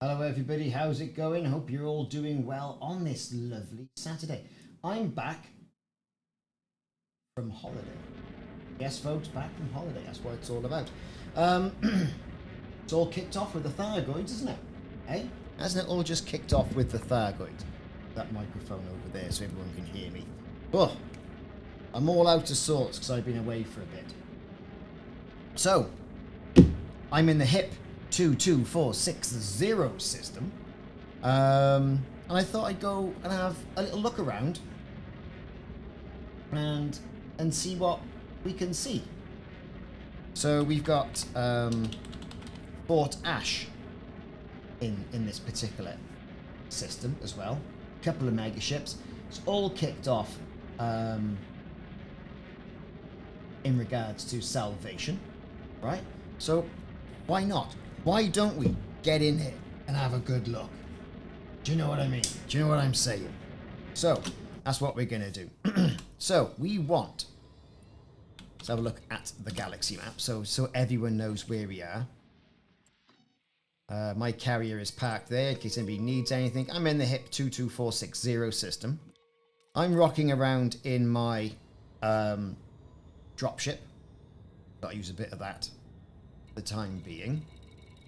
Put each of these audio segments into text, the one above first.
Hello everybody, how's it going? Hope you're all doing well on this lovely Saturday. I'm back from holiday. Yes folks, back from holiday, that's what it's all about. It's all kicked off with the Thargoids, isn't it? Hey? Hasn't it all just kicked off with the Thargoids? That microphone over there so everyone can hear me. Oh, I'm all out of sorts because I've been away for a bit. So, I'm in the HIP 22460 system, and I thought I'd go and have a little look around and see what we can see. So we've got Fort Ash in this particular system as well. A couple of mega ships. It's all kicked off in regards to salvation, right? So why not? Why don't we get in here and have a good look? Do you know what I mean? Do you know what I'm saying? So, that's what we're going to do. So, we want... Let's have a look at the galaxy map so everyone knows where we are. My carrier is parked there in case anybody needs anything. I'm in the HIP 22460 system. I'm rocking around in my dropship. Got to use a bit of that for the time being.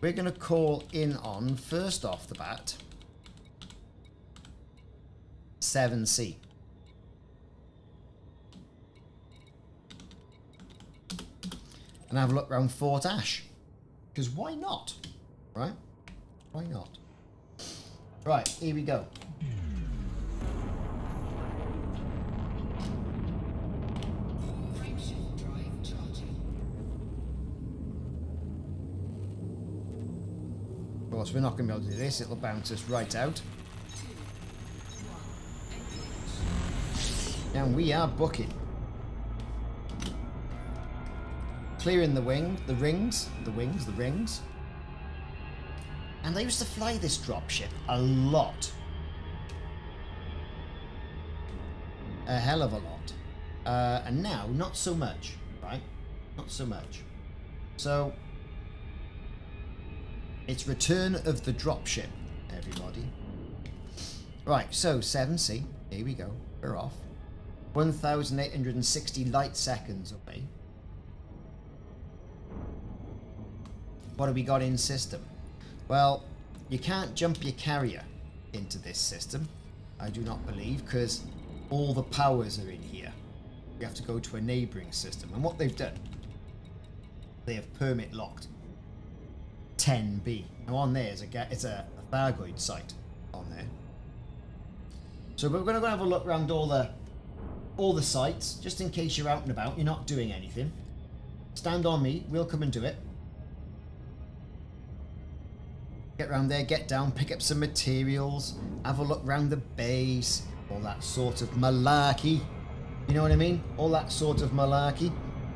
We're going to call in on, first off the bat, 7C. And have a look around Fort Ash. Because why not? Right? Why not? Right, here we go. Of course, we're not going to be able to do this. It'll bounce us right out. And we are booking. Clearing the rings. And I used to fly this dropship a lot. A hell of a lot. And now, not so much, right? Not so much. So... it's return of the dropship, everybody. Right, so 7C. Here we go. We're off. 1,860 light seconds away. What have we got in system? Well, you can't jump your carrier into this system, I do not believe, because all the powers are in here. You have to go to a neighbouring system. And what they've done, they have permit locked 10B. Now on there is it's a Thargoid site on there. So we're going to go have a look around all the sites, just in case you're out and about, you're not doing anything. Stand on me, we'll come and do it. Get around there, get down, pick up some materials, have a look around the base, all that sort of malarkey. You know what I mean? All that sort of malarkey.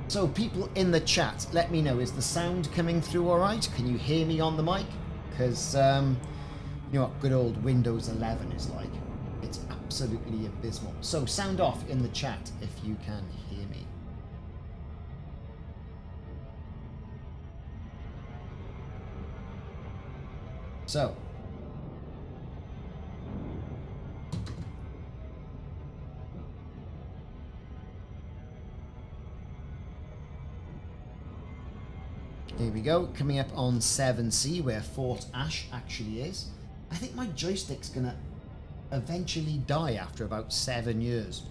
So people in the chat, let me know, is the sound coming through alright? Can you hear me on the mic? Because, you know what good old Windows 11 is like. It's absolutely abysmal. So sound off in the chat if you can hear me. So. Here we go, coming up on 7C where Fort Ash actually is. I think my joystick's gonna eventually die after about 7 years,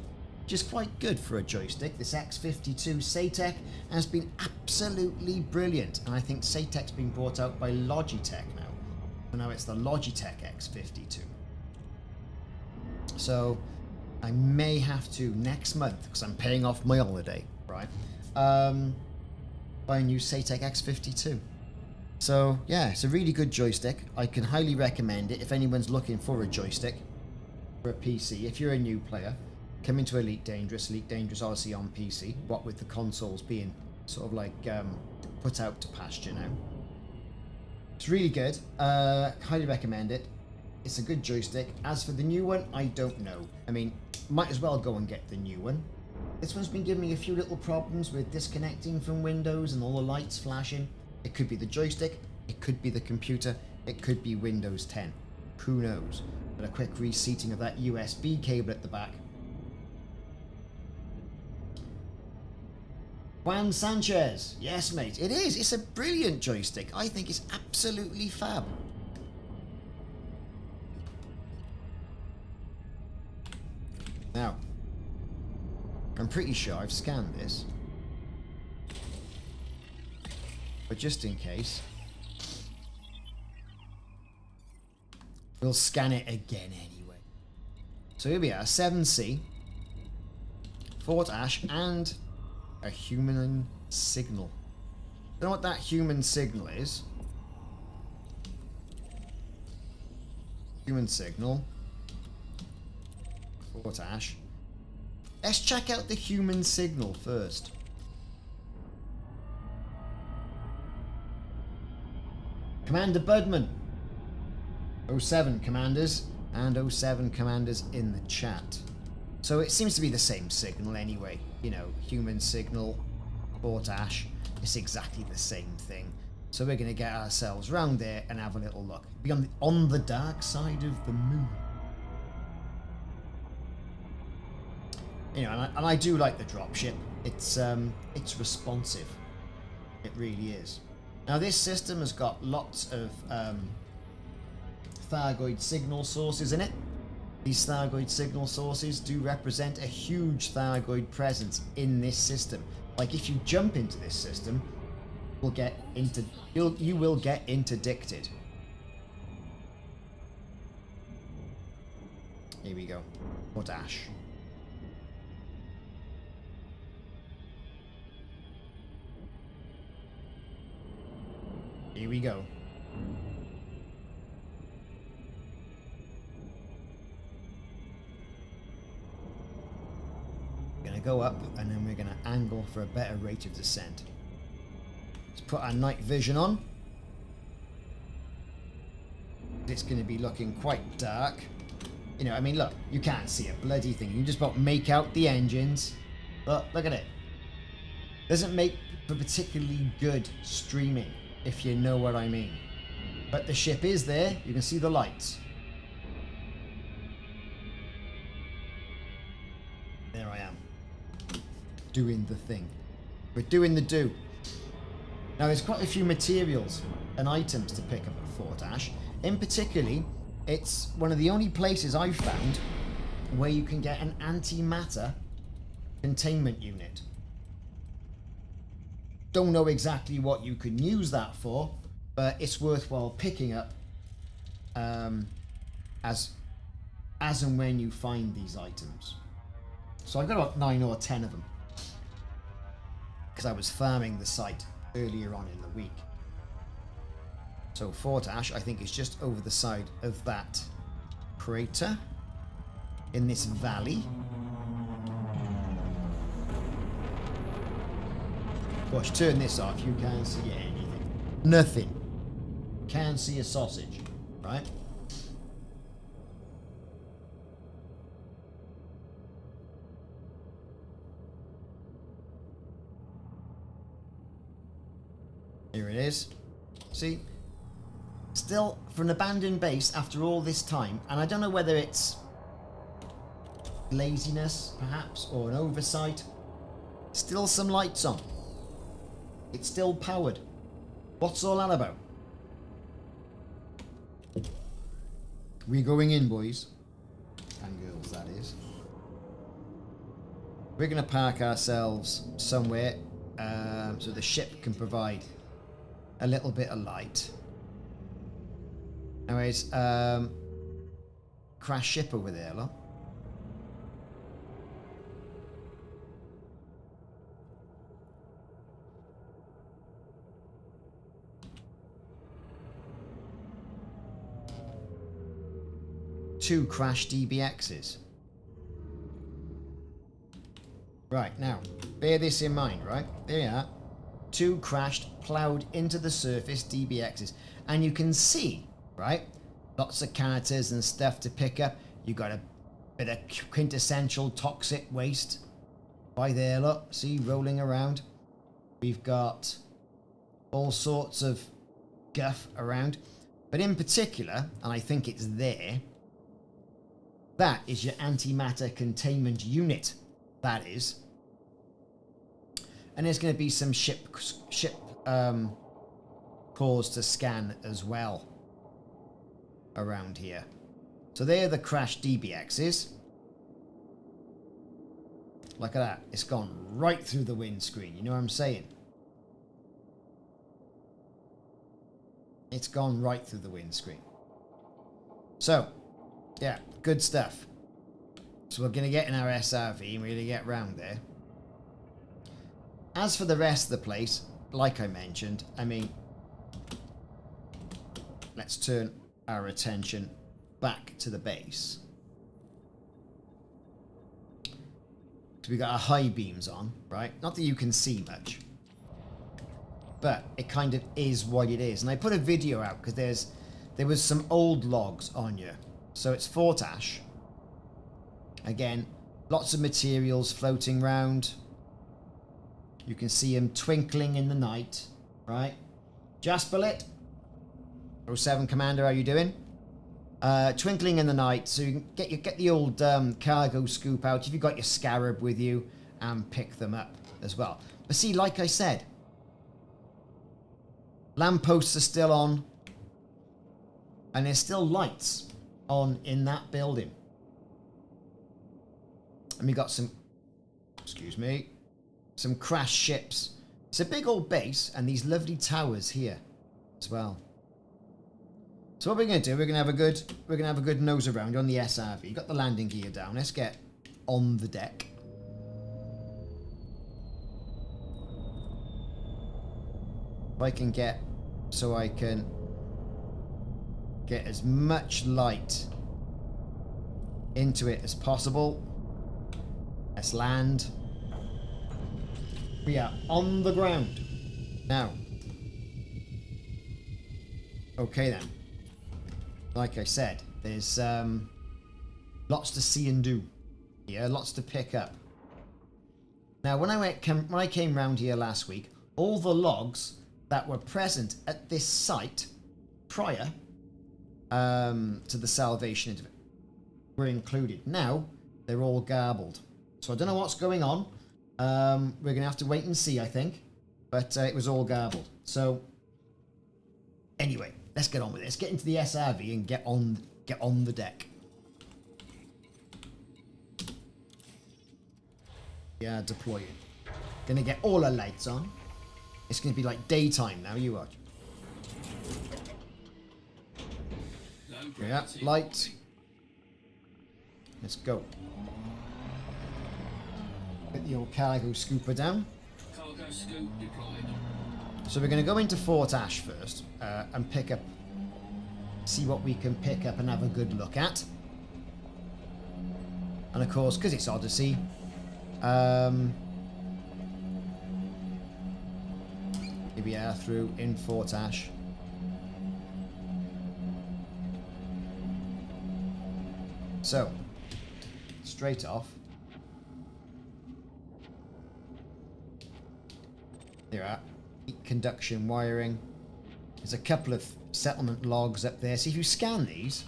which is quite good for a joystick. This X52 SATEC has been absolutely brilliant, and I think SATEC's been brought out by Logitech now. So now it's the Logitech X52. So I may have to next month, because I'm paying off my holiday, right? Buy a new SATEC X52. So yeah, it's a really good joystick. I can highly recommend it if anyone's looking for a joystick for a PC. If you're a new player, come into Elite Dangerous obviously on PC, what with the consoles being sort of like put out to pasture now. It's really good. Highly recommend it. It's a good joystick. As for the new one, I don't know. I mean, might as well go and get the new one. This one's been giving me a few little problems with disconnecting from Windows and all the lights flashing. It could be the joystick, it could be the computer, it could be Windows 10. Who knows? But a quick reseating of that USB cable at the back. Juan Sanchez. Yes, mate. It is. It's a brilliant joystick. I think it's absolutely fab. Now, I'm pretty sure I've scanned this. But just in case, we'll scan it again anyway. So here we are, 7C, Fort Ash, and a human signal. Don't know what that human signal is. Human signal. Fort Ash. Let's check out the human signal first. Commander Budman. 07 commanders and 07 commanders in the chat. So it seems to be the same signal anyway. You know, human signal, Fort Ash. It's exactly the same thing. So we're going to get ourselves round there and have a little look. Be on the dark side of the moon. You know, and I do like the dropship. It's responsive. It really is. Now this system has got lots of Thargoid signal sources in it. These Thargoid signal sources do represent a huge Thargoid presence in this system. Like if you jump into this system, you will get interdicted. Here we go. Fort Ash. Here we go. We're going to go up and then we're going to angle for a better rate of descent. Let's put our night vision on. It's going to be looking quite dark. You know, I mean, look, you can't see a bloody thing. You just about make out the engines. Look at it. Doesn't make for particularly good streaming, if you know what I mean. But the ship is there. You can see the lights. There I am. Doing the thing. We're doing the do. Now there's quite a few materials and items to pick up at Fort Ash. In particularly, it's one of the only places I've found where you can get an antimatter containment unit. Don't know exactly what you can use that for, but it's worthwhile picking up as and when you find these items. So I've got about 9 or 10 of them because I was farming the site earlier on in the week. So Fort Ash, I think, is just over the side of that crater in this valley. Gosh, turn this off. You can't see anything. Nothing. Can't see a sausage, right? Here it is. See? Still, for an abandoned base after all this time, and I don't know whether it's laziness, perhaps, or an oversight, still some lights on. It's still powered. What's all that about? We're going in, boys. And girls, that is. We're going to park ourselves somewhere so the ship can provide a little bit of light. Anyways, crash ship over there, look. Two crashed DBXs. Right, now, bear this in mind, right? There you are. Two crashed, ploughed into the surface DBXs. And you can see, right? Lots of characters and stuff to pick up. You got a bit of quintessential toxic waste. By there, look. See, rolling around. We've got all sorts of guff around. But in particular, and I think it's there, that is your antimatter containment unit. That is. And there's going to be some ship cores to scan as well around here. So they're the crash DBXs. Look at that. It's gone right through the windscreen. You know what I'm saying? It's gone right through the windscreen. So, yeah, good stuff. So we're going to get in our SRV and we're going to get round there. As for the rest of the place, like I mentioned, I mean, let's turn our attention back to the base. So we got our high beams on, right? Not that you can see much, but it kind of is what it is. And I put a video out because there was some old logs on here. So it's Fort Ash. Again, lots of materials floating around. You can see them twinkling in the night, right? Jasperlit, 07 Commander, how you doing? Twinkling in the night, so you can get the old cargo scoop out if you've got your scarab with you and pick them up as well. But see, like I said, lampposts are still on and there's still lights on in that building. And we got some, excuse me, some crashed ships. It's a big old base and these lovely towers here as well. So what we're going to do, we're going to have a good nose around on the SRV. You've got the landing gear down. Let's get on the deck. If I can get, so I can get as much light into it as possible. Let's land. We are on the ground now. Okay then. Like I said, there's lots to see and do. Yeah, lots to pick up. Now, when I came round here last week, all the logs that were present at this site prior to the salvation were included. Now they're all garbled. So I don't know what's going on. We're gonna have to wait and see, I think. But it was all garbled. So anyway, let's get on with it. Let's get into the SRV and get on the deck. Yeah, deploying. Gonna get all our lights on. It's gonna be like daytime now. You watch. Yeah, light. Let's go. Get the old cargo scooper down. Cargo scoop deployed. So we're going to go into Fort Ash first and pick up, see what we can pick up and have a good look at. And of course, because it's Odyssey, here we are through in Fort Ash. So, straight off. There are heat conduction wiring. There's a couple of settlement logs up there. See, if you scan these,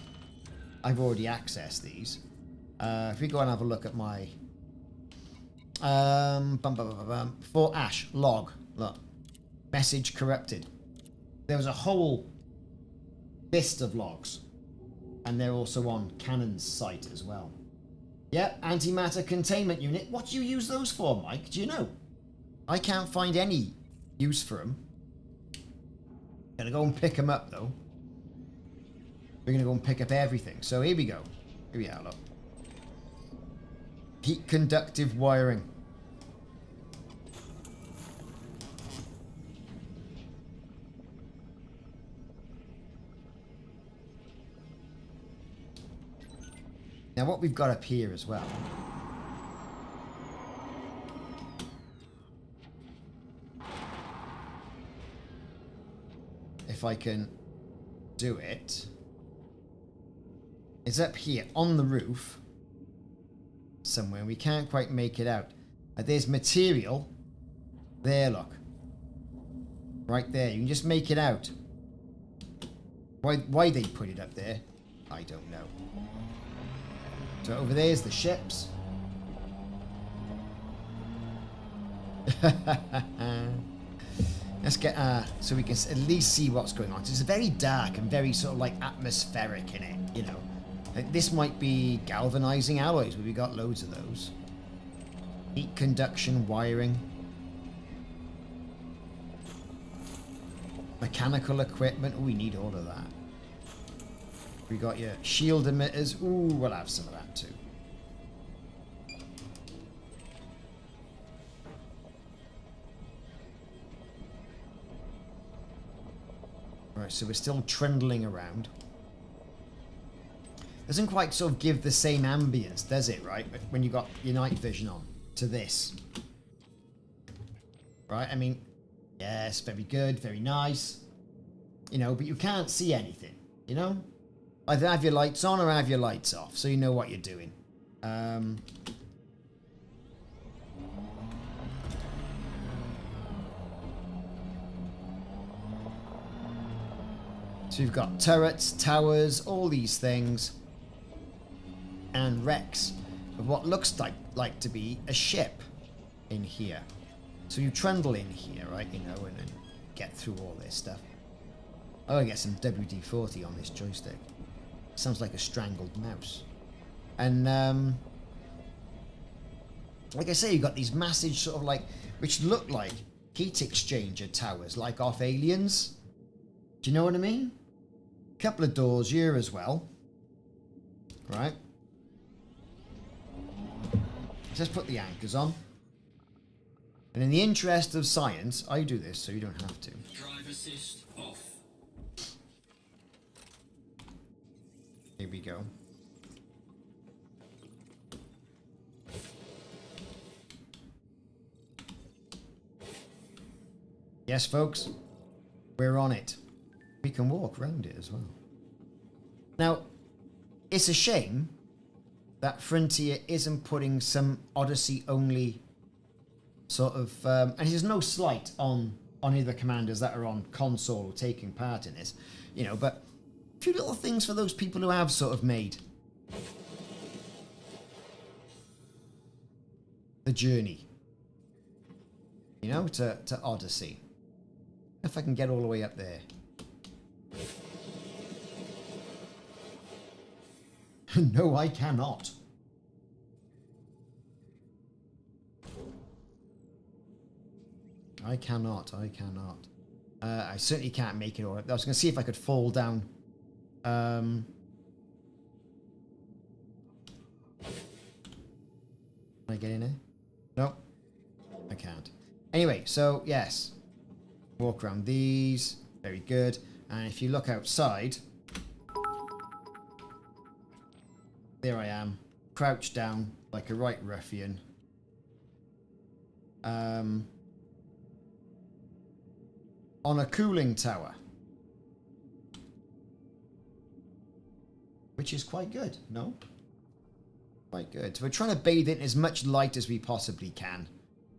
I've already accessed these. If we go and have a look at my Fort Ash log, look, message corrupted. There was a whole list of logs, and they're also on Cannon's site as well. Yep, antimatter containment unit. What do you use those for, Mike? Do you know? I can't find any use for them. Gonna go and pick them up though. We're gonna go and pick up everything. So here we go. Here we are, look. Heat conductive wiring. Now what we've got up here as well. If I can do it, it's up here on the roof somewhere. We can't quite make it out. There's material there, look, right there. You can just make it out. Why they put it up there, I don't know. So over there's the ships. Let's get so we can at least see what's going on. It's very dark and very sort of like atmospheric in it, you know. Like this might be galvanizing alloys, but we got loads of those. Heat conduction wiring. Mechanical equipment. We need all of that. We got your shield emitters. Ooh, we'll have some of that too. Right, so we're still trundling around. Doesn't quite sort of give the same ambience, does it, right? When you got your night vision on to this. Right, I mean, yes, very good, very nice. You know, but you can't see anything, you know? Either have your lights on or have your lights off, so you know what you're doing. So we've got turrets, towers, all these things. And wrecks of what looks like to be a ship in here. So you trundle in here, right, you know, and then get through all this stuff. Oh, I get some WD-40 on this joystick. Sounds like a strangled mouse. And, like I say, you've got these massive sort of like, which look like heat exchanger towers, like off Aliens. Do you know what I mean? Couple of doors here as well. Right. Let's put the anchors on. And in the interest of science, I do this so you don't have to. Drive assist off. Here we go. Yes, folks, we're on it. We can walk around it as well. Now, it's a shame that Frontier isn't putting some Odyssey-only sort of... and there's no slight on any of the commanders that are on console or taking part in this, you know, but a few little things for those people who have sort of made the journey, you know, to Odyssey. If I can get all the way up there. No, I cannot. I cannot. I certainly can't make it all up. I was going to see if I could fall down. Can I get in there? No, I can't. Anyway, so yes. Walk around these. Very good. And if you look outside... There I am, crouched down like a right ruffian. On a cooling tower. Which is quite good, no? Quite good. So we're trying to bathe it in as much light as we possibly can.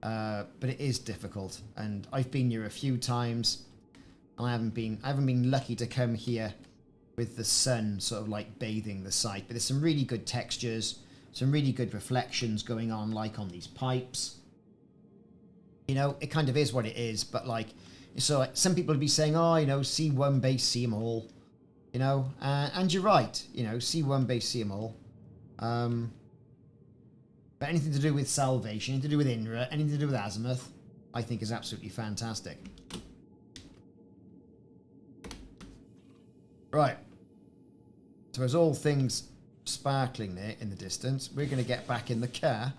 But it is difficult. And I've been here a few times. And I haven't been lucky to come here with the sun sort of like bathing the site. But there's some really good textures, some really good reflections going on, like on these pipes. You know, it kind of is what it is, but like, so like, some people would be saying, oh, you know, see one base, see them all. You know, and you're right, you know, see one base, see them all. But anything to do with Salvation, anything to do with INRA, anything to do with Azimuth, I think is absolutely fantastic. Right. So there's all things sparkling there in the distance. We're going to get back in the car.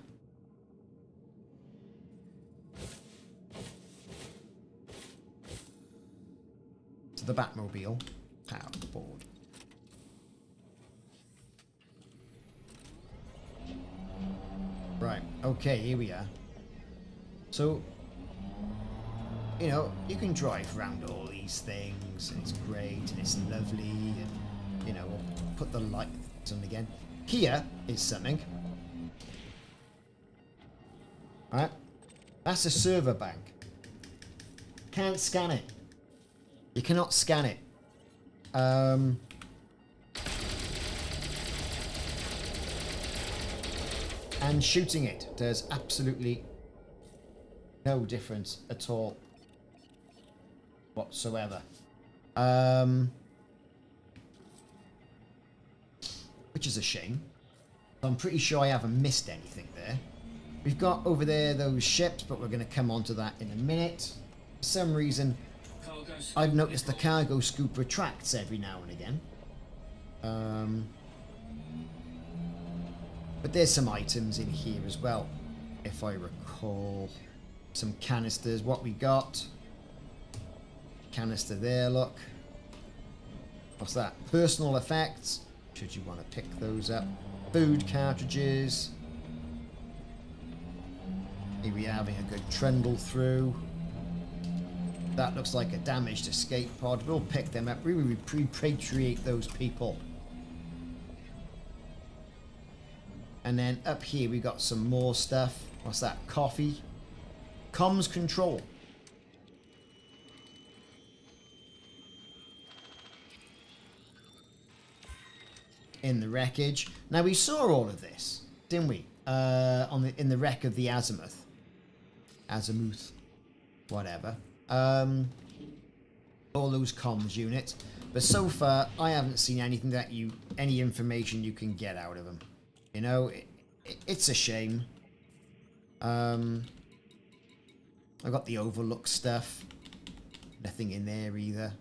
To the Batmobile. Powered board. Right. Okay, here we are. So, you know, you can drive around all these things, and it's great, and it's lovely, and, you know, we'll put the lights on again. Here is something. Alright. That's a server bank. Can't scan it. You cannot scan it. And shooting it does absolutely no difference at all whatsoever. Which is a shame. I'm pretty sure I haven't missed anything there. We've got over there those ships, but we're going to come on to that in a minute. For some reason, I've noticed the cargo scoop retracts every now and again. But there's some items in here as well, if I recall. Some canisters. What we got? Canister there, look. What's that? Personal effects. Should you want to pick those up. Food cartridges. Here we are having a good trundle through. That looks like a damaged escape pod. We'll pick them up. We will repatriate those people. And then up here we got some more stuff. What's that? Coffee. Comms control. In the wreckage. Now we saw all of this, didn't we? In the wreck of the Azimuth, whatever. All those comms units, but so far I haven't seen anything that any information you can get out of them. You know, it's a shame. I got the Overlook stuff. Nothing in there either.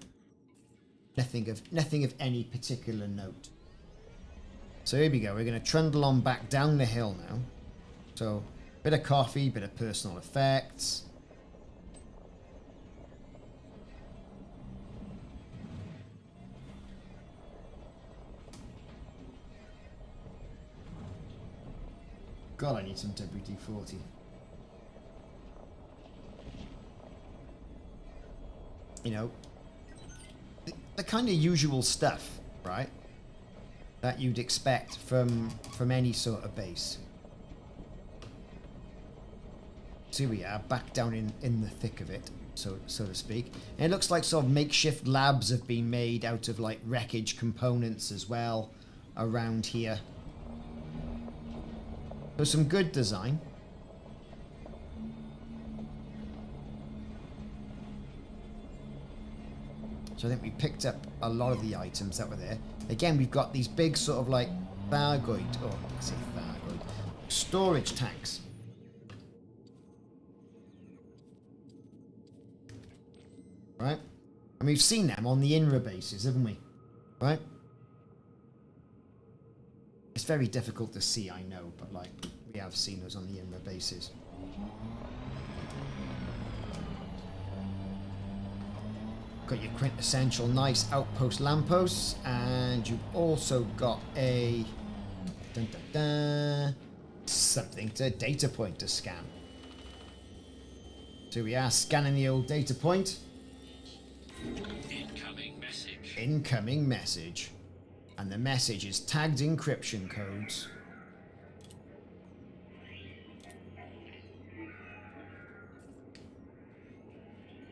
Nothing of any particular note. So here we go. We're going to trundle on back down the hill now. So, bit of coffee, bit of personal effects. God, I need some WD-40. You know, the kind of usual stuff, right? That you'd expect from any sort of base. So here we are, back down in the thick of it, so to speak. And it looks like sort of makeshift labs have been made out of like wreckage components as well around here. So some good design. So I think we picked up a lot of the items that were there. Again, we've got these big sort of like Thargoid, or let's say Thargoid, storage tanks. Right? And we've seen them on the INRA bases, haven't we? Right? It's very difficult to see, I know, but like, we have seen those on the INRA bases. Got your quintessential nice outpost lampposts, and you've also got a something to data point to scan. So we are scanning the old data point. Incoming message. Incoming message. And the message is tagged encryption codes.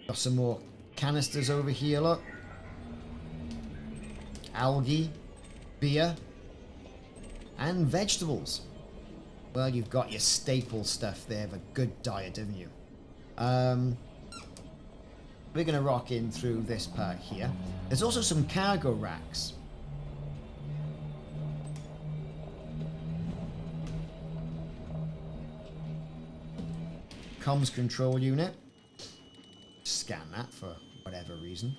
Got some more canisters over here, look. Algae, beer, and vegetables. Well, you've got your staple stuff there of a good diet, haven't you? We're going to rock in through this part here. There's also some cargo racks. Comms control unit. Scan that for whatever reason.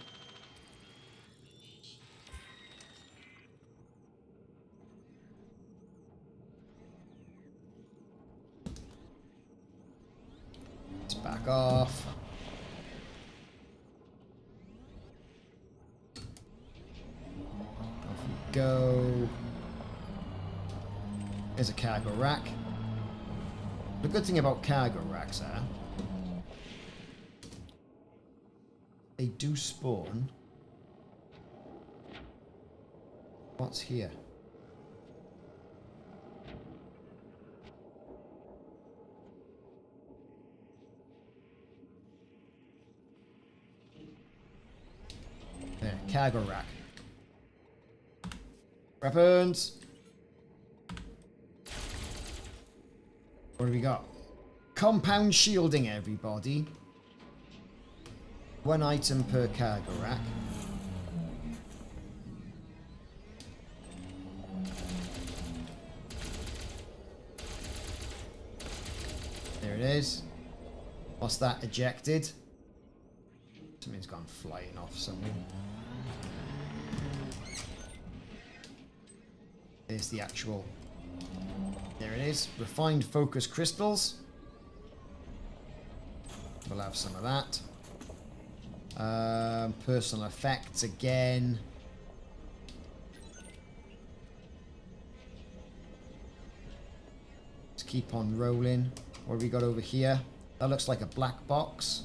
Let's back off. Off we go. There's a cargo rack. The good thing about cargo racks are they do spawn. What's here? There, cargo rack. Weapons. What do we got? Compound shielding, everybody. 1 item per cargo rack. There it is. What's that? Ejected. Something's gone flying off somewhere. There's the actual... There it is. Refined focus crystals. We'll have some of that. Personal effects again. Let's keep on rolling. What have we got over here? That looks like a black box.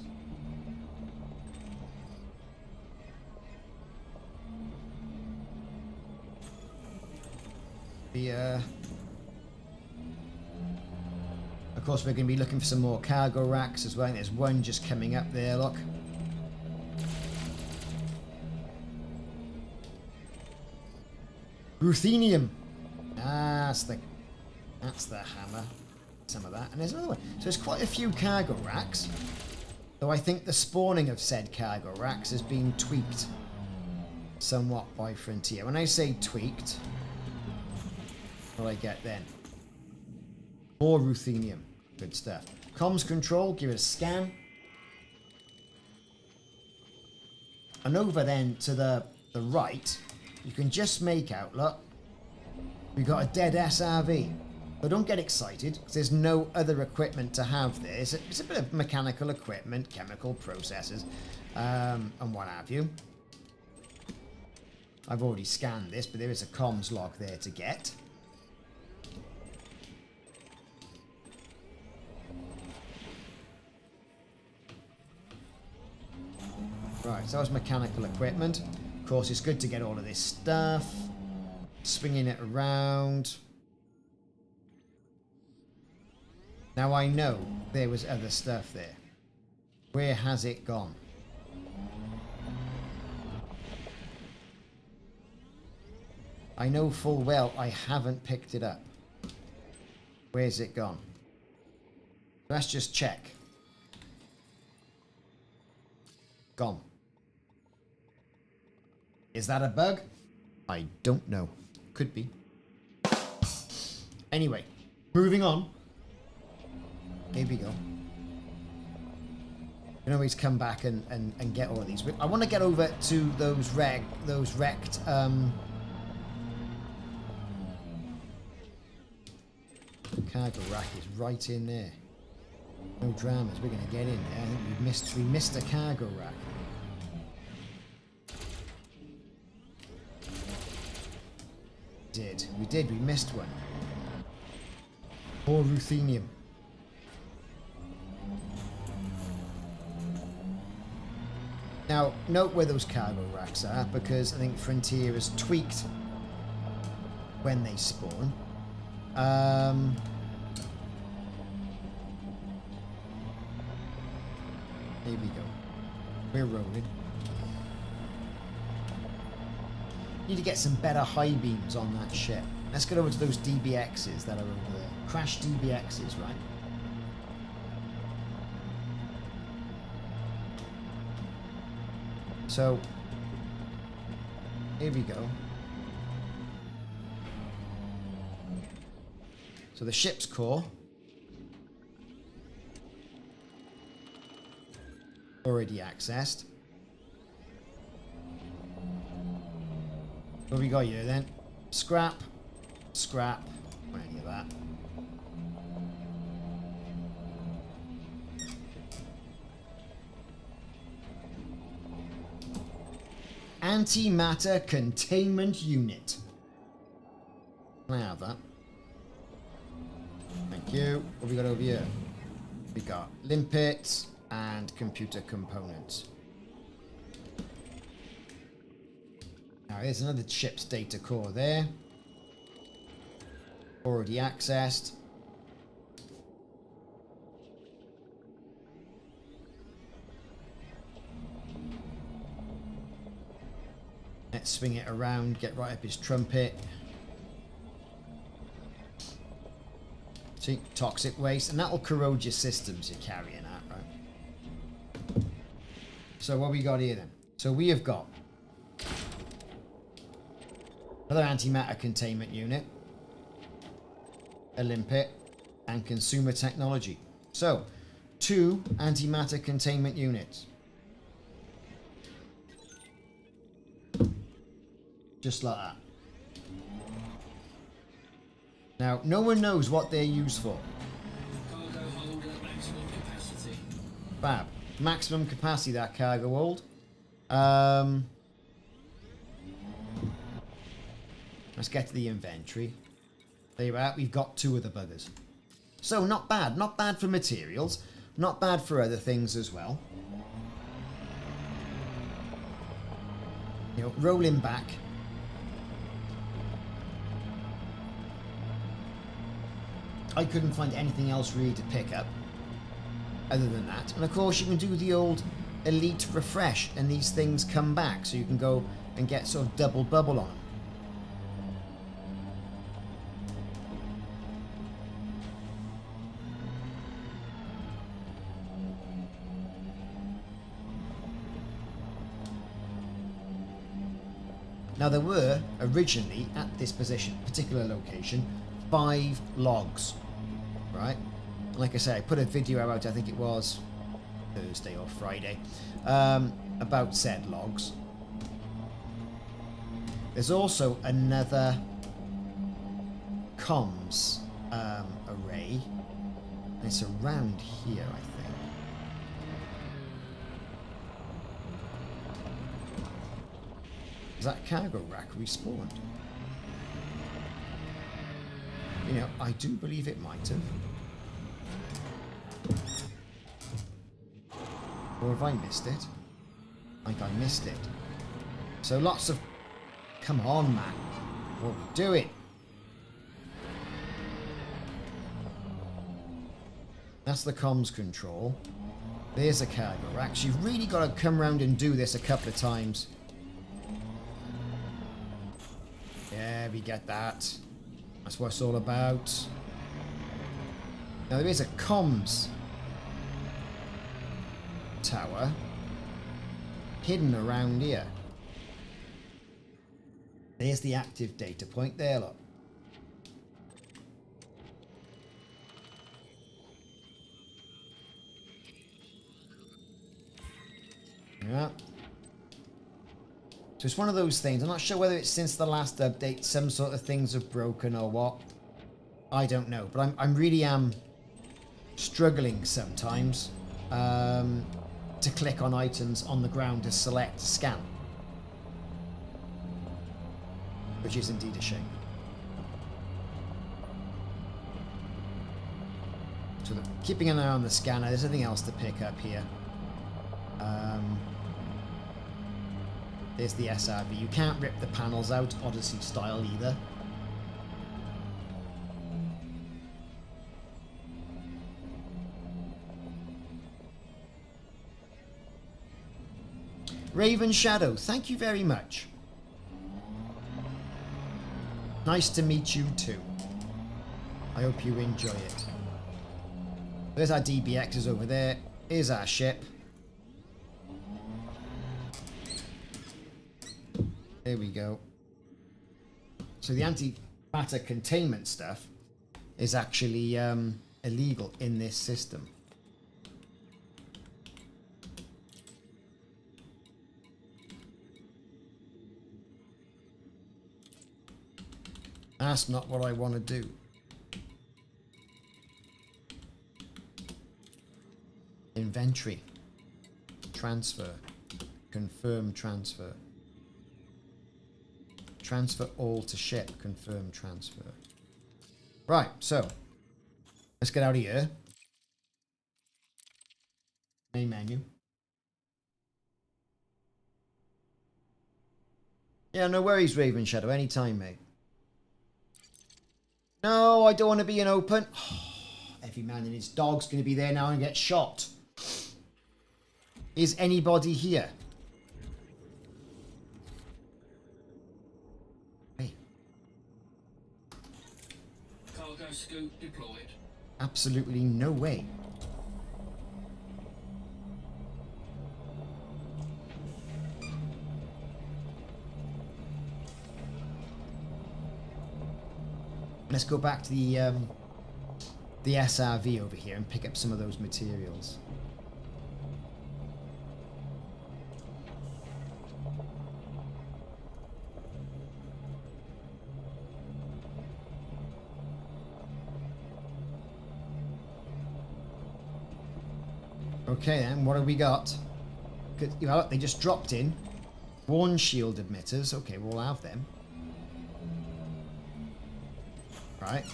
Of course, we're going to be looking for some more cargo racks as well. There's one just coming up there, look. Ruthenium. Ah, that's the hammer. Some of that. And there's another one. So there's quite a few cargo racks. Though I think the spawning of said cargo racks has been tweaked somewhat by Frontier. When I say tweaked, what do I get then? More ruthenium. Good stuff. Comms control, give it a scan. And over then to the right, you can just make out, look, we've got a dead SRV. But don't get excited, because there's no other equipment to have there. It's a bit of mechanical equipment, chemical processes, and what have you. I've already scanned this, but there is a comms log there to get. Right, so that was mechanical equipment. Of course, it's good to get all of this stuff. Swinging it around. Now I know there was other stuff there. Where has it gone? I know full well I haven't picked it up. Where's it gone? Let's just check. Gone. Is that a bug? I don't know. Could be. Anyway, moving on. Here we go. You can always come back and get all of these. I want to get over to those wrecked cargo rack is right in there. No dramas. We're going to get in there. I think we missed a cargo rack. We missed one. More ruthenium. Now, note where those cargo racks are, because I think Frontier has tweaked when they spawn. Here we go. We're rolling. Need to get some better high beams on that ship. Let's get over to those DBXs that are over there. Crash DBXs, right? So, here we go. So the ship's core. Already accessed. What have we got here then? Scrap. Scrap. Or any of that. Antimatter containment unit. Can I have that? Thank you. What have we got over here? We got limpets and computer components. Now here's another ship's data core there. Already accessed. Let's swing it around, get right up his trumpet. See, toxic waste, and that will corrode your systems you're carrying out, right? So what we got here then? So we have got another antimatter containment unit, a limpet, and consumer technology. So 2 antimatter containment units. Just like that. Now, no one knows what they're used for. Cargo hold at maximum capacity. Fab. Maximum capacity, that cargo hold. Let's get to the inventory. There you are. We've got 2 of the buggers. So, not bad. Not bad for materials. Not bad for other things as well. You know, rolling back. I couldn't find anything else really to pick up other than that. And of course you can do the old elite refresh and these things come back, so you can go and get sort of double bubble on them. Now there were originally at this particular location 5 logs. Right, like I say, I put a video out, I think it was Thursday or Friday, about said logs. There's also another comms array, and it's around here, I think. Is that cargo rack respawned? You know, I do believe it might have. Or have I missed it? I think I missed it. So lots of... Come on, man. What are we doing? That's the comms control. There's a cargo rack. So you've really got to come around and do this a couple of times. Yeah, we get that. That's what it's all about. Now there is a comms tower hidden around here. There's the active data point there, look. Yeah. So it's one of those things. I'm not sure whether it's since the last update some sort of things have broken or what. I don't know. But I'm really struggling sometimes to click on items on the ground to select scan. Which is indeed a shame. So keeping an eye on the scanner. There's nothing else to pick up here. There's the SRV. You can't rip the panels out Odyssey style either. Raven Shadow, thank you very much. Nice to meet you too. I hope you enjoy it. There's our DBXs over there. Here's our ship. There we go. So the antimatter containment stuff is actually illegal in this system. That's not what I want to do. Inventory. Transfer. Confirm transfer. Transfer all to ship. Confirm transfer. Right, so let's get out of here. Main menu. Yeah, no worries, Raven Shadow. Anytime, mate. No, I don't want to be an open. Every man and his dog's going to be there now and get shot. Is anybody here? Cargo scoop deployed. Absolutely no way. Let's go back to the SRV over here and pick up some of those materials. Okay then, what have we got? Good, you know, they just dropped in. Worn shield emitters. Okay, we'll have them. Right.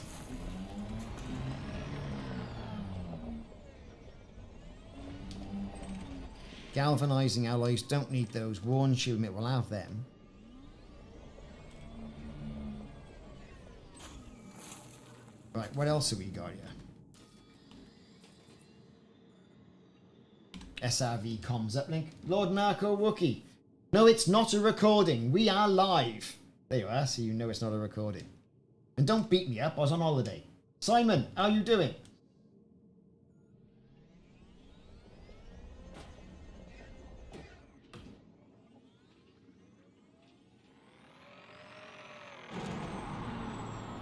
Galvanizing alloys, don't need those. Worn shield emitter, we'll have them. Right, what else have we got here? SRV comms uplink. Lord Narco Wookie. No, it's not a recording. We are live. There you are, so you know it's not a recording. And don't beat me up, I was on holiday. Simon, how you doing?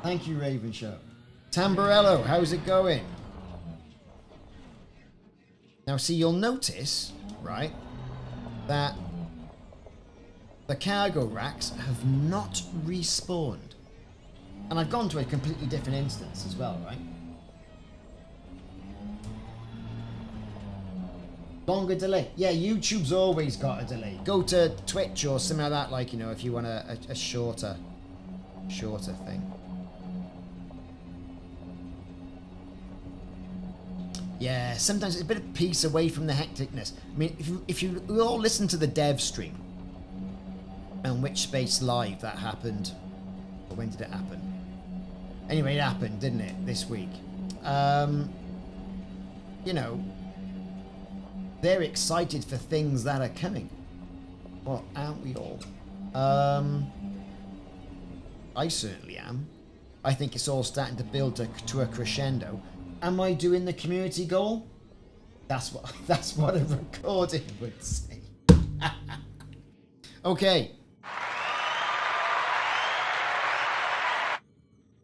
Thank you, Raven Show. Tamburello, how's it going? Now, see, you'll notice, right, that the cargo racks have not respawned. And I've gone to a completely different instance as well, right? Longer delay. Yeah, YouTube's always got a delay. Go to Twitch or something like that, like, you know, if you want a shorter thing. Yeah, sometimes it's a bit of peace away from the hecticness. I mean, if you all listen to the dev stream, and which space live that happened, or when did it happen? Anyway, it happened, didn't it, this week? You know, they're excited for things that are coming. Well, aren't we all? I certainly am. I think it's all starting to build to a crescendo. Am I doing the community goal? That's what a recording would say. Okay.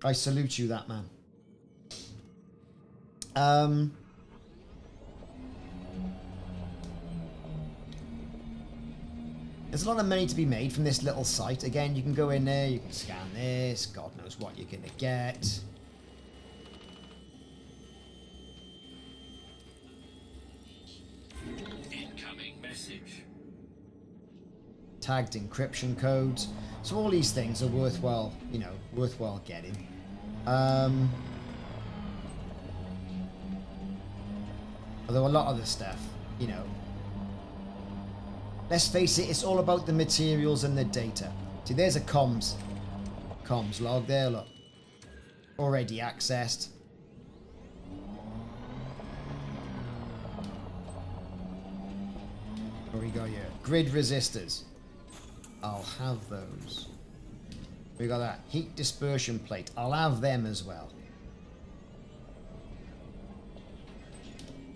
I salute you, that man. There's a lot of money to be made from this little site. Again, you can go in there, you can scan this, God knows what you're gonna get. Incoming message. Tagged encryption codes. So all these things are worthwhile, you know, worthwhile getting. Although a lot of the stuff, you know, let's face it, it's all about the materials and the data. See, there's a comms log there, look. Already accessed. What we got here? Grid resistors. I'll have those. We got that heat dispersion plate. I'll have them as well.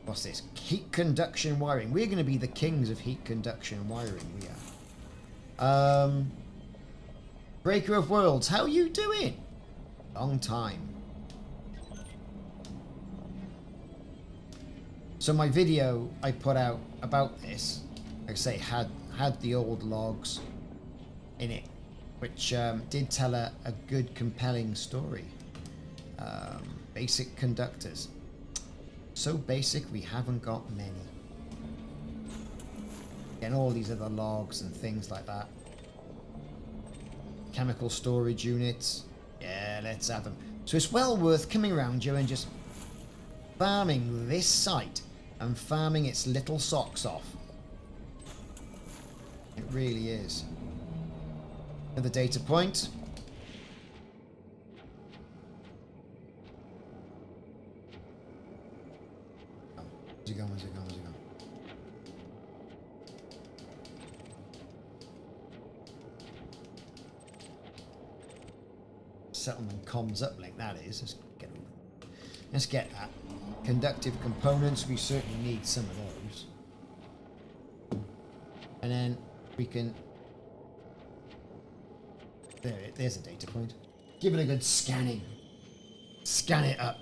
What's this? Heat conduction wiring. We're going to be the kings of heat conduction wiring. We are. Breaker of Worlds. How are you doing? Long time. So my video I put out about this, like I say, had the old logs in it, which did tell a good, compelling story. Basic conductors. So basic, we haven't got many. And all these other logs and things like that. Chemical storage units. Yeah, let's have them. So it's well worth coming around you and just farming this site and farming its little socks off. It really is. Another data point. Where's it going? Where's it going? Where's it going? Settlement comms uplink, that is. Let's get over. Let's get that. Conductive components, we certainly need some of those. And then we can... there's a data point. Give it a good scanning. Scan it up.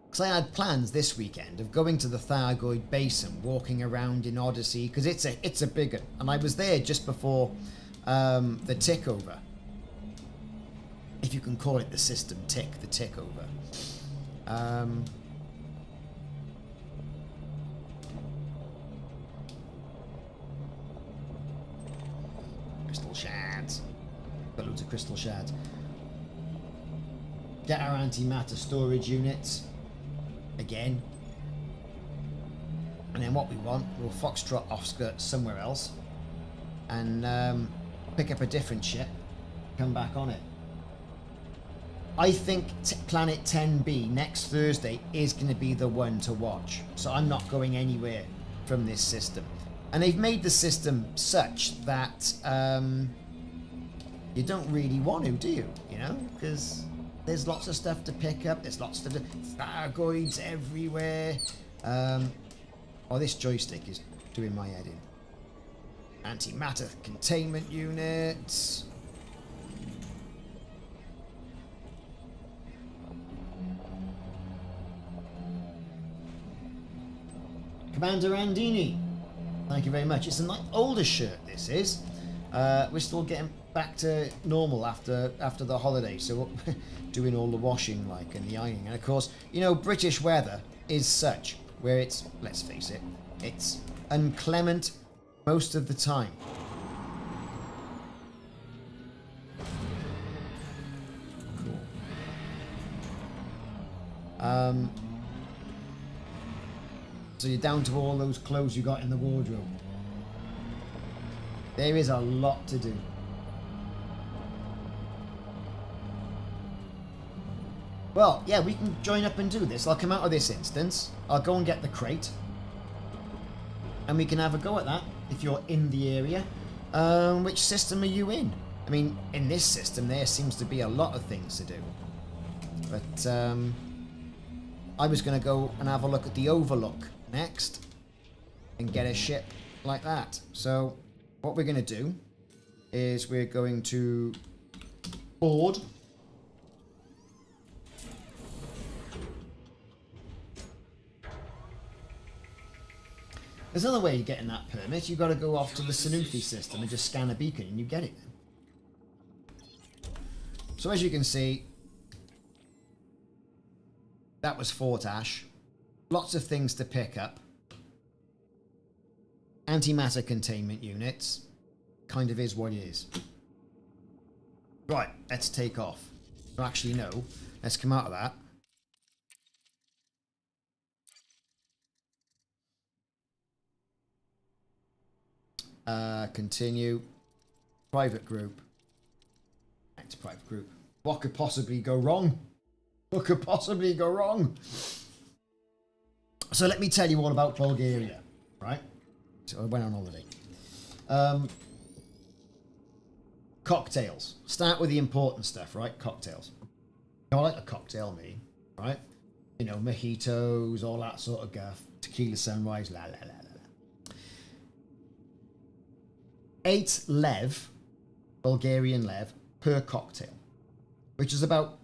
Because I had plans this weekend of going to the Thargoid Basin, walking around in Odyssey, because it's a big one. And I was there just before the tick over. If you can call it the system tick, the tick over. Crystal shards. Got loads of crystal shards. Get our antimatter storage units. Again. And then what we want, we'll foxtrot offskirt somewhere else. And pick up a different ship. Come back on it. I think Planet 10B next Thursday is going to be the one to watch. So I'm not going anywhere from this system. And they've made the system such that you don't really want to, do you? You know? Because there's lots of stuff to pick up. There's lots of Thargoids everywhere. Oh, this joystick is doing my head in. Antimatter containment units. Commander Andini, thank you very much. It's a older shirt, this is. We're still getting back to normal after the holiday, so we're doing all the washing like and the ironing. And of course, you know, British weather is such where it's, let's face it, it's inclement most of the time. Cool. So you're down to all those clothes you got in the wardrobe. There is a lot to do. Well, yeah, we can join up and do this. I'll come out of this instance. I'll go and get the crate. And we can have a go at that, if you're in the area. Which system are you in? I mean, in this system, there seems to be a lot of things to do. But, I was going to go and have a look at the Overlook next and get a ship like that. So what we're going to do is we're going to board. There's another way of getting that permit. You've got to go off to the Sanuthi system and just scan a beacon and you get it. So as you can see, that was Fort Ash. Lots of things to pick up. Antimatter containment units. Kind of is what it is. Right, let's take off. Well, actually, no. Let's come out of that. Continue. Private group. Back to private group. What could possibly go wrong? What could possibly go wrong? So let me tell you all about Bulgaria, right? So I went on holiday. Cocktails. Start with the important stuff, right? Cocktails. I like a cocktail, me, right? You know, mojitos, all that sort of guff. Tequila sunrise, la la la la. 8 lev, Bulgarian lev, per cocktail, which is about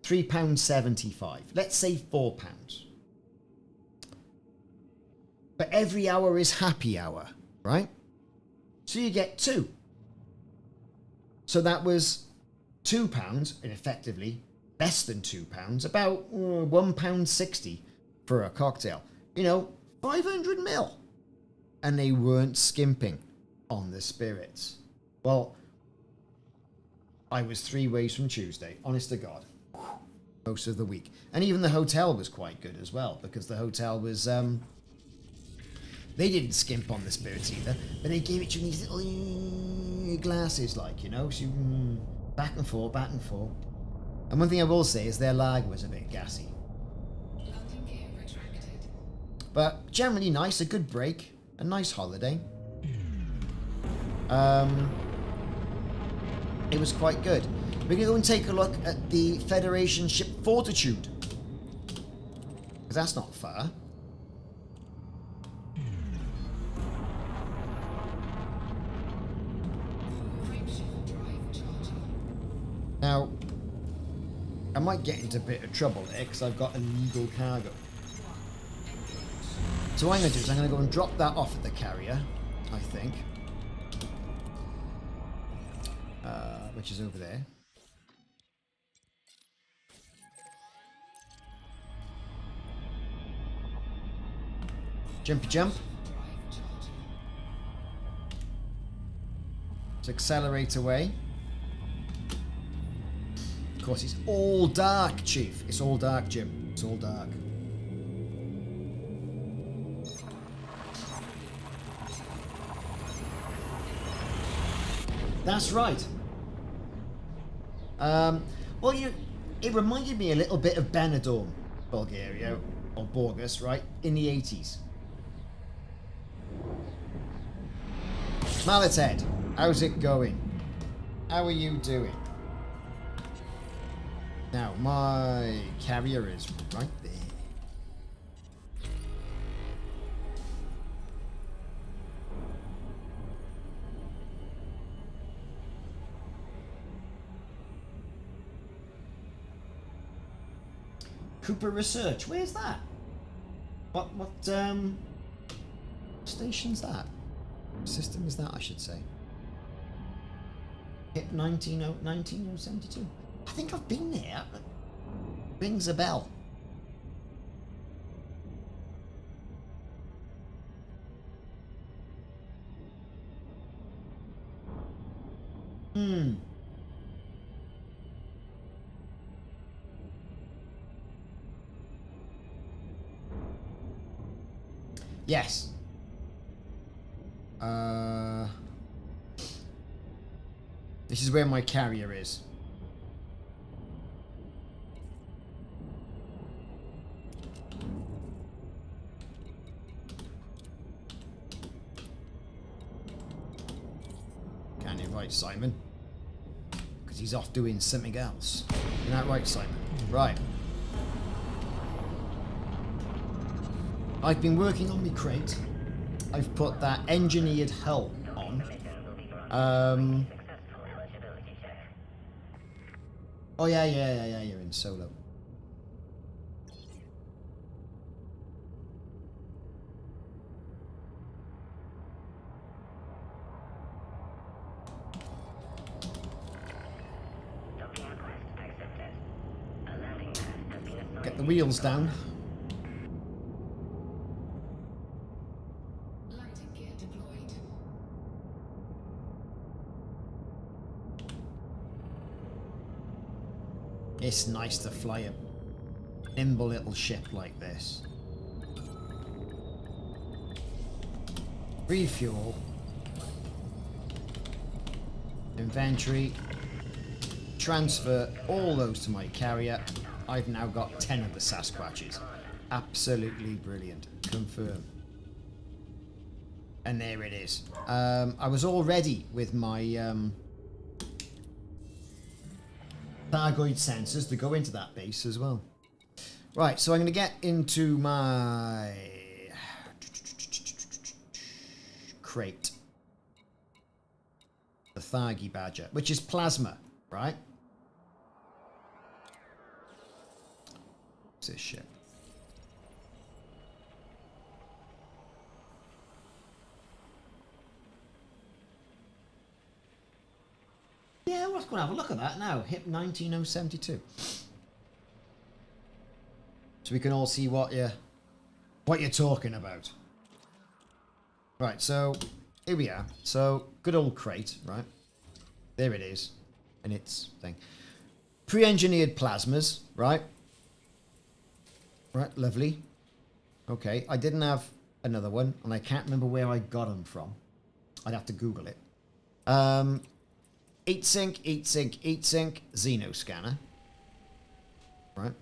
£3.75. Let's say £4. But every hour is happy hour, right? So you get 2. So that was £2, and effectively less than £2, about £1.60 for a cocktail. You know, 500ml. And they weren't skimping on the spirits. Well, I was 3 ways from Tuesday, honest to God. Most of the week. And even the hotel was quite good as well, because the hotel was they didn't skimp on the spirits either, but they gave it you in these little glasses, like, you know, so back and forth. And one thing I will say is their lager was a bit gassy, but generally nice, a good break, a nice holiday. It was quite good. We're going to go and take a look at the Federation ship Fortitude. Because that's not far. Now, I might get into a bit of trouble there because I've got illegal cargo. So what I'm going to do is I'm going to go and drop that off at the carrier, I think. Which is over there. Jumpy jump. Let's accelerate away. Of course, it's all dark, Chief. It's all dark, Jim. It's all dark. That's right. Well, it reminded me a little bit of Benidorm, Bulgaria, or Borgus, right, in the 80s. Malated, how's it going? How are you doing? Now, my carrier is right there. Cooper Research, where's that? What station's that? System is that, I should say. Hit 19072. I think I've been there. Rings a bell. Yes. This is where my carrier is. Can't invite Simon because he's off doing something else. Isn't that right, Simon? Right. I've been working on my crate. I've put that engineered hull on. Oh yeah, you're in solo. Get the wheels down. It's nice to fly a nimble little ship like this. Refuel. Inventory. Transfer all those to my carrier. I've now got 10 of the Sasquatches. Absolutely brilliant. Confirm. And there it is. I was all ready with my Thargoid sensors to go into that base as well. Right, so I'm going to get into my crate. The Thargy Badger, which is plasma, right? What's this ship? Yeah, let's go and have a look at that now. HIP 19072. So we can all see what you're talking about. Right, so here we are. So good old crate, right? There it is. And its thing. Pre-engineered plasmas, right? Right, lovely. Okay, I didn't have another one, and I can't remember where I got them from. I'd have to Google it. 8-sync, Xeno scanner. Right.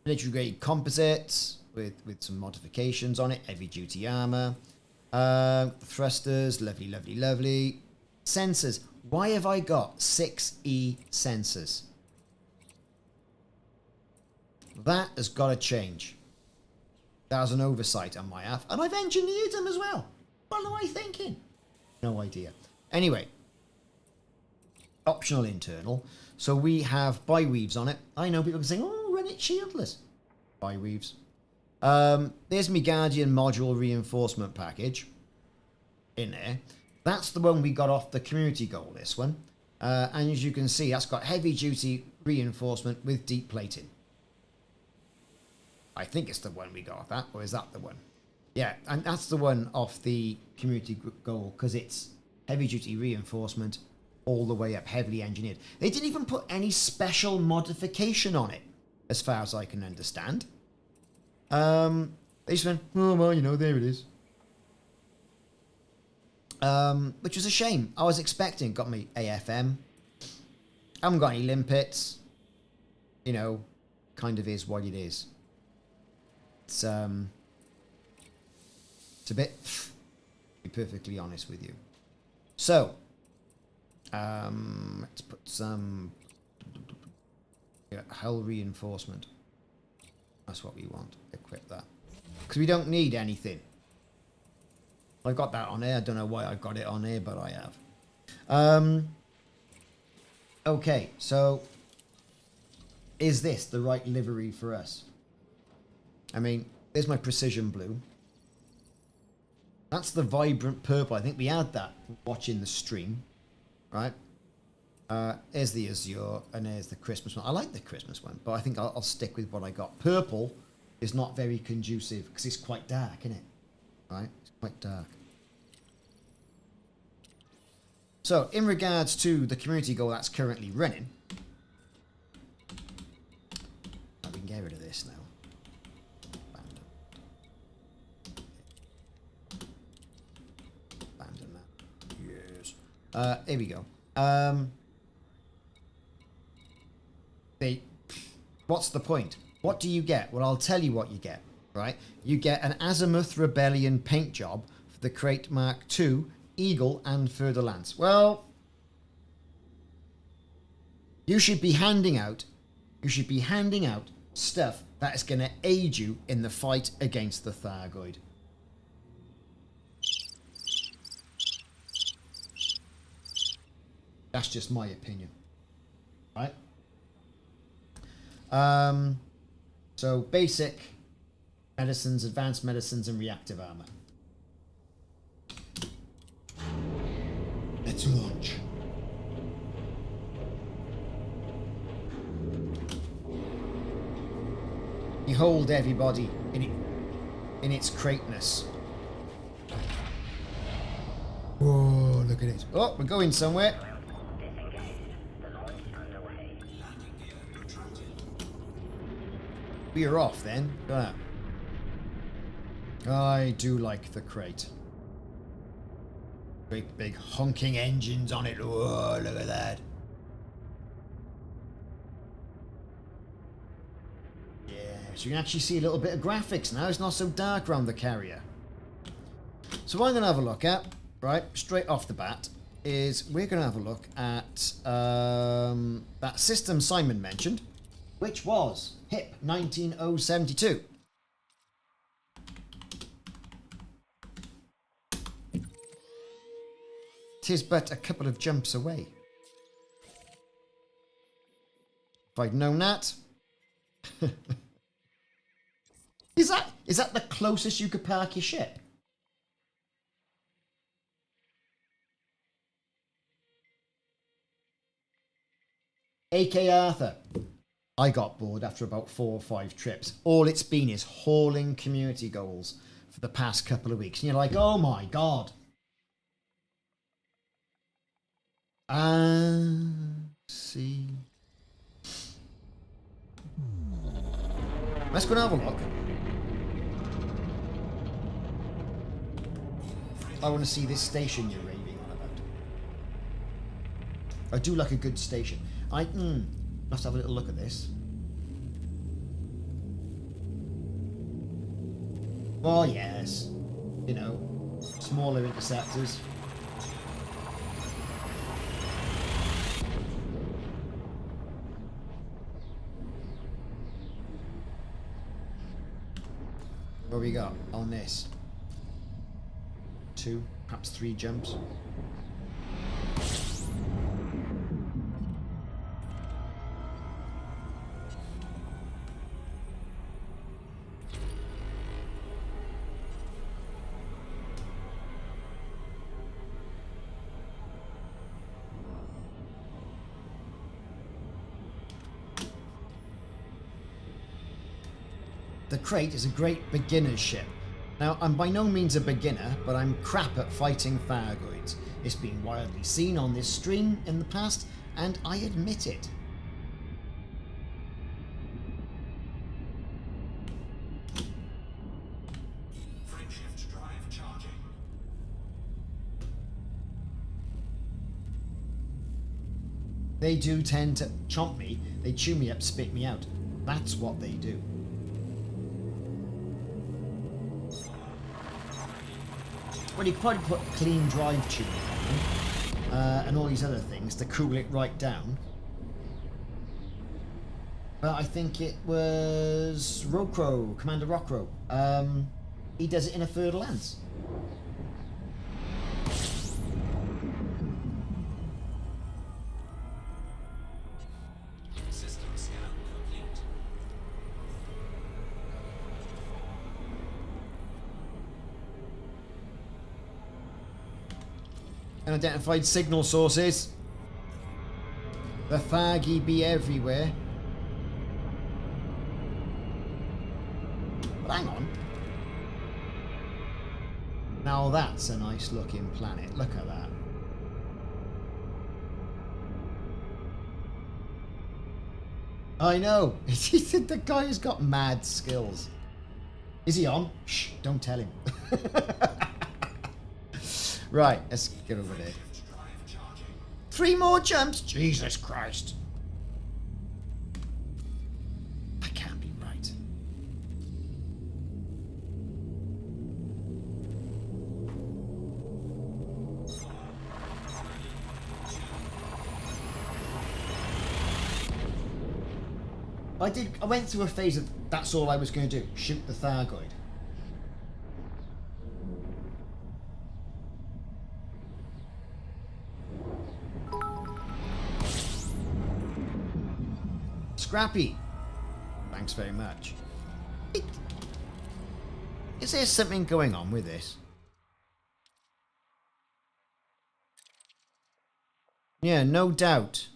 Military grade composites with some modifications on it. Heavy duty armor. Thrusters, lovely. Sensors. Why have I got 6E sensors? That has got to change. That was an oversight on my half. And I've engineered them as well. What am I thinking? No idea. Anyway. Optional internal. So we have bi-weaves on it. I know people can say, oh, run it shieldless. Bi-weaves. There's my Guardian module reinforcement package. In there. That's the one we got off the community goal, this one. And as you can see, that's got heavy duty reinforcement with deep plating. I think it's the one we got off that, or is that the one? Yeah, and that's the one off the community goal, because it's heavy duty reinforcement all the way up, heavily engineered. They didn't even put any special modification on it, as far as I can understand. They just went, oh, well, you know, there it is. Which was a shame. I was expecting, got me AFM. Haven't got any limpets. You know, kind of is what it is. It's a bit, to be perfectly honest with you. So, let's put some hull reinforcement. That's what we want. Equip that. Because we don't need anything. I've got that on here. I don't know why I've got it on here, but I have. Okay, so is this the right livery for us? I mean, there's my precision blue. That's the vibrant purple. I think we had that watching the stream, right? There's the azure, and there's the Christmas one. I like the Christmas one, but I think I'll stick with what I got. Purple is not very conducive because it's quite dark, isn't it? Right? It's quite dark. So, in regards to the community goal that's currently running, we can get rid of this now. Abandon that. Yes. Here we go. What's the point? What do you get? Well, I'll tell you what you get, right? You get an Azimuth Rebellion paint job for the Crate Mark II, Eagle, and Further Lance. Well, you should be handing out stuff that is going to aid you in the fight against the Thargoid. That's just my opinion, right? So basic medicines, advanced medicines, and reactive armor. Let's launch. Behold everybody in its crateness. Whoa, look at it. Oh, we're going somewhere. We are off then. I do like the crate. Great big honking engines on it. Whoa, look at that. Yeah, so you can actually see a little bit of graphics now. It's not so dark around the carrier. So what I'm going to have a look at, right, straight off the bat, is we're going to have a look at that system Simon mentioned, which was HIP 19072. Tis but a couple of jumps away. If I'd known that. Is that the closest you could park your ship? AK Arthur. I got bored after about 4 or 5 trips. All it's been is hauling community goals for the past couple of weeks. And you're like, oh my god. See. Let's go and have a look. I want to see this station you're raving on about. I do like a good station. Let's have a little look at this. Oh yes, you know, smaller interceptors. What we got on this? 2, perhaps 3 jumps. The crate is a great beginner's ship. Now, I'm by no means a beginner, but I'm crap at fighting Thargoids. It's been widely seen on this stream in the past, and I admit it. Frameshift drive charging. They do tend to chomp me, they chew me up, spit me out. That's what they do. Well, you could probably put clean drive tuning on and all these other things to cool it right down. But I think it was Rokro, Commander Rockro. He does it in a third lance. System scan complete. Unidentified signal sources. The Thargy be everywhere. But hang on. Now that's a nice looking planet. Look at that. I know. The guy has got mad skills. Is he on? Shh, don't tell him. Right, let's get over there. 3 more jumps? Jesus Christ. That can't be right. I went through a phase of that's all I was going to do. Shoot the Thargoid. Scrappy. Thanks very much. Is there something going on with this? Yeah, no doubt.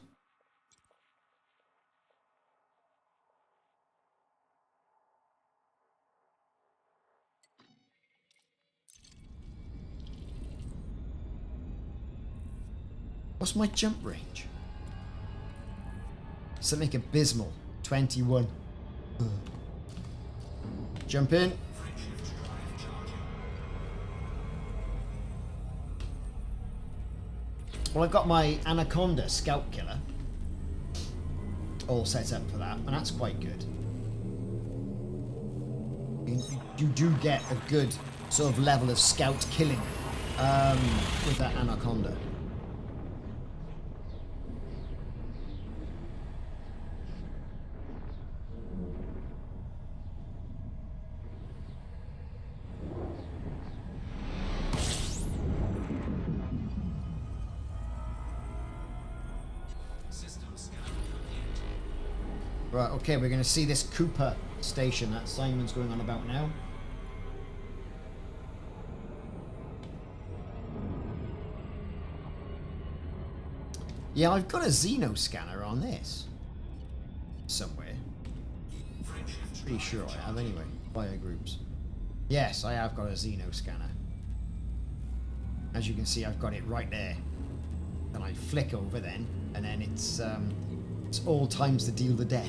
What's my jump range? Something abysmal. 21. Ugh. Jump in. Well, I've got my Anaconda Scout Killer all set up for that, and that's quite good. You do get a good sort of level of scout killing with that Anaconda. Right, okay, we're going to see this Cooper station that Simon's going on about now. Yeah, I've got a Xeno scanner on this. Somewhere. Pretty sure I have anyway. Bio groups. Yes, I have got a Xeno scanner. As you can see, I've got it right there. Then I flick over then, and then it's all times to deal the death.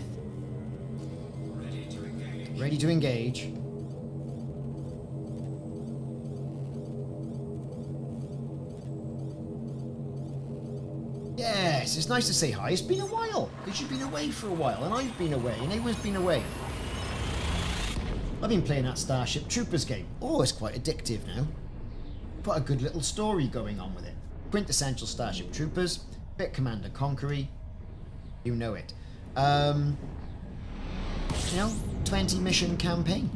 Ready to engage. Ready to engage. Yes, it's nice to say hi. It's been a while, because you've been away for a while, and I've been away, and everyone's been away. I've been playing that Starship Troopers game. Oh, it's quite addictive now. Quite a good little story going on with it. Quintessential Starship Troopers, bit Commander Conquery. You know it. 20 mission campaign.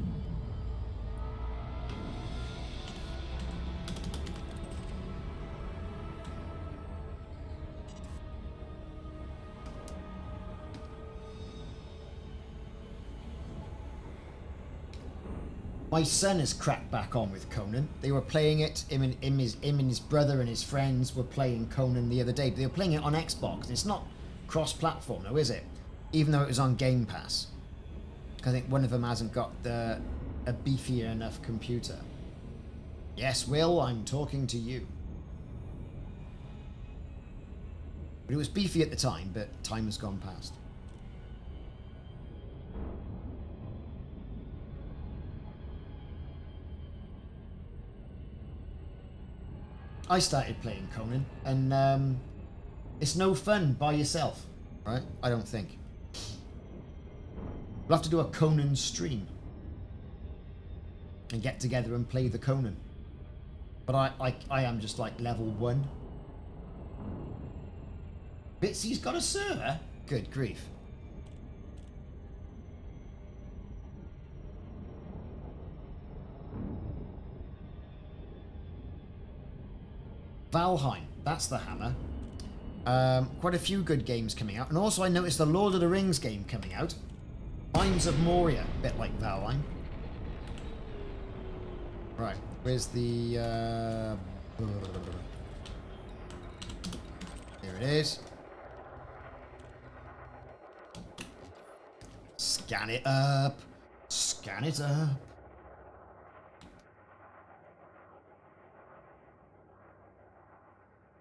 My son has cracked back on with Conan. They were playing it, him and his brother and his friends were playing Conan the other day. They were playing it on Xbox. It's not cross-platform though, is it? Even though it was on Game Pass. I think one of them hasn't got a beefier enough computer. Yes, Will, I'm talking to you. But it was beefy at the time, but time has gone past. I started playing Conan, and it's no fun by yourself, right? I don't think. We'll have to do a Conan stream and get together and play the Conan. But I am just like level 1. Bitsy's got a server? Good grief. Valheim, that's the hammer. Quite a few good games coming out. And also I noticed the Lord of the Rings game coming out. Mines of Moria, a bit like Valheim. Right, where's the... Here it is. Scan it up. Scan it up.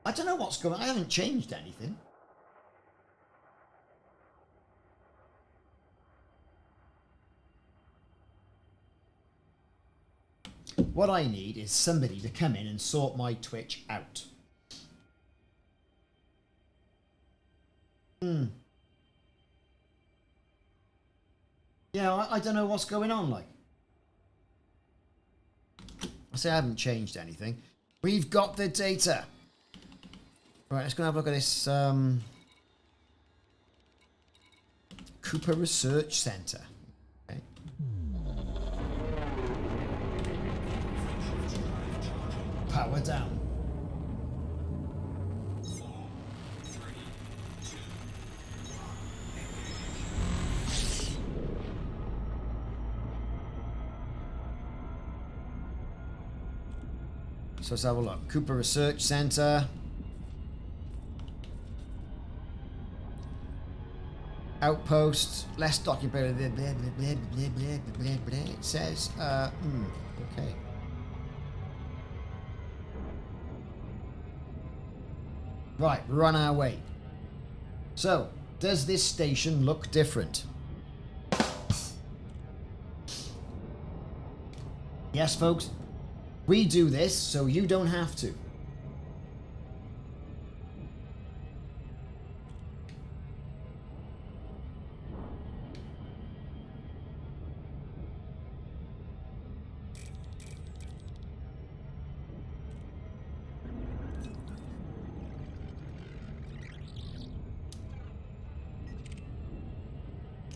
I don't know what's going on. I haven't changed anything. What I need is somebody to come in and sort my Twitch out. Yeah, I don't know what's going on, like. I say I haven't changed anything. We've got the data. Right, let's go and have a look at this Cooper Research Center. Okay. Power down. So let's have a look. Cooper Research Center. Outpost, less documented. It says, okay. Right, we're on our way. So, does this station look different? Yes, folks. We do this so you don't have to.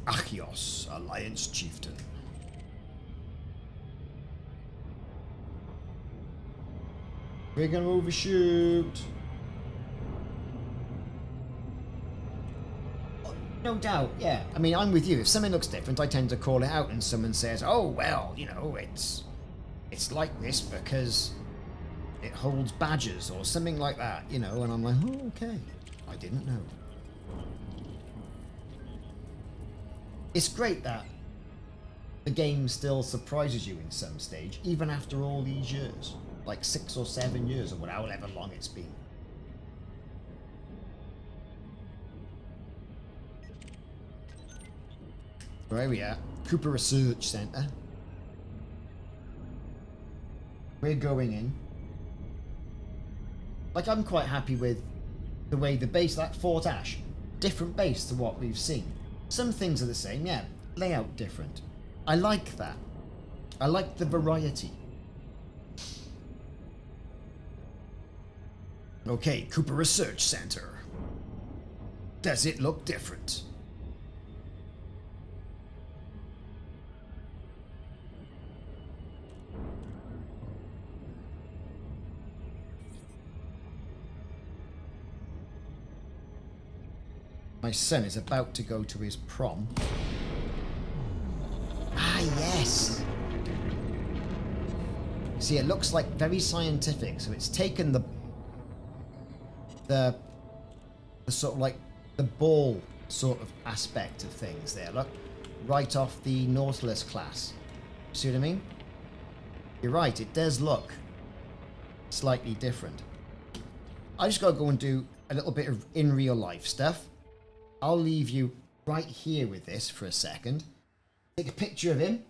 Achios, Alliance Chieftain. We're gonna overshoot. Oh, no doubt, yeah. I mean, I'm with you. If something looks different, I tend to call it out, and someone says, "Oh well, you know, it's like this because it holds badges or something like that," you know. And I'm like, "Oh, okay. I didn't know." It's great that the game still surprises you in some stage, even after all these years. Like 6 or 7 years, or however long it's been. Where are we at? Cooper Research Center. We're going in. Like, I'm quite happy with the way the base, that Fort Ash, different base to what we've seen. Some things are the same, yeah. Layout different. I like that. I like the variety. Okay, Cooper Research Center. Does it look different? My son is about to go to his prom. Ah, yes. See, it looks like very scientific. So it's taken the sort of like the ball sort of aspect of things there. Look, right off the Nautilus class. See what I mean? You're right. It does look slightly different. I just gotta go and do a little bit of in real life stuff. I'll leave you right here with this for a second. Take a picture of him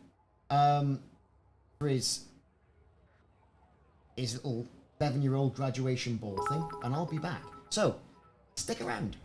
for his little 11-year-old graduation ball thing, and I'll be back. So, stick around.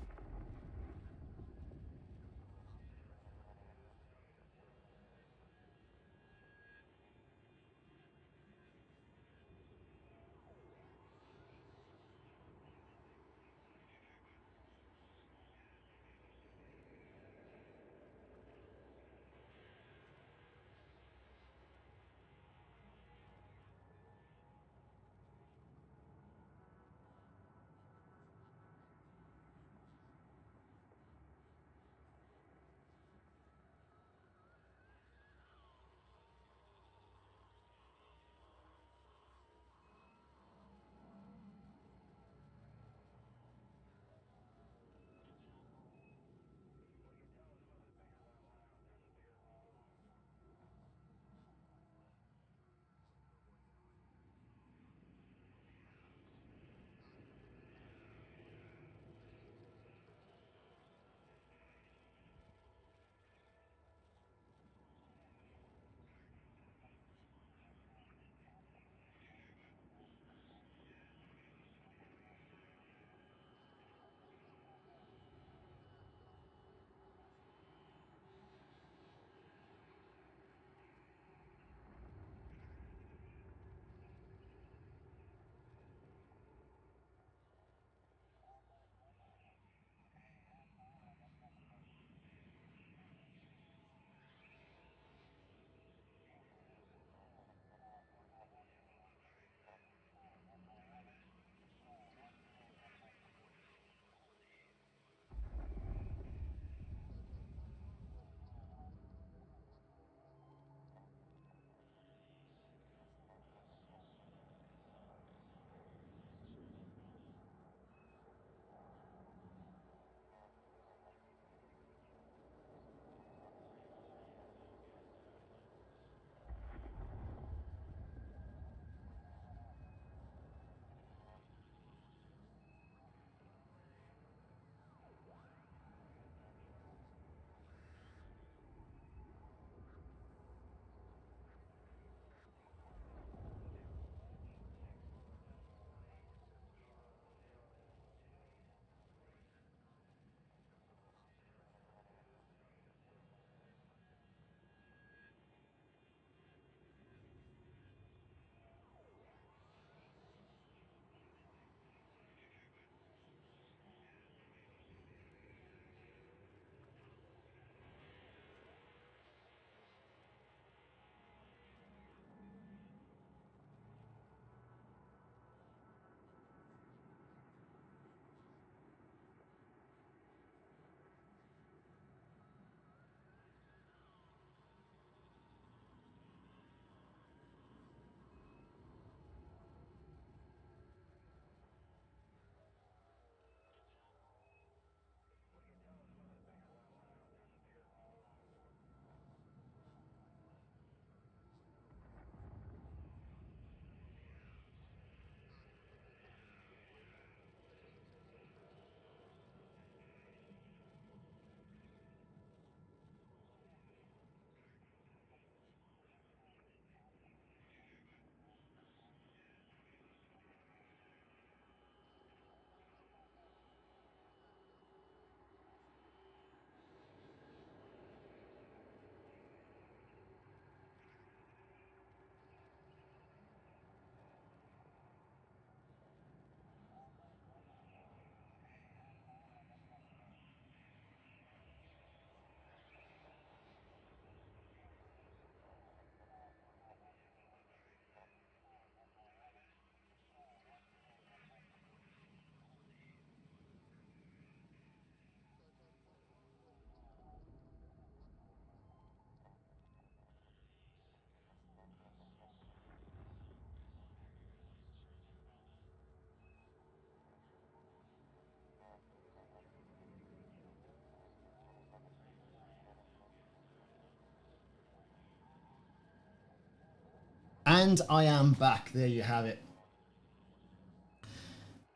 And I am back. There you have it.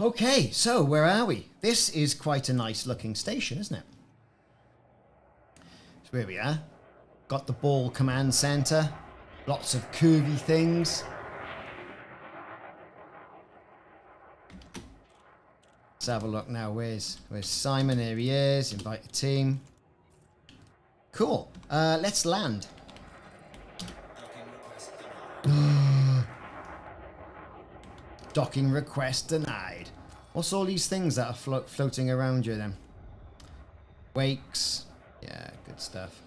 Okay, so where are we? This is quite a nice looking station, isn't it? So here we are. Got the ball command center. Lots of curvy things. Let's have a look now. Where's Simon? There he is. Invite the team. Cool. Let's land. Docking request denied. What's all these things that are floating around you then? Wakes. Yeah, good stuff.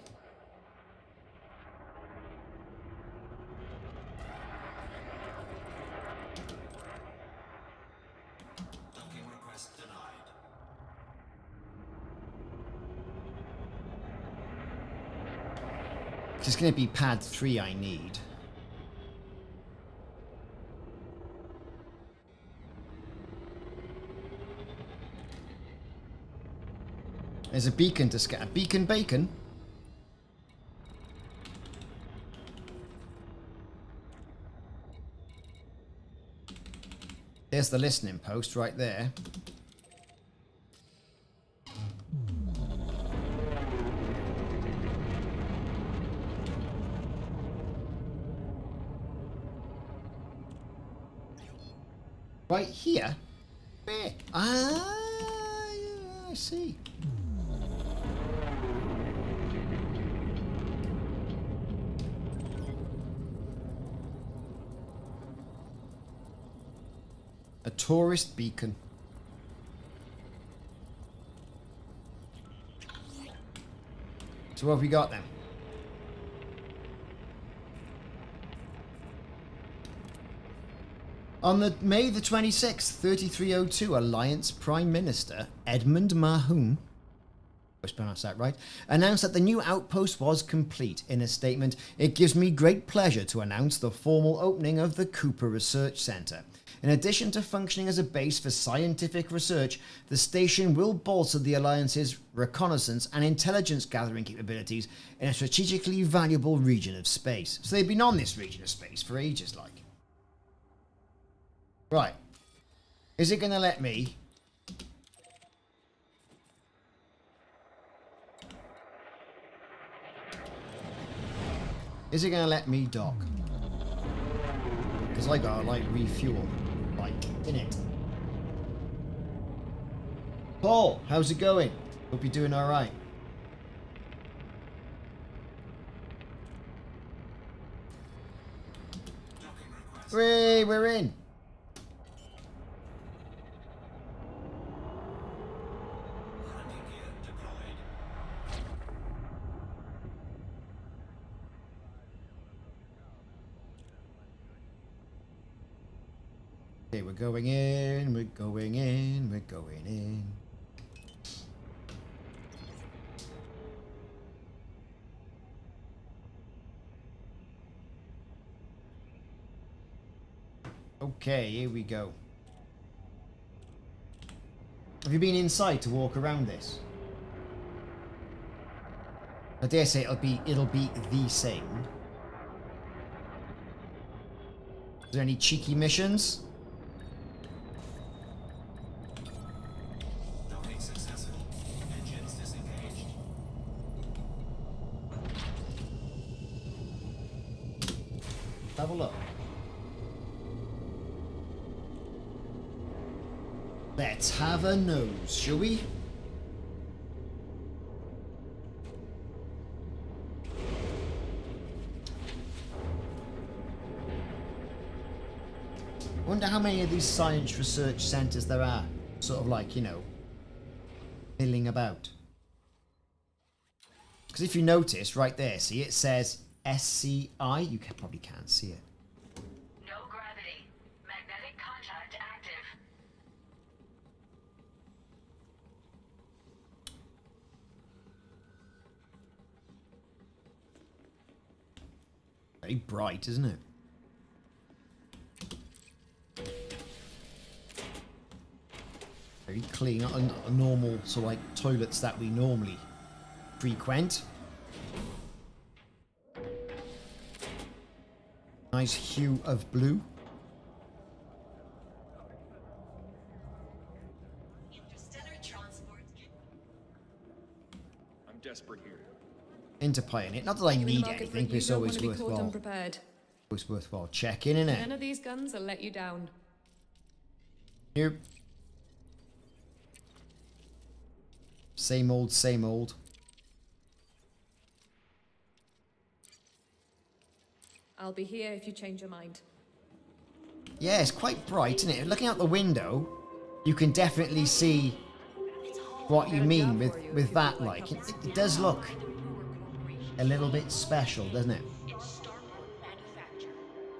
Docking request denied. It's going to be pad 3 I need. There's a beacon to scan. Beacon bacon? There's the listening post right there. Right here? Where? Ah, I see. A tourist beacon. So what have we got then? On the May the 26th, 3302, Alliance Prime Minister Edmund Mahon, I pronounced that right, announced that the new outpost was complete. In a statement, it gives me great pleasure to announce the formal opening of the Cooper Research Centre. In addition to functioning as a base for scientific research, the station will bolster the Alliance's reconnaissance and intelligence gathering capabilities in a strategically valuable region of space. So they've been on this region of space for ages, like. Right. Is it going to let me? Is it going to let me dock? Because I gotta, like, refuel. Like, in it. Paul, how's it going? Hope you're doing alright. Hey, we're in. Okay, we're going in, we're going in, we're going in. Okay, here we go. Have you been inside to walk around this? I dare say it'll be the same. Is there any cheeky missions? Have a look. Let's have a nose, shall we? I wonder how many of these science research centres there are, sort of like, you know, milling about. Because if you notice right there, see it says SCI, you probably can't see it. No gravity. Magnetic contact active. Very bright, isn't it? Very clean, not a normal sort of like toilets that we normally frequent. Nice hue of blue. Interstellar transport. I'm desperate here. Into pioneer. Not that I need anything, but it's always worthwhile. Unprepared. Always worthwhile checking, innit? None of these guns will let you down. Nope. Same old, same old. I'll be here if you change your mind. Yeah, it's quite bright, isn't it? Looking out the window, you can definitely see what you mean with that. Like, it does look a little bit special, doesn't it? It's starport manufacture.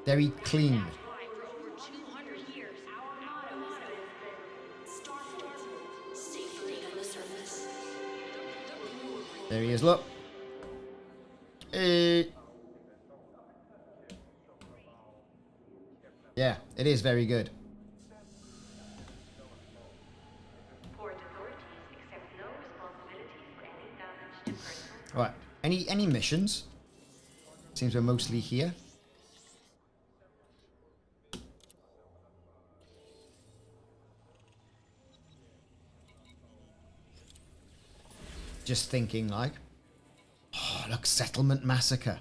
Very clean. For over 200 years, our motto is starport, safely on the surface. There he is, look. Yeah, it is very good. Port authorities accept no responsibility for any damage to persons. Right. Any missions? Seems we're mostly here. Just thinking like, oh, look, settlement massacre.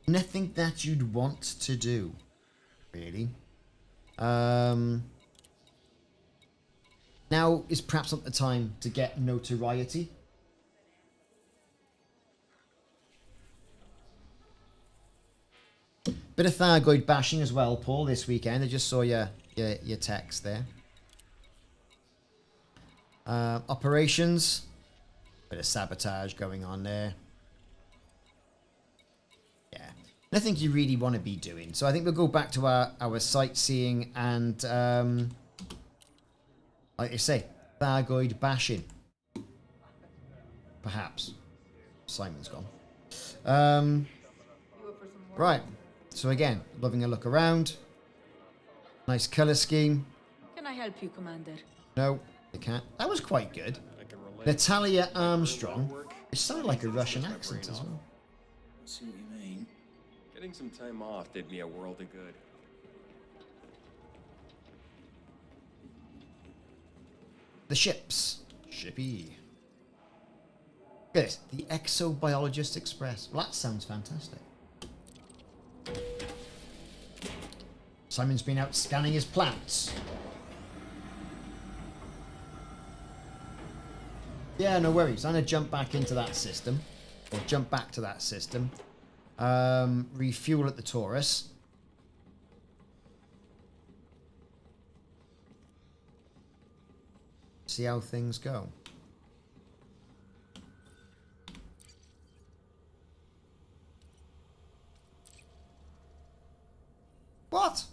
Nothing that you'd want to do, really. Now is perhaps not the time to get notoriety. Bit of Thargoid bashing as well, Paul, this weekend. I just saw your text there. Operations. Bit of sabotage going on there. Yeah. Nothing you really want to be doing. So I think we'll go back to our sightseeing and, like you say, Thargoid bashing. Perhaps. Simon's gone. Right. So again, loving a look around. Nice colour scheme. Can I help you, Commander? No, they can't. That was quite good. Natalia Armstrong. It sounded like a Russian accent as well. I see what you mean. Getting some time off did me a world of good. The ships. Shippy. Look at this. The Exobiologist Express. Well, that sounds fantastic. Simon's been out scanning his plants. Yeah, no worries. I'm going to jump back into that system. Or jump back to that system. Refuel at the Taurus. See how things go. What?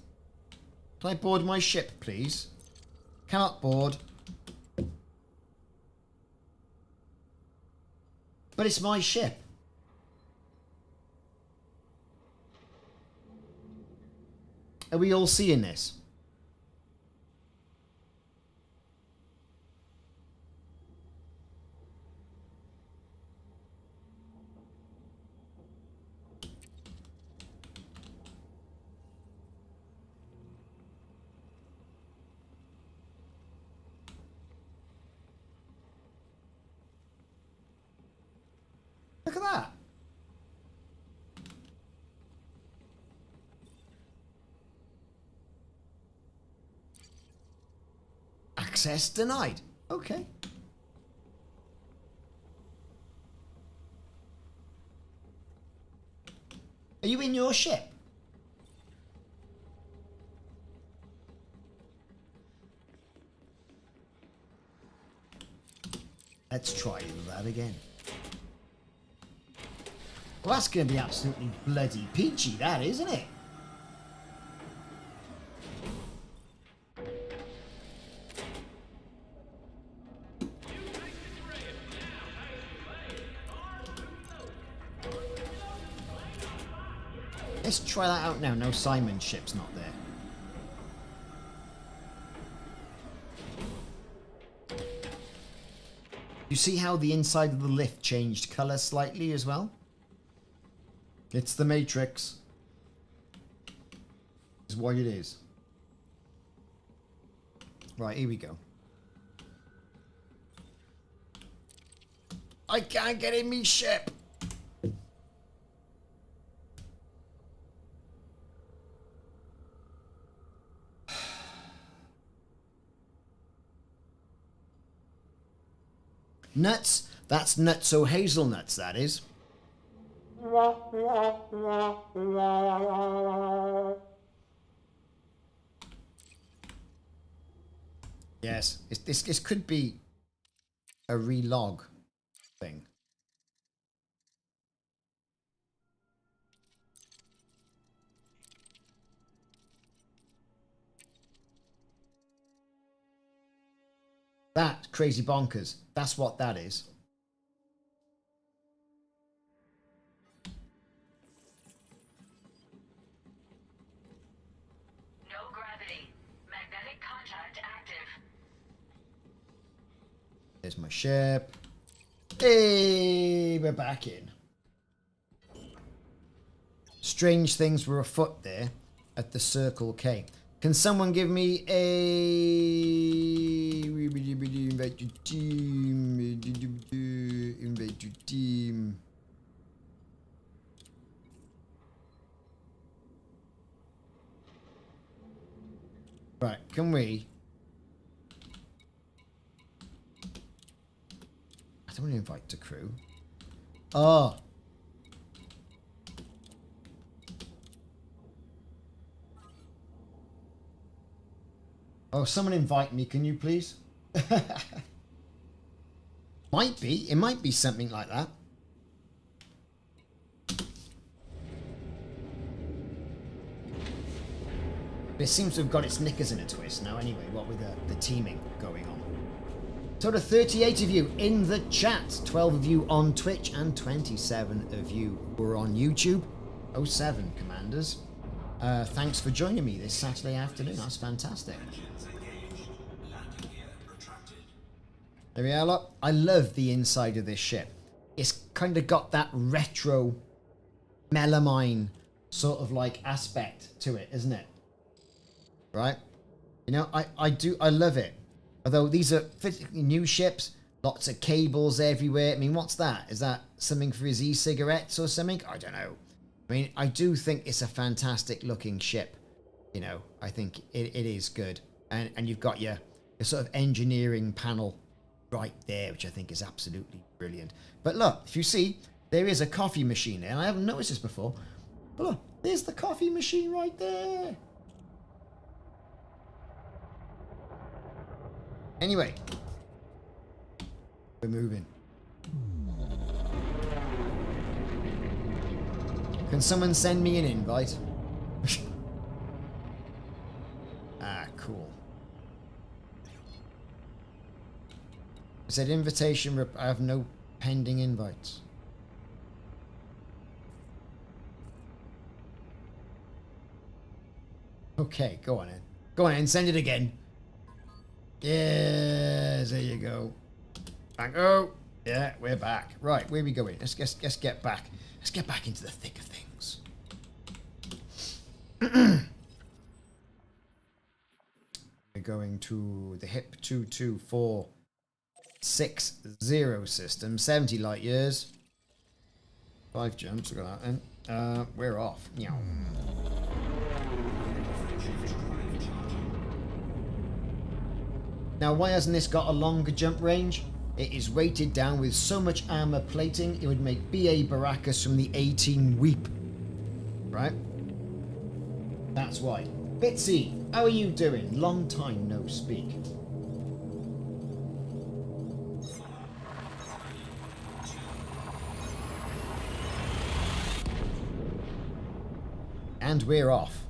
Can I board my ship, please? Cannot board. But it's my ship. Are we all seeing this? Look at that. Access denied. Okay. Are you in your ship? Let's try that again. Well, that's going to be absolutely bloody peachy, that, isn't it? Let's try that out now. No, Simon's ship's not there. You see how the inside of the lift changed colour slightly as well? It's the Matrix. Is what it is. Right, here we go. I can't get in me ship. Nuts? That's nuts or hazelnuts, that is. Yes, this could be a relog thing. That crazy bonkers. That's what that is. No gravity. Magnetic contact active. There's my ship. Hey, we're back in. Strange things were afoot there at the Circle K. Can someone give me a invite to team? Invite to team. Right, can we? I don't want to invite to crew. Oh. Oh, someone invite me, can you please? Might be. It might be something like that. But it seems to have got its knickers in a twist now anyway, what with the teaming going on. So the 38 of you in the chat, 12 of you on Twitch and 27 of you were on YouTube. 07 commanders. Thanks for joining me this Saturday afternoon. That's fantastic. There we are, look. I love the inside of this ship. It's kind of got that retro melamine sort of like aspect to it, isn't it? Right? You know, I love it. Although these are new ships, lots of cables everywhere. I mean, what's that? Is that something for his e-cigarettes or something? I don't know. I mean, I do think it's a fantastic looking ship. You know, I think it is good. And you've got your sort of engineering panel right there, which I think is absolutely brilliant. But look, if you see, there is a coffee machine there. And I haven't noticed this before. But look, there's the coffee machine right there. Anyway, we're moving. Can someone send me an invite? Ah, cool. I said invitation, I have no pending invites. Okay, go on in. Go on in, send it again. Yes, there you go. Back. Oh, yeah, we're back. Right, where are we going? Let's get back. Let's get back into the thick of things. We're going to the HIP 22460 system, 70 light years. 5 jumps. I got that in. We're off. Meow. Now, why hasn't this got a longer jump range? It is weighted down with so much armor plating, it would make B.A. Baracus from the A-Team weep. Right? That's why. Bitsy, how are you doing? Long time no speak. And we're off.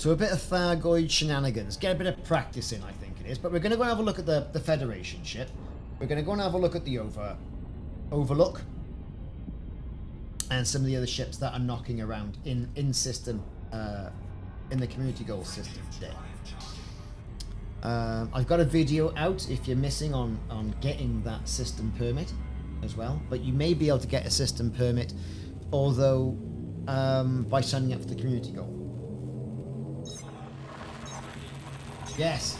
to a bit of Thargoid shenanigans. Get a bit of practice in, I think it is. But we're going to go and have a look at the Federation ship. We're going to go and have a look at the Overlook. And some of the other ships that are knocking around in system, in the community goals system today. I've got a video out if you're missing on getting that system permit as well. But you may be able to get a system permit, although by signing up for the community goal. Yes,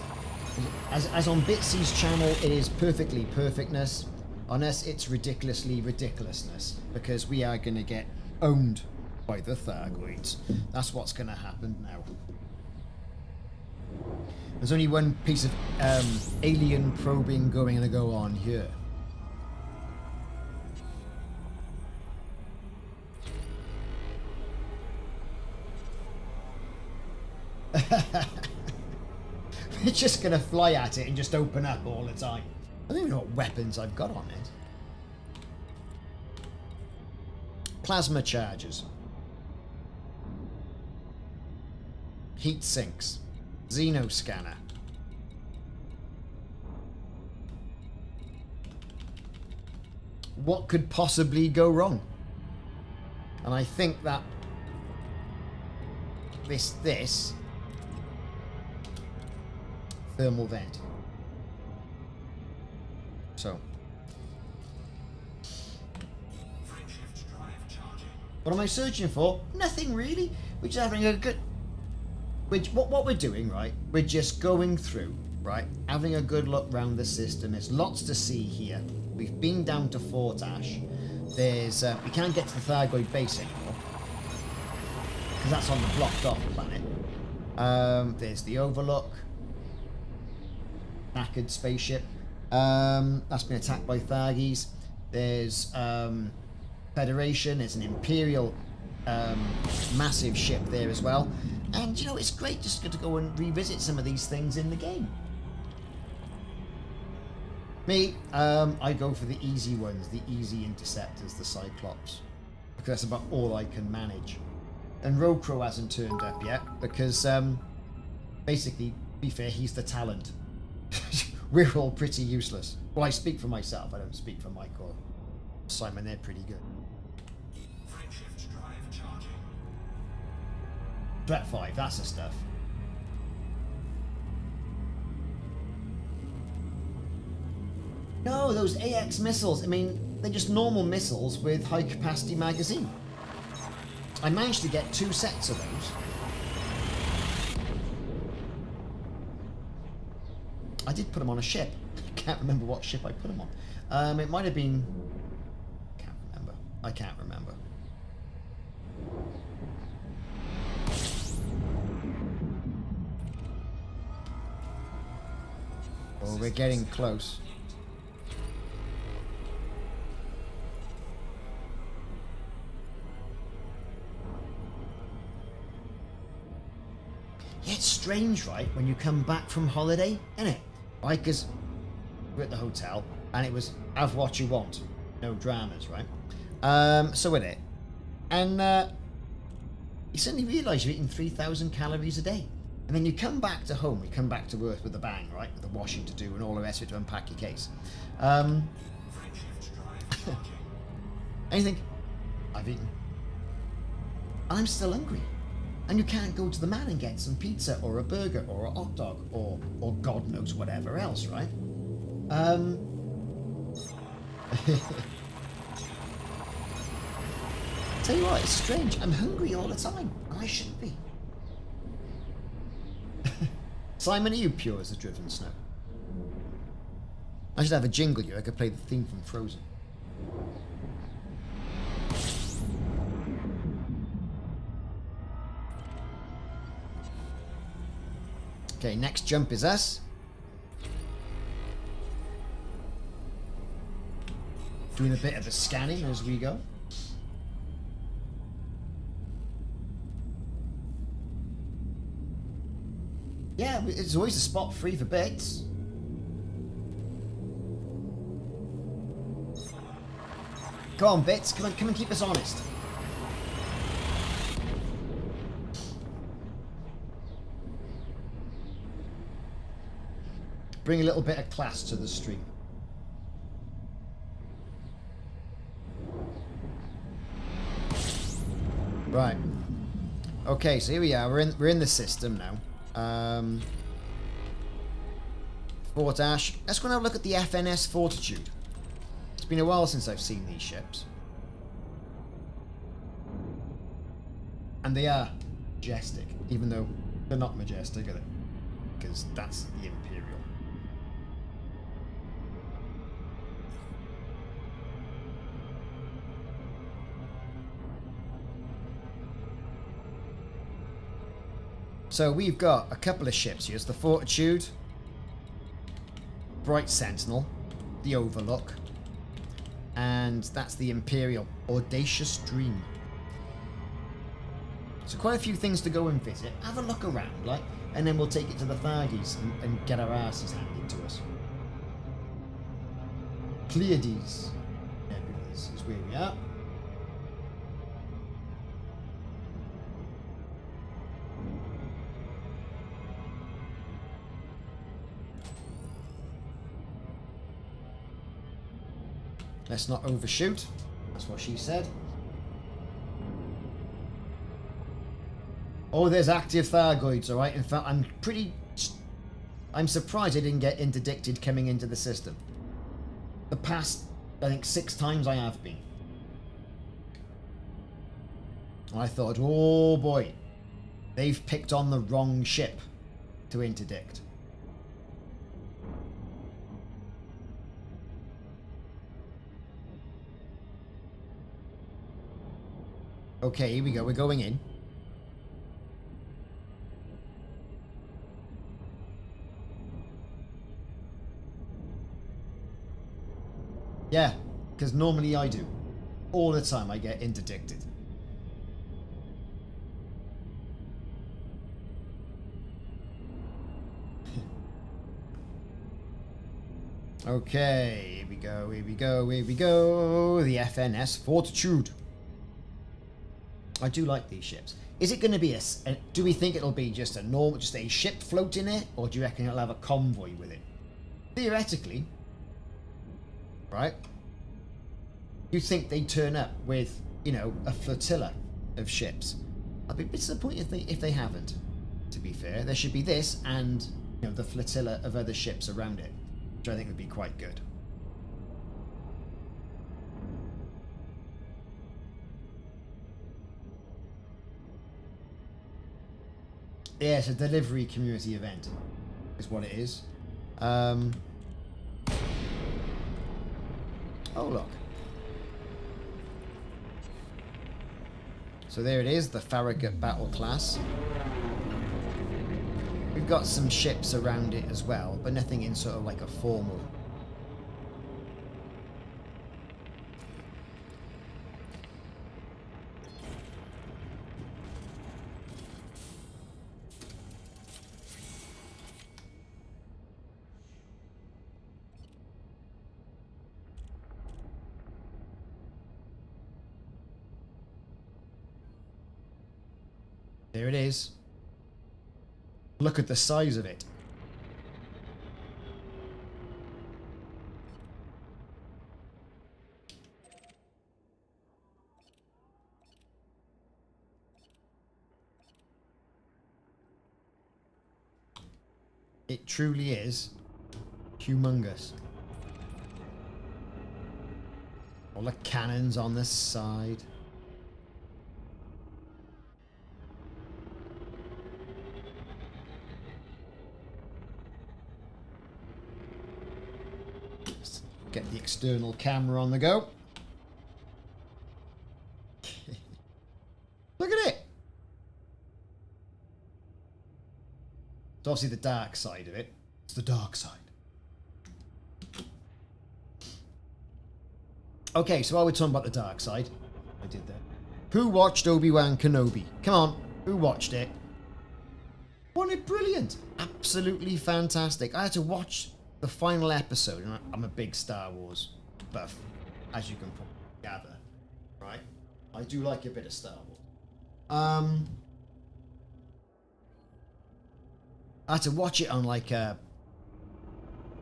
as on Bitsy's channel, it is perfectly perfectness. On us, it's ridiculously ridiculousness, because we are going to get owned by the Thargoids. That's what's going to happen now. There's only one piece of alien probing going to go on here. We're just going to fly at it and just open up all the time. I don't even know what weapons I've got on it. Plasma charges. Heat sinks. Xeno scanner. What could possibly go wrong? And I think that this thermal vent. So, what am I searching for? Nothing really. We're just having a good. What we're doing, right? We're just going through, right? Having a good look around the system. There's lots to see here. We've been down to Fort Ash. There's we can't get to the Thargoid base anymore because that's on the blocked off planet. There's the Overlook. Knackered spaceship. That's been attacked by Thargies. There's Federation. There's an Imperial massive ship there as well. And you know, it's great just to go and revisit some of these things in the game. Me, I go for the easy ones, the easy interceptors, the Cyclops, because that's about all I can manage. And Rocro hasn't turned up yet because basically, to be fair, he's the talent. We're all pretty useless. Well, I speak for myself. I don't speak for Mike or Simon. They're pretty good. Threat 5, that's the stuff. No, those AX missiles, I mean, they're just normal missiles with high capacity magazine. I managed to get 2 sets of those. I did put them on a ship. I can't remember what ship I put them on. It might have been... I can't remember. Oh, we're getting close. Yeah, it's strange, right? When you come back from holiday, isn't it? Right, because we're at the hotel, and it was have what you want, no dramas, right? So with it, and you suddenly realise you're eating 3,000 calories a day. And then you come back to home, you come back to Earth with a bang, right? With the washing to do and all the rest of it to unpack your case. And you think, I've eaten. And I'm still hungry. And you can't go to the man and get some pizza or a burger or a hot dog or God knows whatever else, right? Tell you what, it's strange. I'm hungry all the time. And I shouldn't be. Simon, are you pure as the driven snow? I should have a jingle here. I could play the theme from Frozen. Okay, next jump is us. Doing a bit of the scanning as we go. Yeah, it's always a spot free for bits. Go on, Bits. Come and keep us honest. Bring a little bit of class to the stream. Right. Okay, so here we are. We're in the system now. Fort Ash. Let's go and have a look at the FNS Fortitude. It's been a while since I've seen these ships. And they are majestic, even though they're not majestic, are they? Because that's the Imperial. So we've got a couple of ships here. It's the Fortitude, Bright Sentinel, the Overlook, and that's the Imperial Audacious Dream. So quite a few things to go and visit. Have a look around, like, and then we'll take it to the Thargoids and get our asses handed to us. Pleiades Nebulas is where we are. Let's not overshoot. That's what she said. Oh, there's active Thargoids, alright? In fact, I'm surprised I didn't get interdicted coming into the system. The past, I think, 6 times I have been. And I thought, oh boy, they've picked on the wrong ship to interdict. Okay, here we go. We're going in. Yeah, because normally I do. All the time I get interdicted. Okay, here we go, here we go, here we go. The FNS Fortitude. I do like these ships. Is it going to be do we think it'll be just a ship floating it, or do you reckon it'll have a convoy with it? Theoretically, right? You think they turn up with, you know, a flotilla of ships? I'd be a bit disappointed if they haven't. To be fair, there should be this and, you know, the flotilla of other ships around it, which I think would be quite good. Yeah, it's a delivery community event, is what it is. Oh, look. So there it is, the Farragut battle class. We've got some ships around it as well, but nothing in sort of like a formal. There it is. Look at the size of it. It truly is humongous. All the cannons on the side. Get the external camera on the go. Look at it. It's obviously the dark side of it. It's the dark side. Okay, so while we're talking about the dark side, I did that. Who watched Obi-Wan Kenobi? Come on, who watched it? Wasn't it brilliant? Absolutely fantastic. I had to watch the final episode, and I'm a big Star Wars buff, as you can probably gather, right? I do like a bit of Star Wars. I had to watch it on like a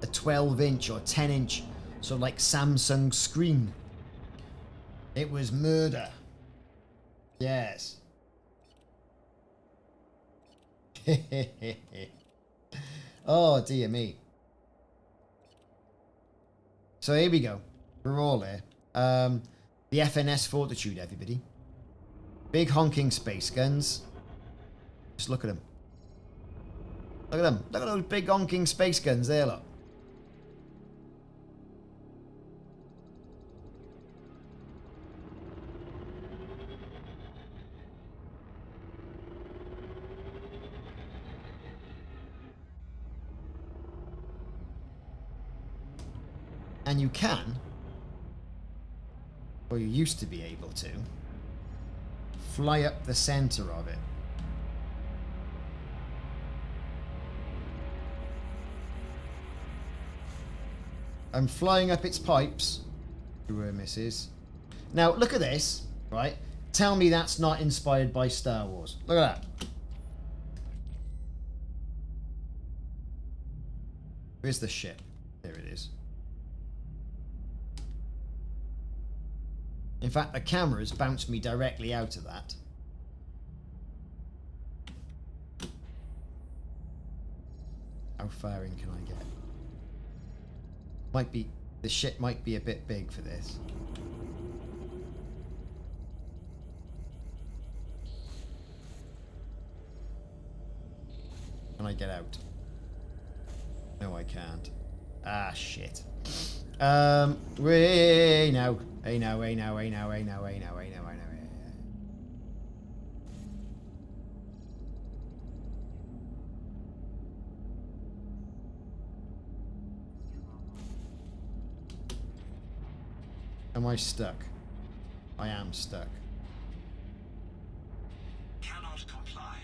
a 12-inch or 10-inch sort of like Samsung screen. It was murder. Yes. Oh, dear me. So here we go. We're all there. The FNS Fortitude, everybody. Big honking space guns. Just look at them. Look at them. Look at those big honking space guns there, look. And you can, or you used to be able to, fly up the center of it. I'm flying up its pipes. To her missus. Now, look at this, right? Tell me that's not inspired by Star Wars. Look at that. Where's the ship? There it is. In fact, the cameras bounced me directly out of that. How far in can I get? Might be, the ship might be a bit big for this. Can I get out? No, I can't. Ah, shit. Hey now. Hey now, hey now, hey now, hey now, hey now, hey now, hey now. Am I stuck? I am stuck. Cannot comply.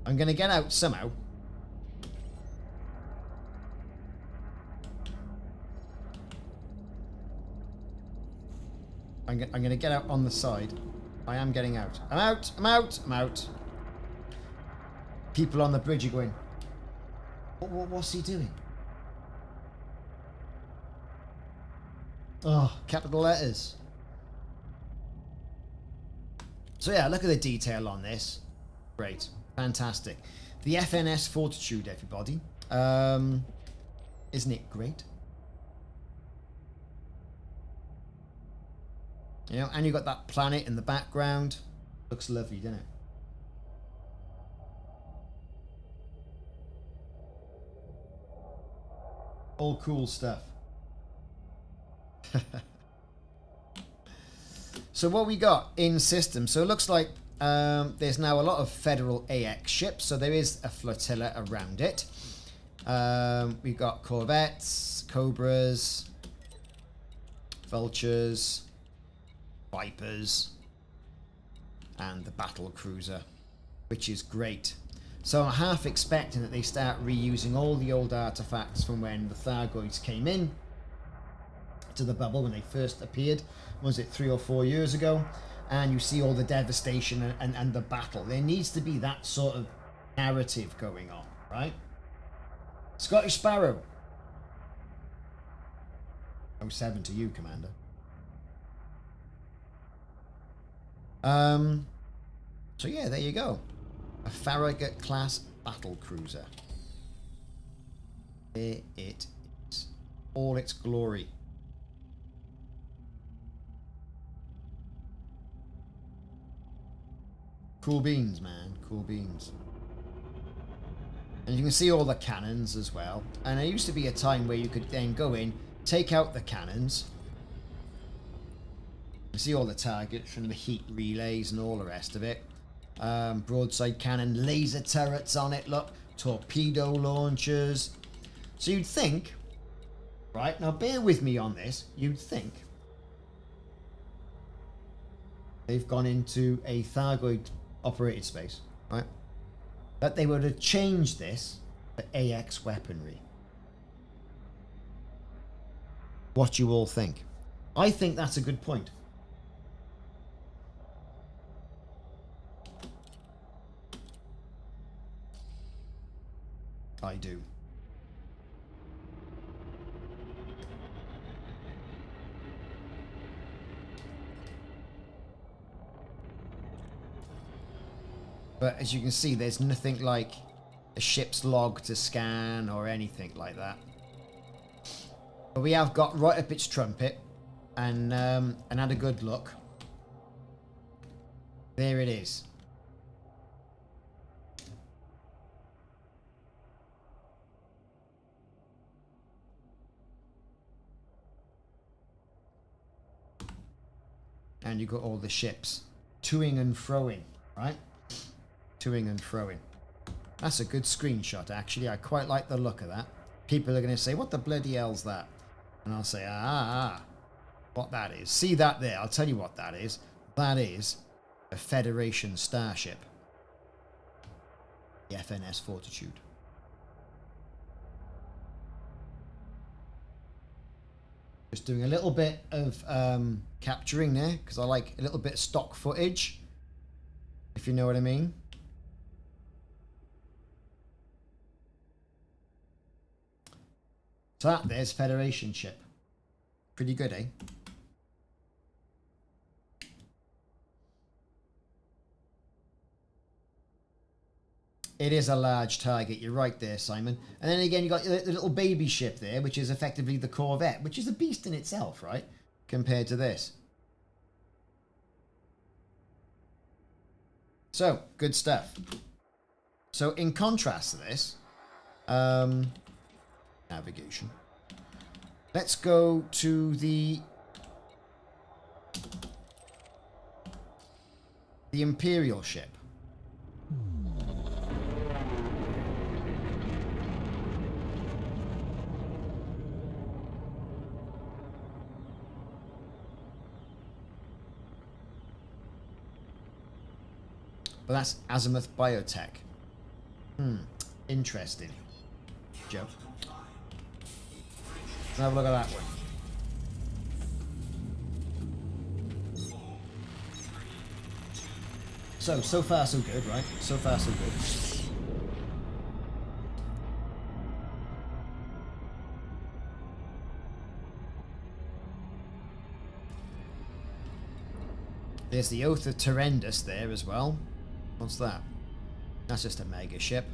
I'm gonna get out somehow. I'm gonna get out on the side. I am getting out. I'm out! I'm out! I'm out! People on the bridge are going, what's he doing? Oh, capital letters. So yeah, look at the detail on this. Great. Fantastic. The FNS Fortitude, everybody. Isn't it great? You know, and you got that planet in the background. Looks lovely, doesn't it? All cool stuff. So what we got in system, so it looks like there's now a lot of federal AX ships, so there is a flotilla around it. We've got corvettes, cobras, vultures, vipers, and the battle cruiser, which is great. So I'm half expecting that they start reusing all the old artifacts from when the Thargoids came in to the bubble when they first appeared. Was it 3 or 4 years ago? And you see all the devastation and the battle. There needs to be that sort of narrative going on, right? Scottish Sparrow. 07 to you, Commander. So yeah, there you go. A Farragut class battle cruiser. There it is. All its glory. Cool beans, man. Cool beans. And you can see all the cannons as well. And there used to be a time where you could then go in, take out the cannons. You see all the targets from the heat relays and all the rest of it. Broadside cannon, laser turrets on it, look. Torpedo launchers. So you'd think, right, now bear with me on this, you'd think they've gone into a Thargoid operated space, right? That they would have changed this to AX weaponry. What you all think? I think that's a good point. I do. But as you can see, there's nothing like a ship's log to scan or anything like that. But we have got right up its trumpet and had a good look. There it is. And you got all the ships toing and froing, right? Toing and froing. That's a good screenshot, actually. I quite like the look of that. People are going to say, what the bloody hell's that? And I'll say, what that is. See that there? I'll tell you what that is. That is a Federation starship. The FNS Fortitude. Just doing a little bit of capturing there, because I like a little bit of stock footage, if you know what I mean. So that there's Federation ship. Pretty good, eh? It is a large target. You're right there, Simon. And then again, you got the little baby ship there, which is effectively the Corvette, which is a beast in itself, right? Compared to this. So, good stuff. So, in contrast to this, navigation. Let's go to the Imperial ship. But that's Azimuth Biotech. Interesting. Joe. Let's have a look at that one. So far so good, right? So far so good. There's the Oath of Terendus there as well. What's that? That's just a mega ship.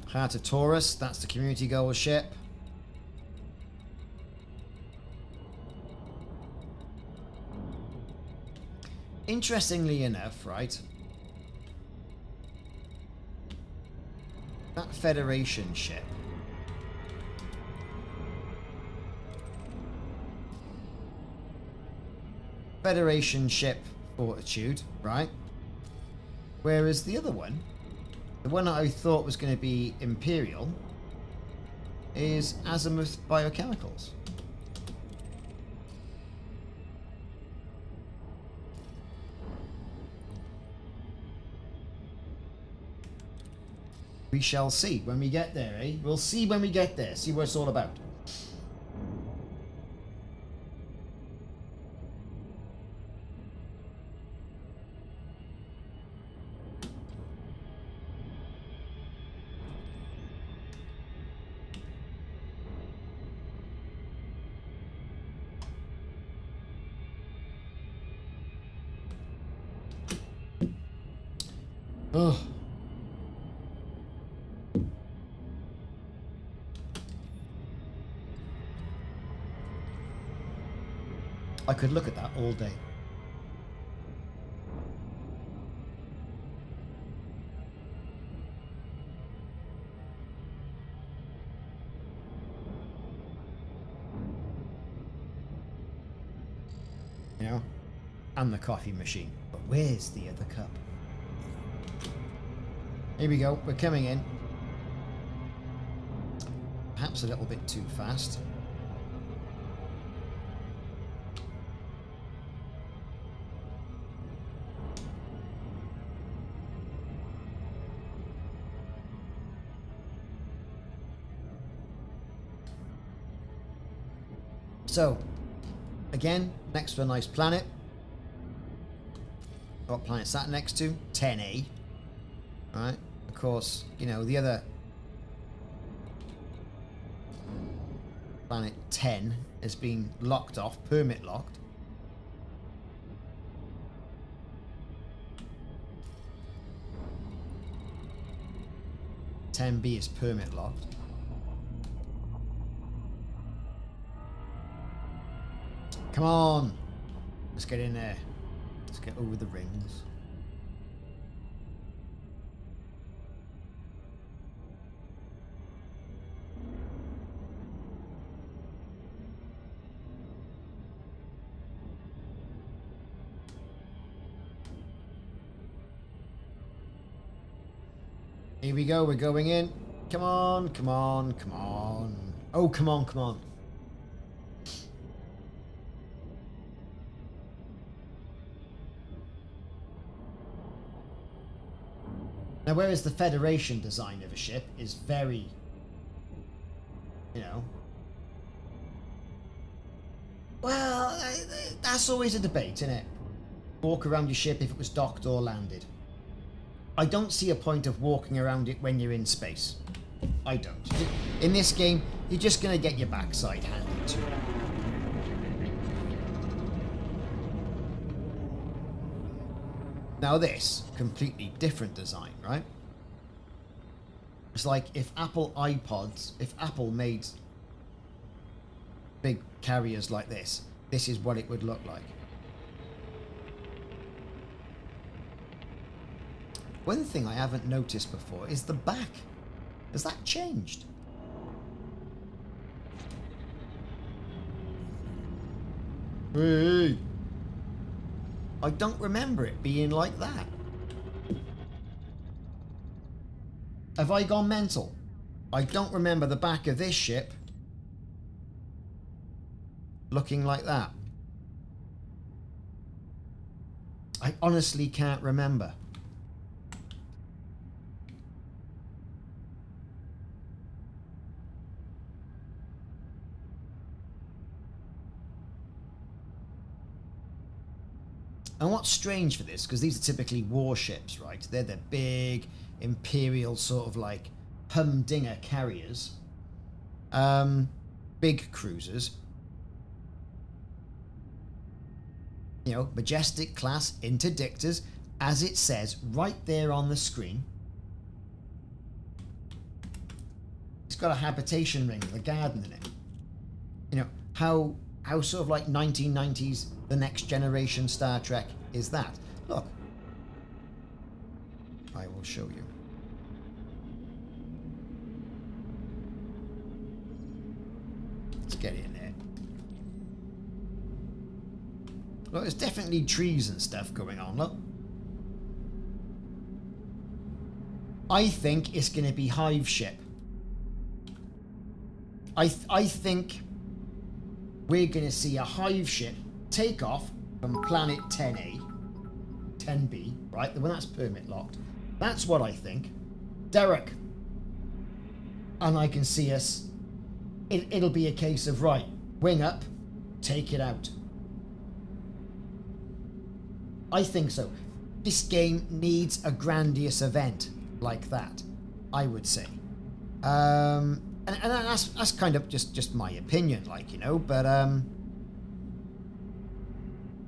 Heart of Taurus, that's the community goal ship. Interestingly enough, right? That Federation ship. Federation ship Fortitude, right? Whereas the other one, the one that I thought was going to be Imperial, is Azimuth Biochemicals. We shall see when we get there, eh? We'll see when we get there, see what it's all about. Oh. I could look at that all day. You know? And the coffee machine. But where's the other cup? Here we go, we're coming in. Perhaps a little bit too fast. So, again, next to a nice planet. What planet's that next to? 10A. Right, of course, you know, the other planet 10 has been locked off, permit locked. (10B) is permit locked. Come on! Let's get in there. Let's get over the rings. Here we go, we're going in. Come on, come on, come on. Oh, come on, come on. Now, whereas the Federation design of a ship is very, you know... Well, that's always a debate, isn't it? Walk around your ship if it was docked or landed. I don't see a point of walking around it when you're in space. I don't. In this game, you're just going to get your backside handed to you. Now this, completely different design, right? It's like if Apple made big carriers like this is what it would look like. One thing I haven't noticed before is the back. Has that changed? Hey! I don't remember it being like that. Have I gone mental? I don't remember the back of this ship looking like that. I honestly can't remember. And what's strange for this, because these are typically warships, right? They're the big imperial sort of like humdinger carriers, big cruisers, you know, majestic class interdictors, as it says right there on the screen. It's got a habitation ring with a garden in it. You know, how sort of like 1990s The Next Generation Star Trek is that? Look. I will show you. Let's get in there. Look, there's definitely trees and stuff going on, look. I think it's going to be Hive ship. I think we're going to see a Hive ship take off from planet 10A, 10B, right? The one that's permit locked. That's what I think. Derek. And I can see us. It'll be a case of, right, wing up, take it out. I think so. This game needs a grandiose event like that, I would say. And that's kind of just my opinion, like, you know, but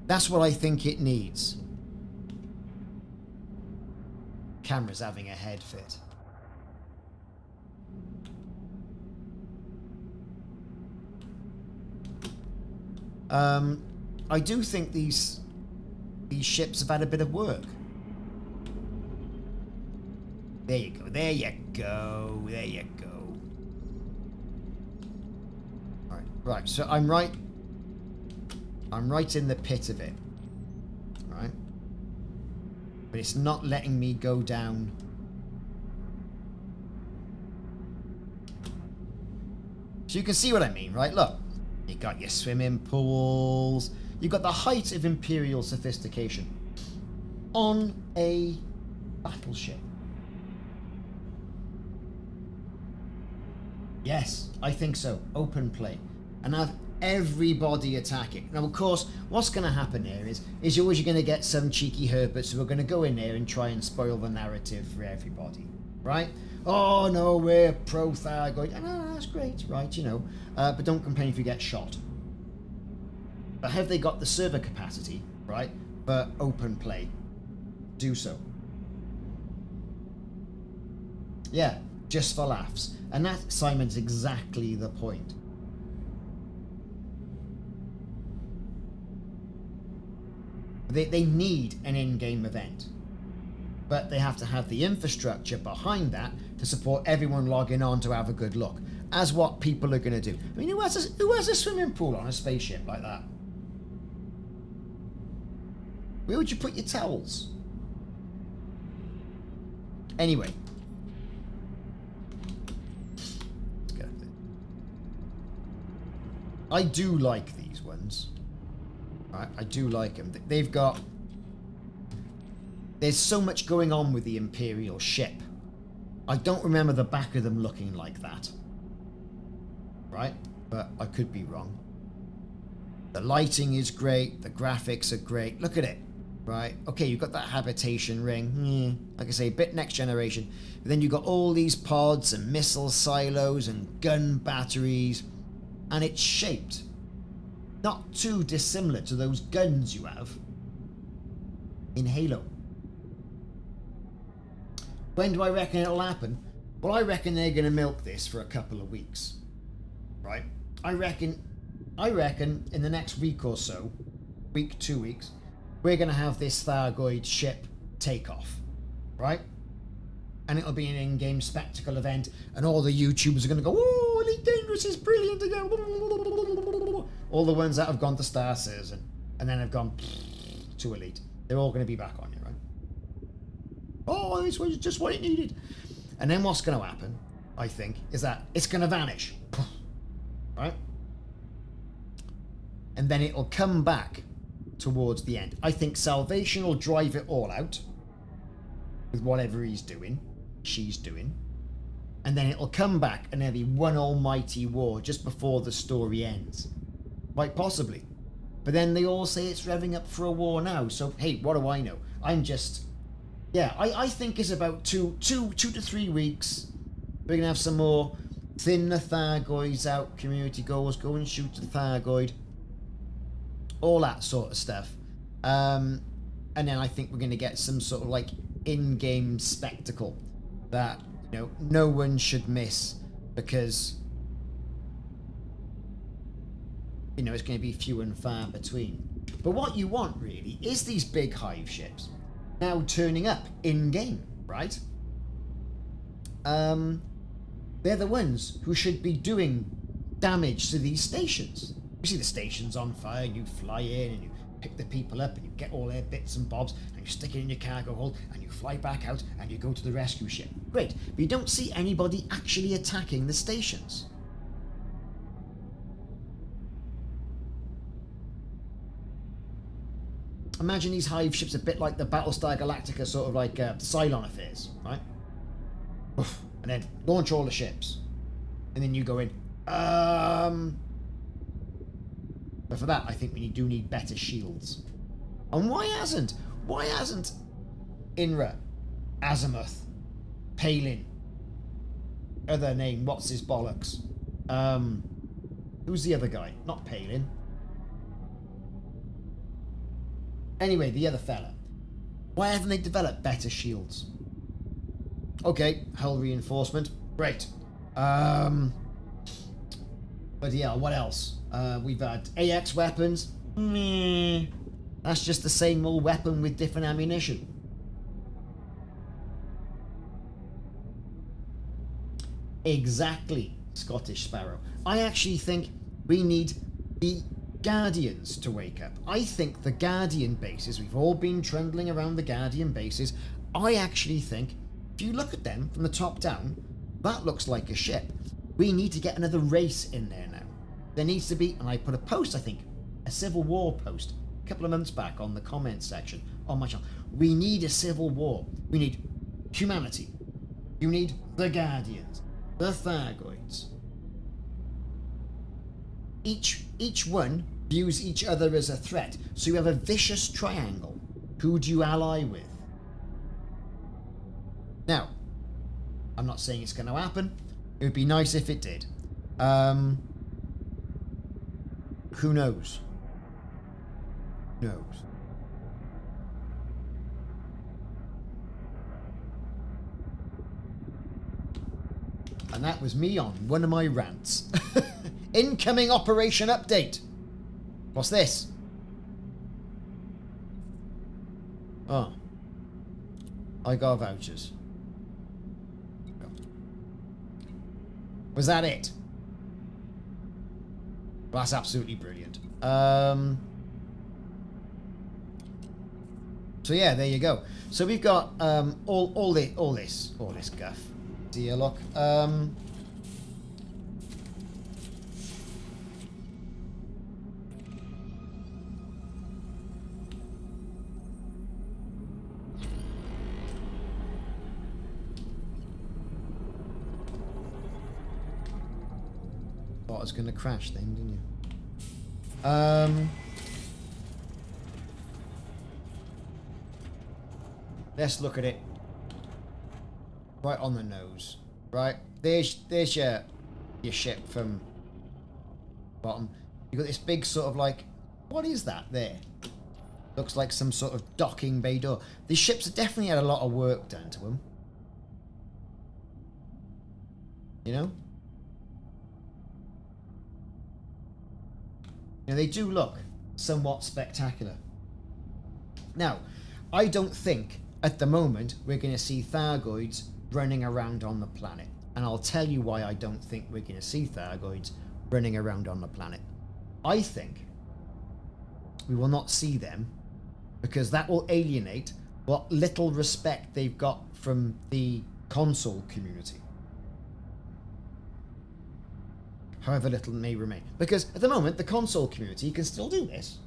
that's what I think it needs. Camera's having a head fit. I do think these ships have had a bit of work. There you go. There you go. There you go. All right. Right. So I'm right in the pit of it. Right. But it's not letting me go down. So you can see what I mean, right? Look. You got your swimming pools. You've got the height of Imperial sophistication on a battleship. Yes, I think so. Open play. And have everybody attacking. Now, of course, what's going to happen here is you're always going to get some cheeky herpets who are going to go in there and try and spoil the narrative for everybody. Right? Oh, no, we're pro-Thargoid. Oh, no, that's great, right, you know. But don't complain if you get shot. But have they got the server capacity, right, for open play? Do so. Yeah, just for laughs. And that, Simon's exactly the point. They need an in-game event. But they have to have the infrastructure behind that to support everyone logging on to have a good look. As what people are going to do. I mean, who has a swimming pool on a spaceship like that? Where would you put your towels? Anyway. Let's get up there. I do like these ones. Right, I do like them. They've got... There's so much going on with the Imperial ship. I don't remember the back of them looking like that. Right? But I could be wrong. The lighting is great. The graphics are great. Look at it. Right? Okay, you've got that habitation ring. Like I say, a bit next generation. But then you've got all these pods and missile silos and gun batteries. And it's shaped not too dissimilar to those guns you have in Halo. When do I reckon it'll happen? Well, I reckon they're going to milk this for a couple of weeks. Right? I reckon in the next week or so, week, 2 weeks, we're going to have this Thargoid ship take off. Right? And it'll be an in-game spectacle event, and all the YouTubers are going to go, oh, Elite Dangerous is brilliant again. All the ones that have gone to Star Citizen and then have gone to Elite, they're all going to be back on it, right? Oh, this was just what it needed. And then what's going to happen, I think, is that it's going to vanish. Right? And then it'll come back towards the end. I think Salvation will drive it all out with whatever he's doing, she's doing. And then it'll come back and there'll be one almighty war just before the story ends. Quite possibly. But then they all say it's revving up for a war now. So, hey, what do I know? I'm just... Yeah, I think it's about two to 3 weeks. We're going to have some more thin the Thargoids out, community goals, go and shoot the Thargoid. All that sort of stuff. And then I think we're going to get some sort of like in-game spectacle that, you know, no one should miss because, you know, it's going to be few and far between. But what you want really is these big hive ships now turning up in-game, right? They're the ones who should be doing damage to these stations. You see the station's on fire, and you fly in and you pick the people up and you get all their bits and bobs and you stick it in your cargo hold and you fly back out and you go to the rescue ship. Great, but you don't see anybody actually attacking the stations. Imagine these hive ships a bit like the Battlestar Galactica sort of like Cylon affairs, right? Oof. And then launch all the ships. And then you go in, But for that, I think we do need better shields. And why hasn't Inra, Azimuth, Palin, other name, what's his bollocks? Who's the other guy? Not Palin. Anyway, the other fella. Why haven't they developed better shields? Okay, hull reinforcement. Great. But yeah, what else? We've had AX weapons. Meh. That's just the same old weapon with different ammunition. Exactly, Scottish Sparrow. I actually think we need the Guardians to wake up. I think the Guardian bases, we've all been trundling around the Guardian bases. I actually think, if you look at them from the top down, that looks like a ship. We need to get another race in there now. There needs to be, and I put a post, I think, a Civil War post, a couple of months back on the comments section on my channel. We need a civil war. We need humanity. You need the Guardians, the Thargoids. Each one views each other as a threat. So you have a vicious triangle. Who do you ally with? Now, I'm not saying it's going to happen. It would be nice if it did. Who knows? knows? And that was me on one of my rants. Incoming operation update. What's this? Oh. I got vouchers. Was that it? Well, that's absolutely brilliant. So yeah, there you go. So we've got all this guff. See here, look. Thought I was gonna crash then, didn't you? Let's look at it. Right on the nose. Right? There's your ship from bottom. You've got this big sort of like, what is that there? Looks like some sort of docking bay door. These ships have definitely had a lot of work done to them. You know? You know, they do look somewhat spectacular. Now, I don't think at the moment we're going to see Thargoids running around on the planet. And I'll tell you why I don't think we're going to see Thargoids running around on the planet. I think we will not see them because that will alienate what little respect they've got from the console community. However little may remain. Because at the moment, the console community can still do this.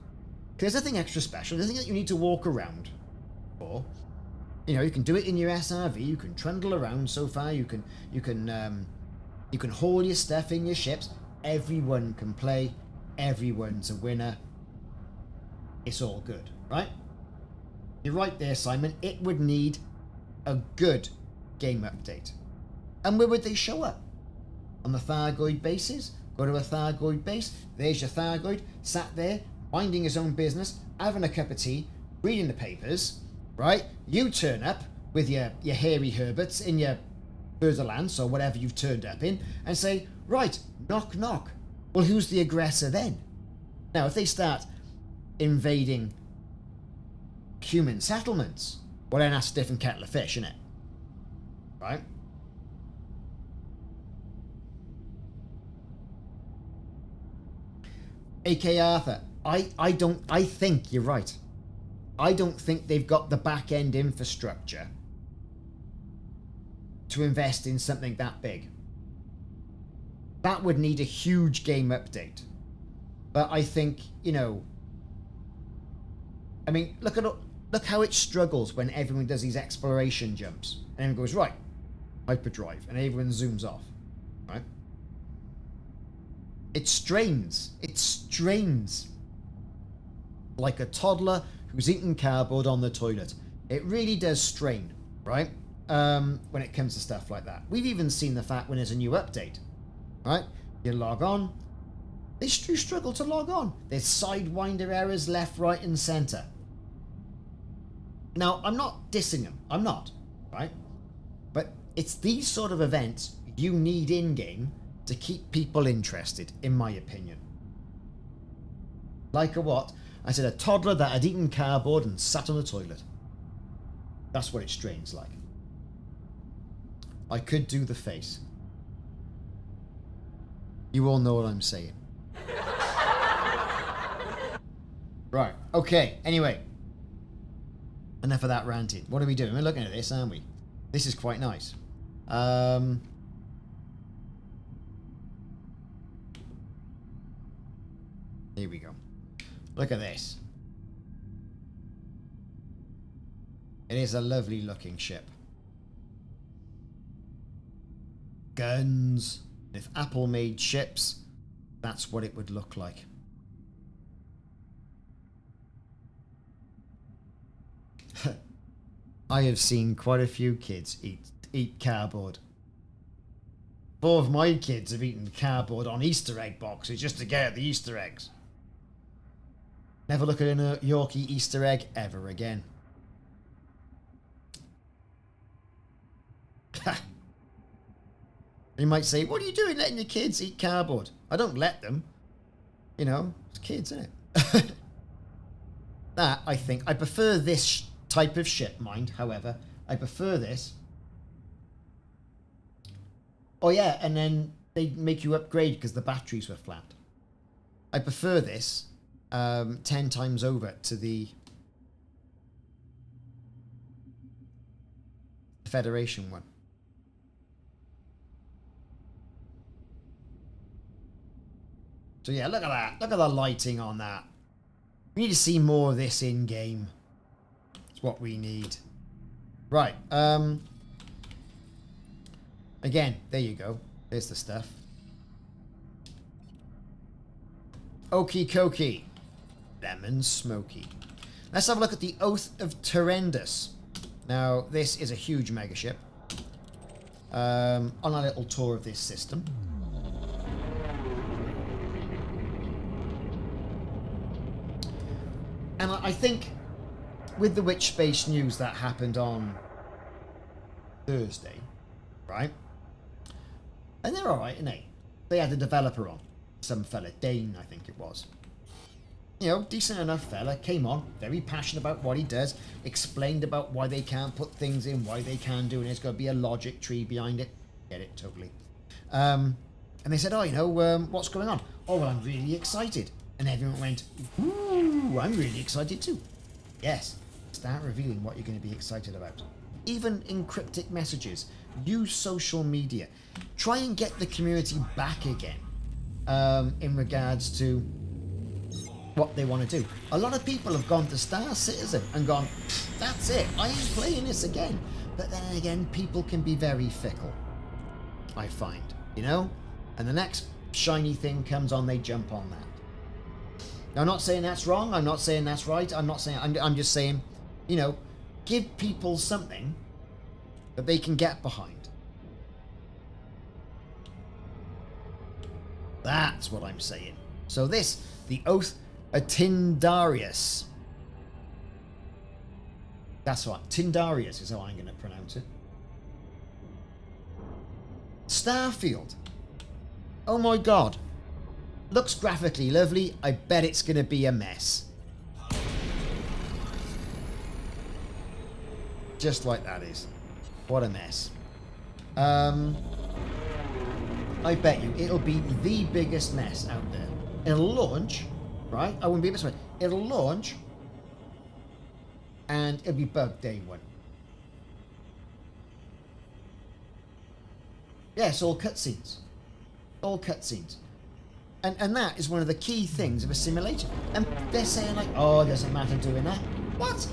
There's nothing extra special. There's nothing that you need to walk around for. You know, you can do it in your SRV. You can trundle around so far. You can haul your stuff in your ships. Everyone can play. Everyone's a winner. It's all good, right? You're right there, Simon. It would need a good game update. And where would they show up? On the Thargoid bases? Go to a Thargoid base. There's your Thargoid, sat there, minding his own business, having a cup of tea, reading the papers, right? You turn up with your hairy Herberts in your Furtherlands or whatever you've turned up in and say, right, knock, knock. Well, who's the aggressor then? Now, if they start invading human settlements, well, then that's a different kettle of fish, isn't it? Right? A.K. Arthur, I think you're right. I don't think they've got the back-end infrastructure to invest in something that big. That would need a huge game update. But I think, you know, I mean, look how it struggles when everyone does these exploration jumps. And everyone goes, right, hyperdrive, and everyone zooms off, right? It strains. It strains. Like a toddler who's eating cardboard on the toilet. It really does strain, right? When it comes to stuff like that. We've even seen the fact when there's a new update, right? You log on. They do struggle to log on. There's sidewinder errors left, right, and centre. Now, I'm not dissing them. I'm not, right? But it's these sort of events you need in-game to keep people interested, in my opinion. Like a what? I said a toddler that had eaten cardboard and sat on the toilet. That's what it strains like. I could do the face. You all know what I'm saying. Right, okay, anyway. Enough of that ranting. What are we doing? We're looking at this, aren't we? This is quite nice. Here we go. Look at this. It is a lovely looking ship. Guns. If Apple made ships, that's what it would look like. I have seen quite a few kids eat cardboard. 4 of my kids have eaten cardboard on Easter egg boxes just to get at the Easter eggs. Never look at a Yorkie Easter egg ever again. You might say, what are you doing letting your kids eat cardboard? I don't let them. You know, it's kids, isn't it? That, I think, I prefer this type of ship, mind, however. I prefer this. Oh yeah, and then they make you upgrade because the batteries were flat. I prefer this 10 times over to the Federation one. So yeah, look at that. Look at the lighting on that. We need to see more of this in-game. It's what we need. Right. Again, there you go. There's the stuff. Okie dokie. Lemon smoky. Let's have a look at the Oath of Terendus. Now, this is a huge megaship. On a little tour of this system. And I think with the Witch Space news that happened on Thursday, right? And they're alright, aren't they? They had a developer on. Some fella, Dane, I think it was. You know, decent enough fella, came on, very passionate about what he does, explained about why they can't put things in, why they can do, and there's got to be a logic tree behind it. Get it, totally. And they said, oh, you know, what's going on? Oh, well, I'm really excited. And everyone went, ooh, I'm really excited too. Yes, start revealing what you're going to be excited about. Even in cryptic messages. Use social media. Try and get the community back again in regards to what they want to do. A lot of people have gone to Star Citizen and gone, that's it, I ain't playing this again. But then again, people can be very fickle, I find, you know? And the next shiny thing comes on, they jump on that. Now, I'm not saying that's wrong, I'm not saying that's right, I'm just saying, you know, give people something that they can get behind. That's what I'm saying. So this, the Oath of Tindarius. That's right, Tindarius is how I'm going to pronounce it. Starfield. Oh my god. Looks graphically lovely. I bet it's going to be a mess. Just like that is. What a mess. I bet you it'll be the biggest mess out there. It'll launch, right? I wouldn't be able to say it'll launch and it'll be bugged day one. Yes, all cutscenes. All cutscenes. And that is one of the key things of a simulator. And they're saying like, oh, it doesn't matter doing that. What?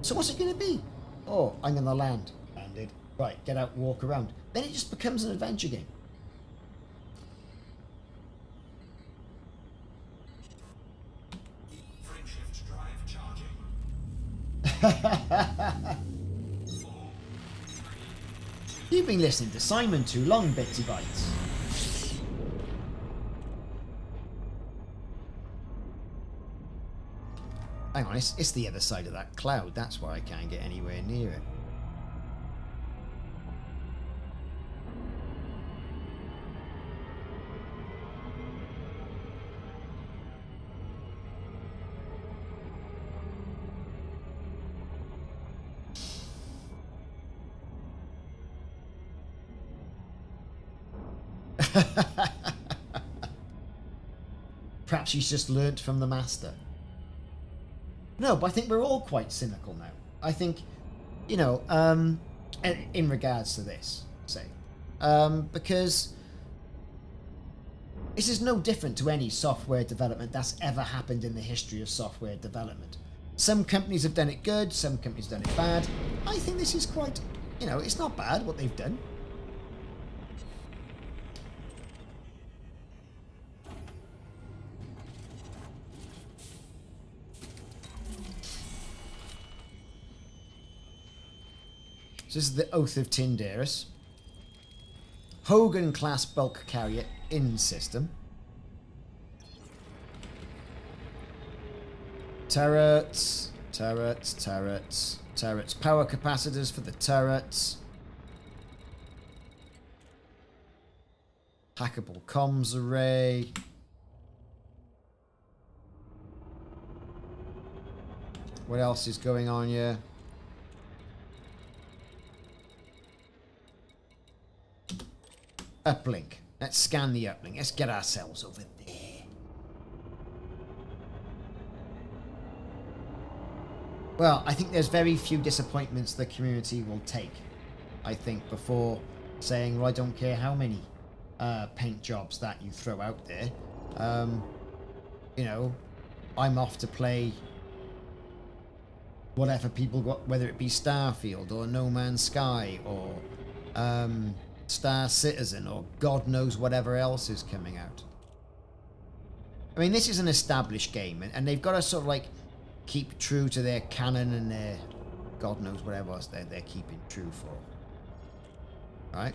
So what's it going to be? Oh, I'm going to land. Landed. Right, get out, walk around. Then it just becomes an adventure game. Frameshift drive charging. You've been listening to Simon Too Long, Bitsy Bites. Hang on, it's the other side of that cloud. That's why I can't get anywhere near it. Perhaps she's just learnt from the master. No, but I think we're all quite cynical now. I think, you know, in regards to this, say, because this is no different to any software development that's ever happened in the history of software development. Some companies have done it good, some companies have done it bad. I think this is quite, you know, it's not bad what they've done. So this is the Oath of Tindarius. Hogan class bulk carrier in system. Turrets. Turrets. Turrets. Turrets. Power capacitors for the turrets. Hackable comms array. What else is going on here? Uplink. Let's scan the uplink. Let's get ourselves over there. Well, I think there's very few disappointments the community will take, I think, before saying, well, I don't care how many paint jobs that you throw out there. You know, I'm off to play whatever people got, whether it be Starfield or No Man's Sky or Star Citizen or God knows whatever else is coming out. I mean, this is an established game, and they've got to sort of like keep true to their canon and their God knows whatever else they're keeping true for. Right?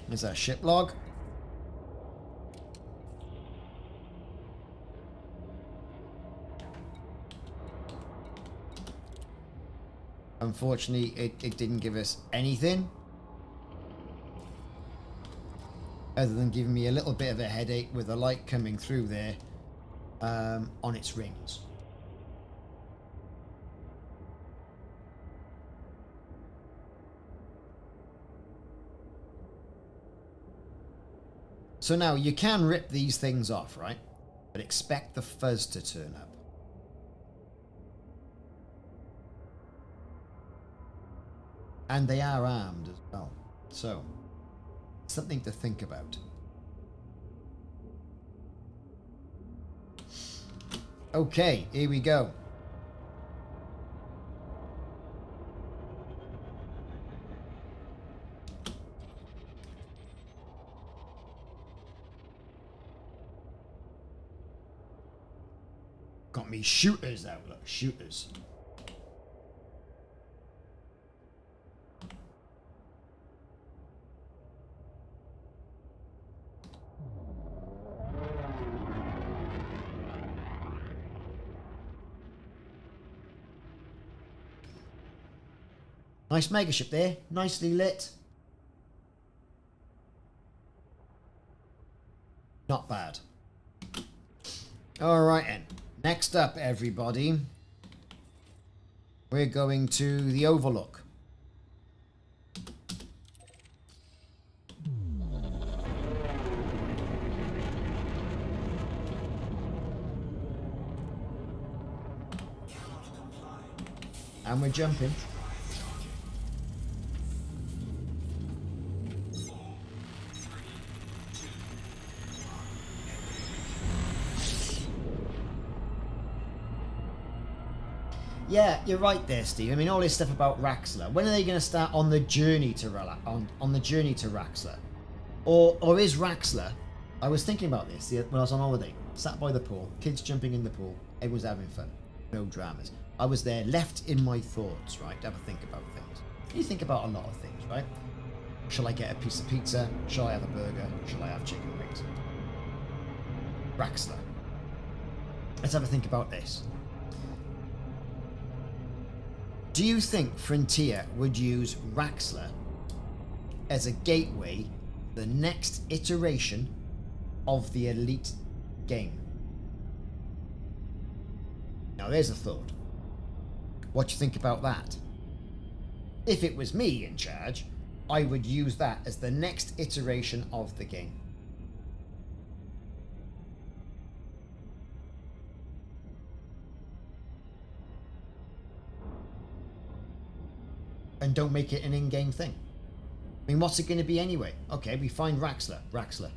There's our ship log. Unfortunately, it didn't give us anything other than giving me a little bit of a headache with the light coming through there on its rings. So now you can rip these things off, right? But expect the fuzz to turn up. And they are armed as well. So, something to think about. Okay, here we go. Got me shooters out, look, shooters. Nice megaship there, nicely lit. Not bad. Alright then. Next up, everybody, we're going to the Overlook. And we're jumping. Yeah, you're right there, Steve. I mean, all this stuff about Raxxla. When are they going to start on the journey to on the journey to Raxxla, or is Raxxla? I was thinking about this when I was on holiday, sat by the pool, kids jumping in the pool, everyone's having fun, no dramas. I was there, left in my thoughts, right, to have a think about things. You think about a lot of things, right? Shall I get a piece of pizza? Shall I have a burger? Shall I have chicken wings? Raxxla. Let's have a think about this. Do you think Frontier would use Raxxla as a gateway to the next iteration of the Elite game? Now there's a thought. What do you think about that? If it was me in charge, I would use that as the next iteration of the game. And don't make it an in-game thing. I mean, what's it going to be anyway? Okay, we find Raxxla. Raxxla.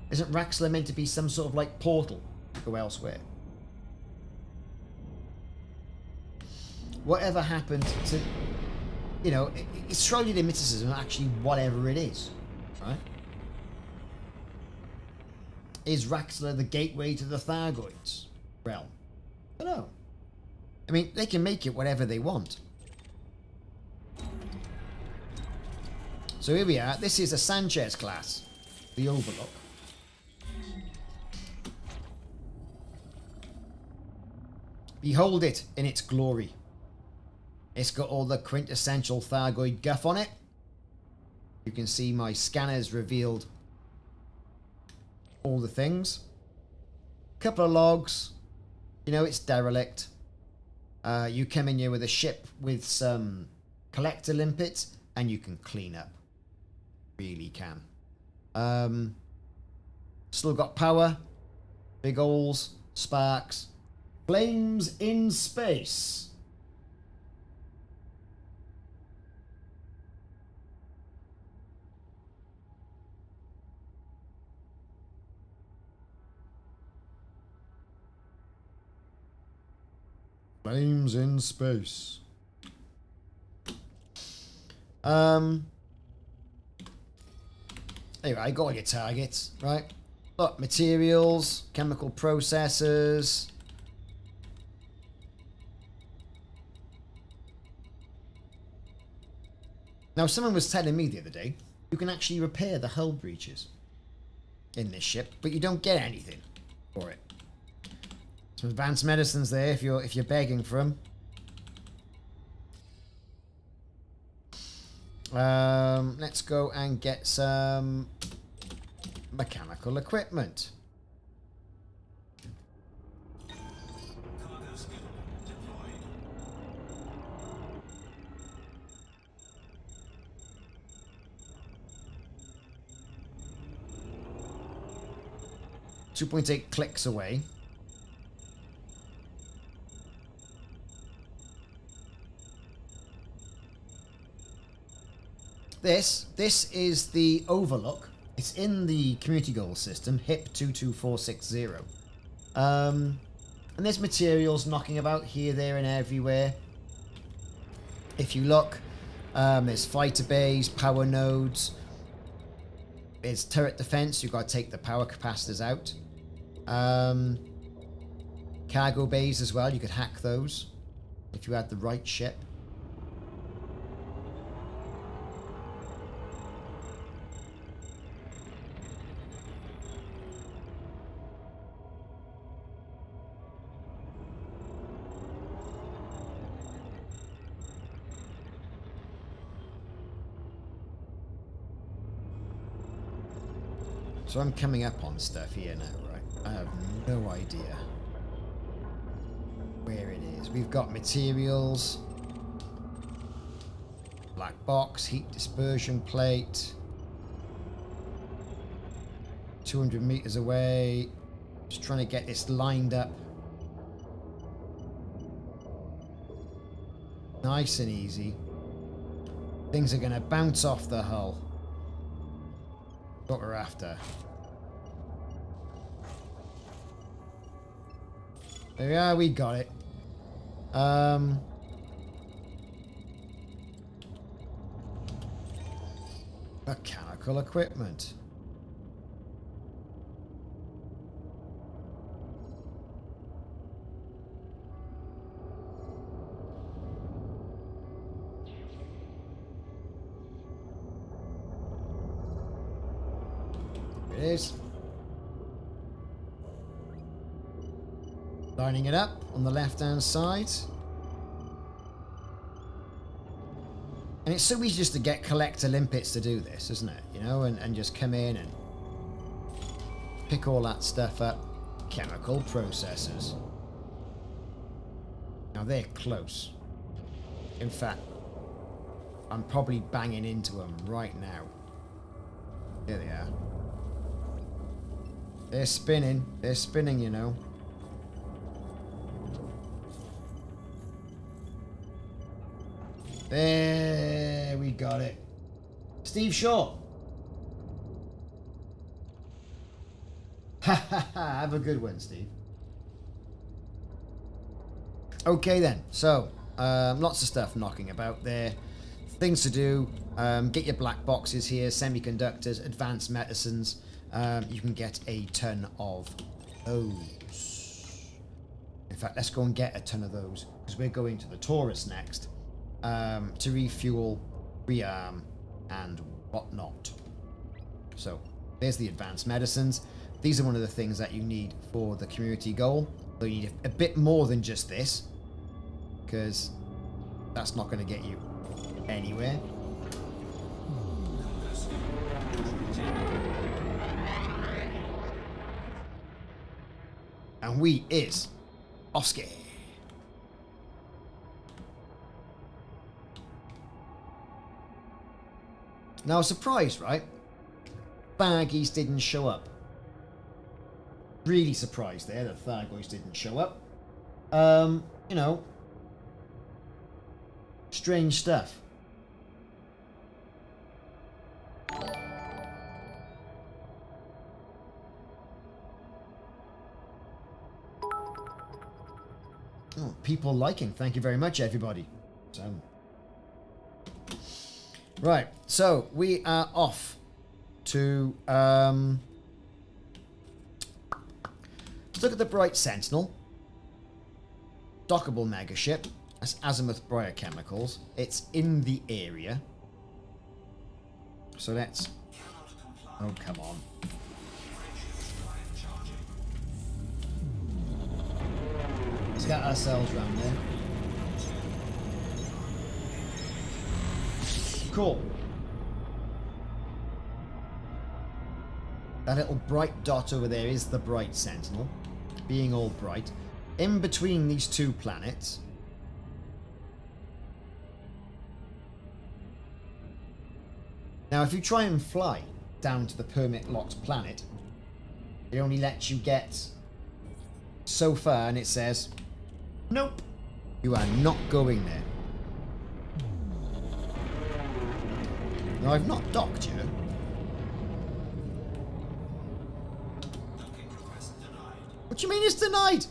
Isn't Raxxla meant to be some sort of like portal to go elsewhere? Whatever happened to, you know, it's surely the mysticism, actually whatever it is, right? Is Raxxla the gateway to the Thargoids realm? I don't know. I mean, they can make it whatever they want. So here we are. This is a Sanchez class, the Overlook. Behold it in its glory. It's got all the quintessential Thargoid guff on it. You can see my scanners revealed all the things. Couple of logs. You know, it's derelict. You come in here with a ship with some collector limpets and you can clean up. Really can. Still got power. Big holes. Sparks. Flames in space. Flames in space. Anyway, I got all your targets, right? Look, materials, chemical processors. Now, someone was telling me the other day, you can actually repair the hull breaches in this ship, but you don't get anything for it. Some advanced medicines there if you're begging for them. Let's go and get some mechanical equipment. Cargo skill deployed. 2.8 clicks away. This is the Overlook. It's in the community goal system, HIP 22460. And there's materials knocking about here, there, and everywhere. If you look, there's fighter bays, power nodes. There's turret defense. You've got to take the power capacitors out. Cargo bays as well. You could hack those if you had the right ship. So I'm coming up on stuff here now, right? I have no idea where it is. We've got materials, black box, heat dispersion plate, 200 meters away. Just trying to get this lined up. Nice and easy. Things are going to bounce off the hull. What we're after. There we are, we got it. Mechanical equipment. There it is. Lining it up on the left-hand side. And it's so easy just to get collector limpets to do this, isn't it? You know, and just come in and pick all that stuff up. Chemical processors. Now they're close. In fact, I'm probably banging into them right now. There they are. They're spinning. They're spinning, you know. There, we got it. Steve Shaw. Ha ha ha, have a good one, Steve. Okay then, so, lots of stuff knocking about there. Things to do, get your black boxes here, semiconductors, advanced medicines. You can get a ton of those. In fact, let's go and get a ton of those, because we're going to the Taurus next. To refuel, rearm, and whatnot. So, there's the advanced medicines. These are one of the things that you need for the community goal. So you need a bit more than just this, because that's not going to get you anywhere. And we is Oscar. Now, surprised, right? Thargoids didn't show up. Really surprised there that Thargoids didn't show up. You know, strange stuff. Oh, people liking. Thank you very much, everybody. So, right, so we are off to let's look at the Bright Sentinel. Dockable megaship. That's Azimuth Biochemicals. It's in the area. So let's... Oh, come on. Let's get ourselves round there. Cool. That little bright dot over there is the Bright Sentinel. Being all bright. In between these two planets. Now, if you try and fly down to the permit-locked planet, it only lets you get so far, and it says, nope, you are not going there. Now, I've not docked you. What do you mean it's denied?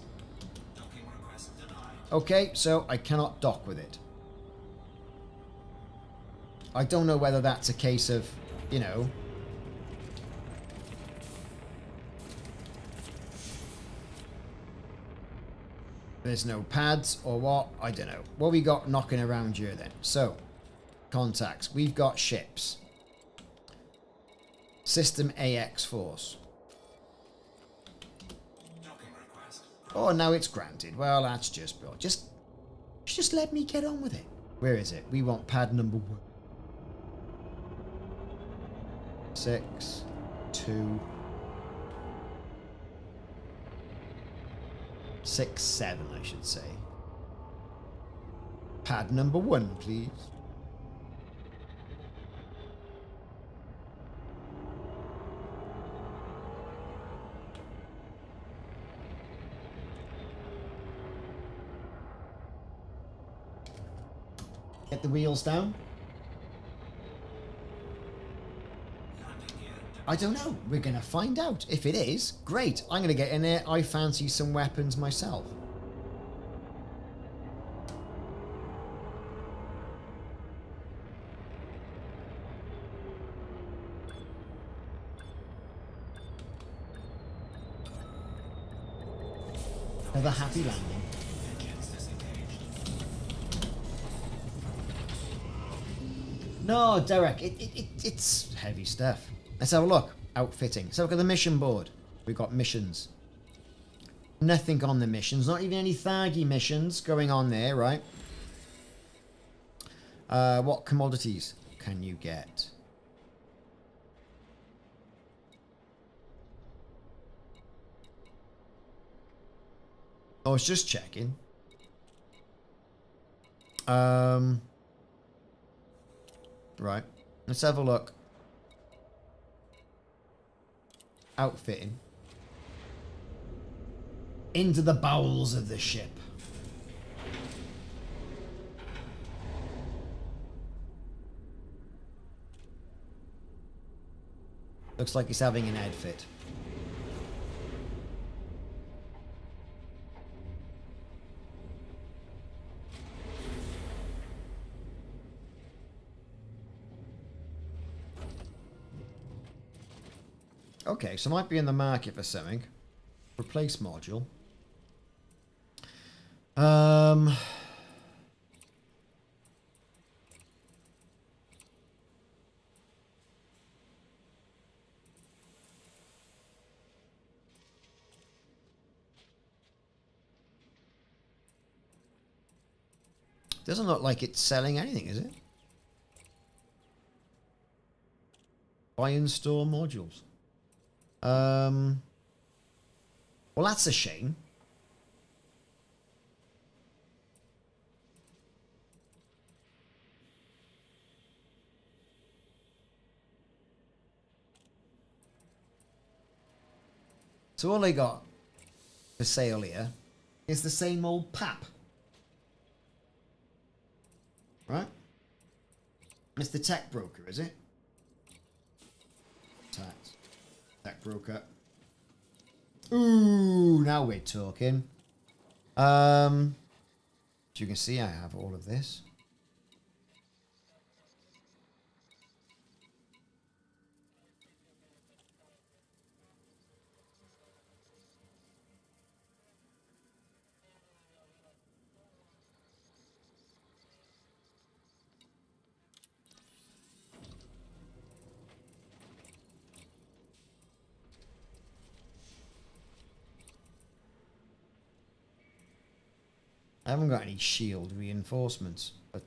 Okay, so I cannot dock with it. I don't know whether that's a case of, you know... There's no pads or what? I don't know. What we got knocking around here then? So, contacts. We've got ships. System AX Force. Oh, now it's granted. Well, that's just... Just let me get on with it. Where is it? We want pad number 1. 6, 2, 6, 7, I should say. Pad number 1, please. Get the wheels down. I don't know. We're going to find out. If it is, great. I'm going to get in there. I fancy some weapons myself. Another happy landing. No, Derek, it's heavy stuff. Let's have a look. Outfitting. Let's have a look at the mission board. We've got missions. Nothing on the missions. Not even any Thargy missions going on there, right? What commodities can you get? I was just checking. Right. Let's have a look. Outfitting. Into the bowels of the ship. Looks like he's having an outfit. Okay, so I might be in the market for something. Replace module. Doesn't look like it's selling anything, is it? Buy and store modules. Well, that's a shame. So all I got for sale here is the same old pap. Right? It's the tech broker, is it? Tech broker. Ooh, now we're talking. As you can see, I have all of this. I haven't got any shield reinforcements, but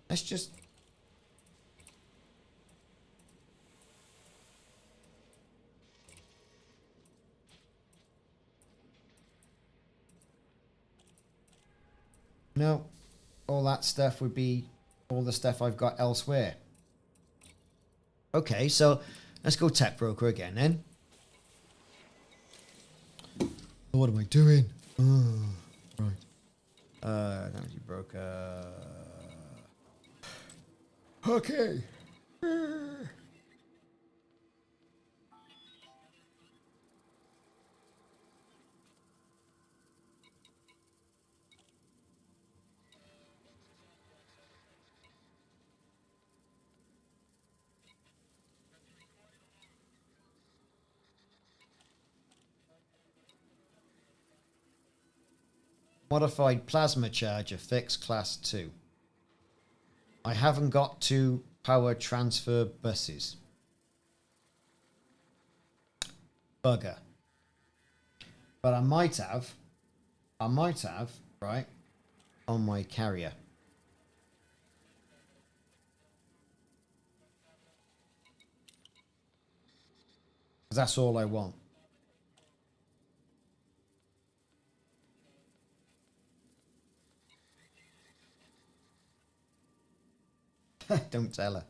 let's just... No, all that stuff would be all the stuff I've got elsewhere. Okay, so let's go tech broker again then. What am I doing? Oh, right. Energy broker. Okay. Modified plasma charger fix class 2. I haven't got 2 power transfer buses. Bugger. But I might have, right, on my carrier. That's all I want. Don't tell her.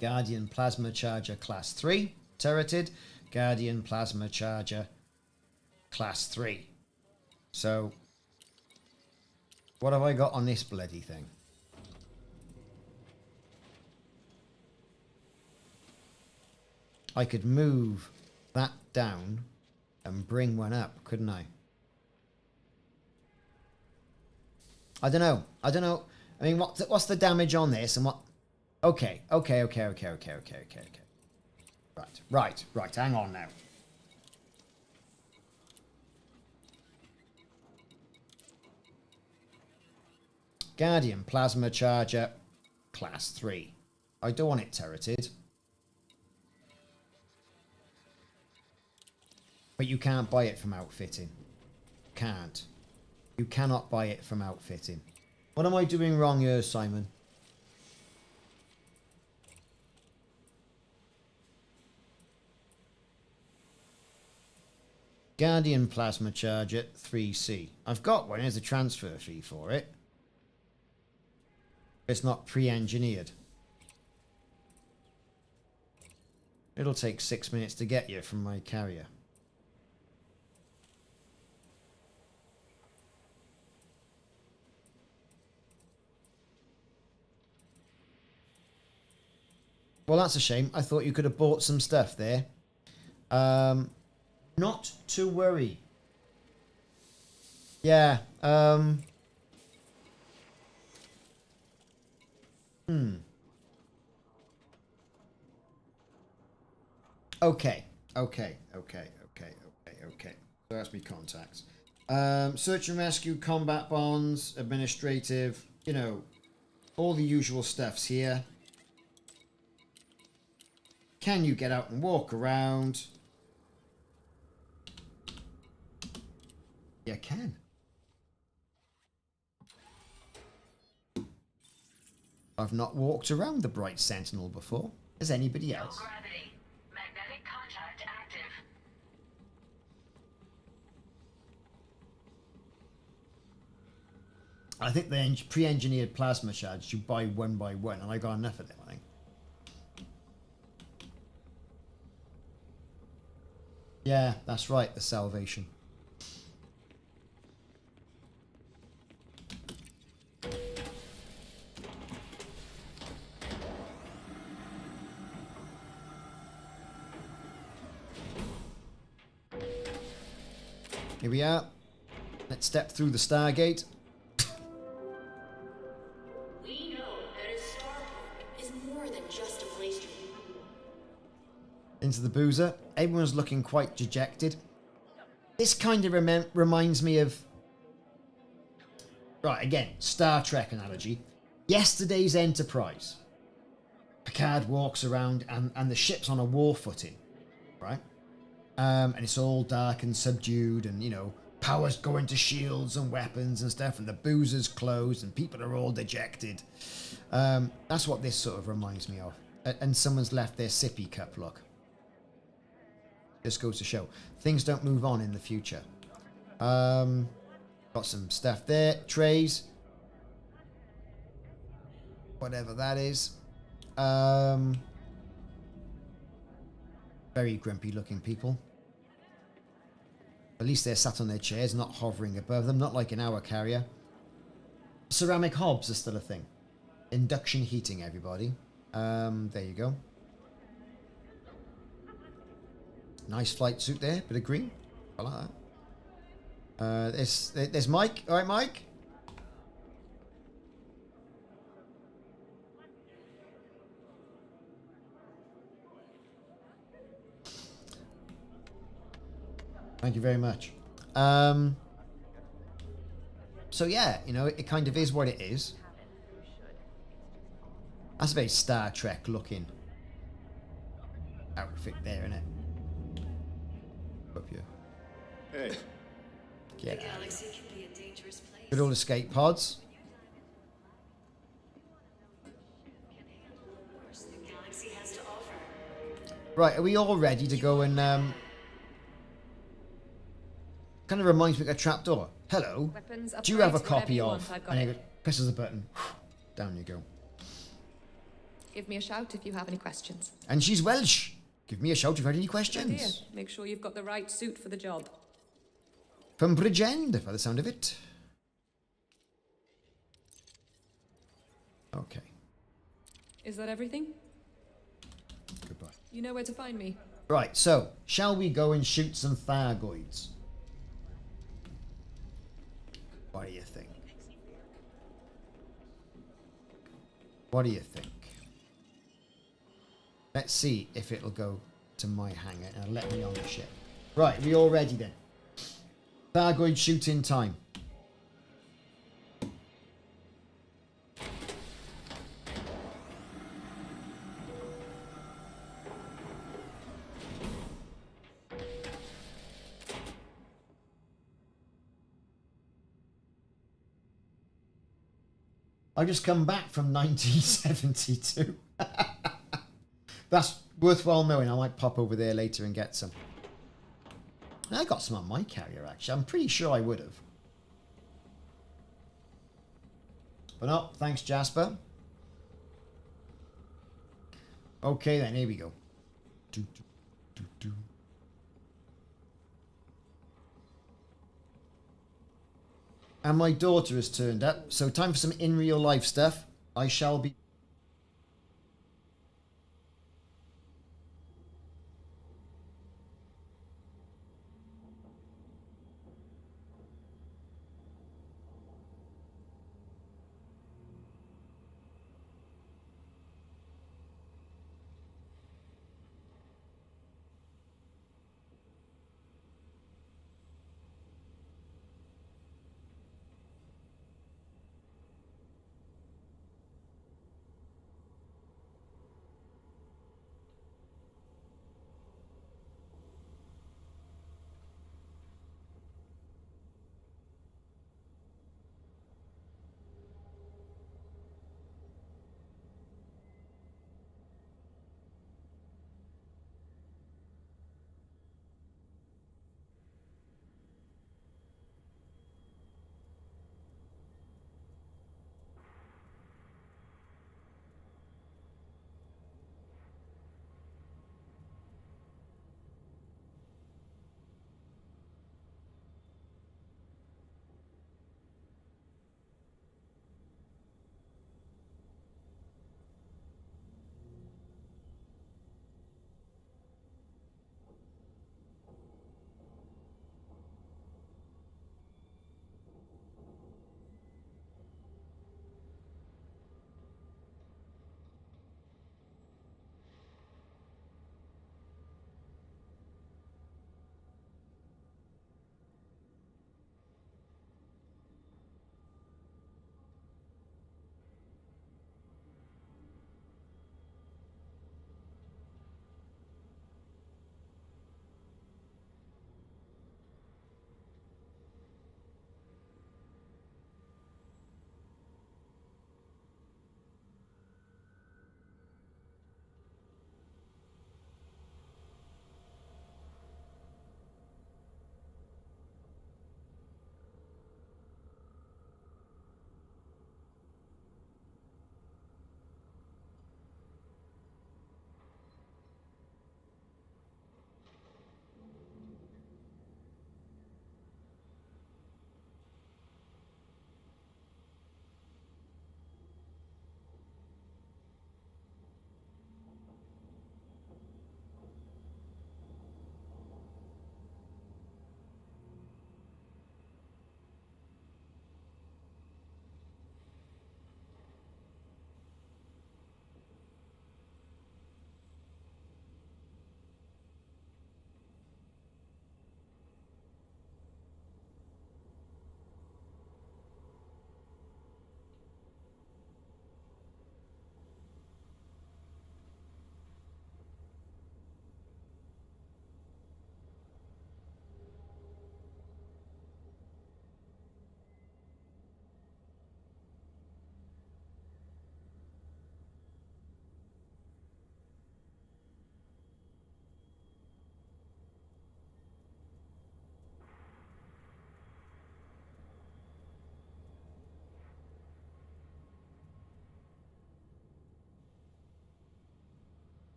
Guardian Plasma Charger Class 3. Turreted. Guardian Plasma Charger Class 3. So, what have I got on this bloody thing? I could move that down and bring one up, couldn't I? I don't know. I mean, what's the damage on this and what? Okay. Right. Hang on now. Guardian Plasma Charger Class 3. I don't want it turreted. But you can't buy it from outfitting. Can't. You cannot buy it from outfitting. What am I doing wrong here, Simon? Guardian Plasma Charger 3C. I've got one. There's a transfer fee for it. It's not pre-engineered. It'll take 6 minutes to get you from my carrier. Well, that's a shame. I thought you could have bought some stuff there. Not to worry. Yeah. Okay. So that's me contacts. Search and rescue, combat bonds, administrative, you know, all the usual stuff's here. Can you get out and walk around? can. I've not walked around the Bright Sentinel before. Has anybody else? Gravity. Magnetic contact active. I think the pre-engineered plasma shards you buy one by one, and I got enough of them, I think. Yeah, that's right, the salvation. Here we are. Let's step through the Stargate. We know that a starport is more than just a place to Into the boozer. Everyone's looking quite dejected. This kind of reminds me of... Right, again, Star Trek analogy. Yesterday's Enterprise. Picard walks around and the ship's on a war footing, right? And it's all dark and subdued and, you know, powers go into shields and weapons and stuff, and the boozer's closed and people are all dejected. That's what this sort of reminds me of. And someone's left their sippy cup, look. Just goes to show. Things don't move on in the future. Got some stuff there. Trays. Whatever that is. Very grumpy looking people. At least they're sat on their chairs, not hovering above them, not like an hour carrier. Ceramic hobs are still a thing. Induction heating, everybody. There you go. Nice flight suit there, bit of green. I like that. There's Mike. All right, Mike. Thank you very much. So yeah, you know, it kind of is what it is. That's a very Star Trek looking outfit there, isn't it? Up here. Hey. Get The out. galaxy can be a dangerous place. Good old escape pods. The galaxy has to offer. Right, are we all ready to go and kind of reminds me of a trapdoor. Hello. Weapons, Do you have a upgrades, whatever copy you of? want, I've got And it. it presses a button. Down you go. Give me a shout if you have any questions. And she's Welsh. Give me a shout if you've had any Idea. questions. Make sure you've got the right suit for the job. From Bridgend, by the sound of it. Okay. Is that everything? Goodbye. You know where to find me. Right, so, shall we go and shoot some Thargoids? What do you think? What do you think? Let's see if it'll go to my hangar and let me on the ship. Right, we all ready then? Thargoid shooting time. I just come back from 1972. That's worthwhile knowing. I might pop over there later and get some. I got some on my carrier, actually. I'm pretty sure I would have. But no, thanks, Jasper. Okay, then, here we go. And my daughter has turned up, so time for some in real life stuff. I shall be...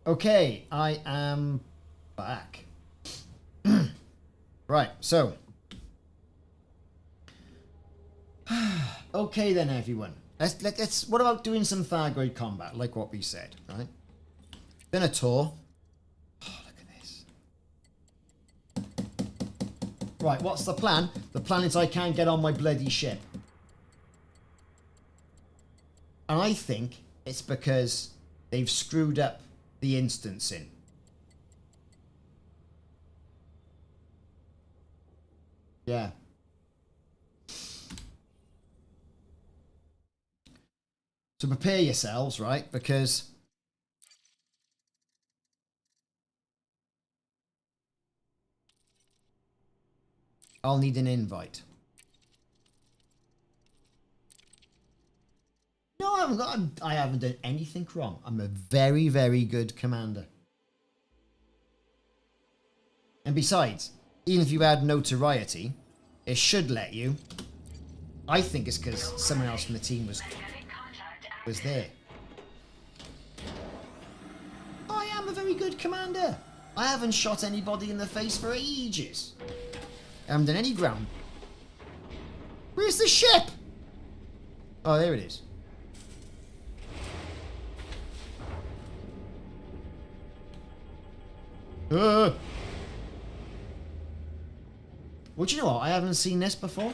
Okay, I am back. Right, so. Okay then, everyone. Let's. What about doing some Thargoid combat, like what we said, right? Then a tour. Oh, look at this. Right, what's the plan? The plan is I can't get on my bloody ship. And I think it's because they've screwed up the instancing. Yeah. So prepare yourselves, right? Because I'll need an invite. No, I haven't done anything wrong. I'm a very, very good commander. And besides, even if you add notoriety, it should let you. I think it's because someone else from the team was there. I am a very good commander. I haven't shot anybody in the face for ages. I haven't done any ground. Where's the ship? Oh, there it is. Well, do you know what? I haven't seen this before.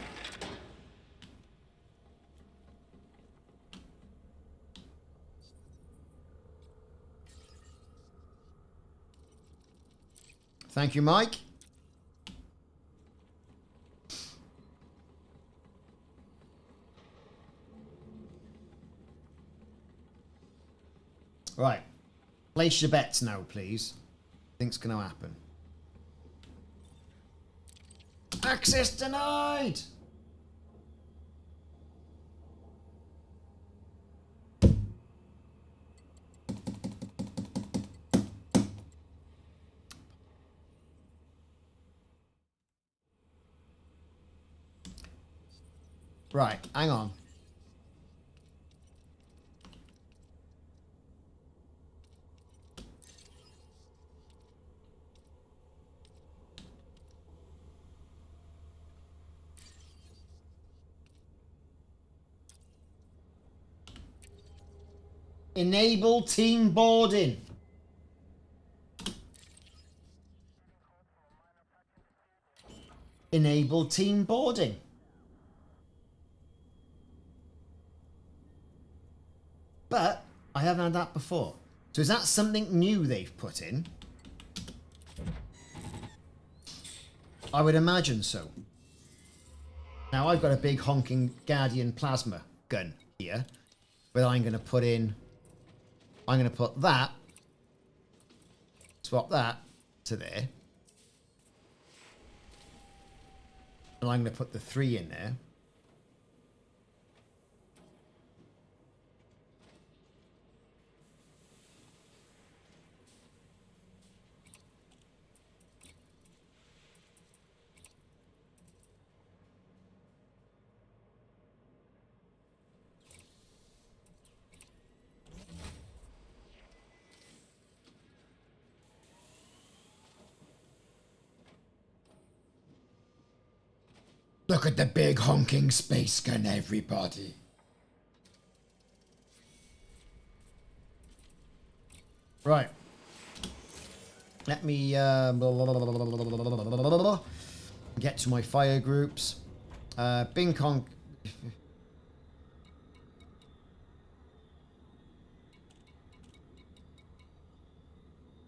Thank you, Mike. Right. Place your bets now, please. Think's going to happen. Access denied! Right, hang on. Enable team boarding. Enable team boarding. But I haven't had that before. So is that something new they've put in? I would imagine so. Now I've got a big honking Guardian plasma gun here. But I'm going to put in... I'm going to put that... Swap that to there. And I'm going to put the 3 in there. Look at the big honking space gun, everybody. Right. Let me get to my fire groups. Bing Kong.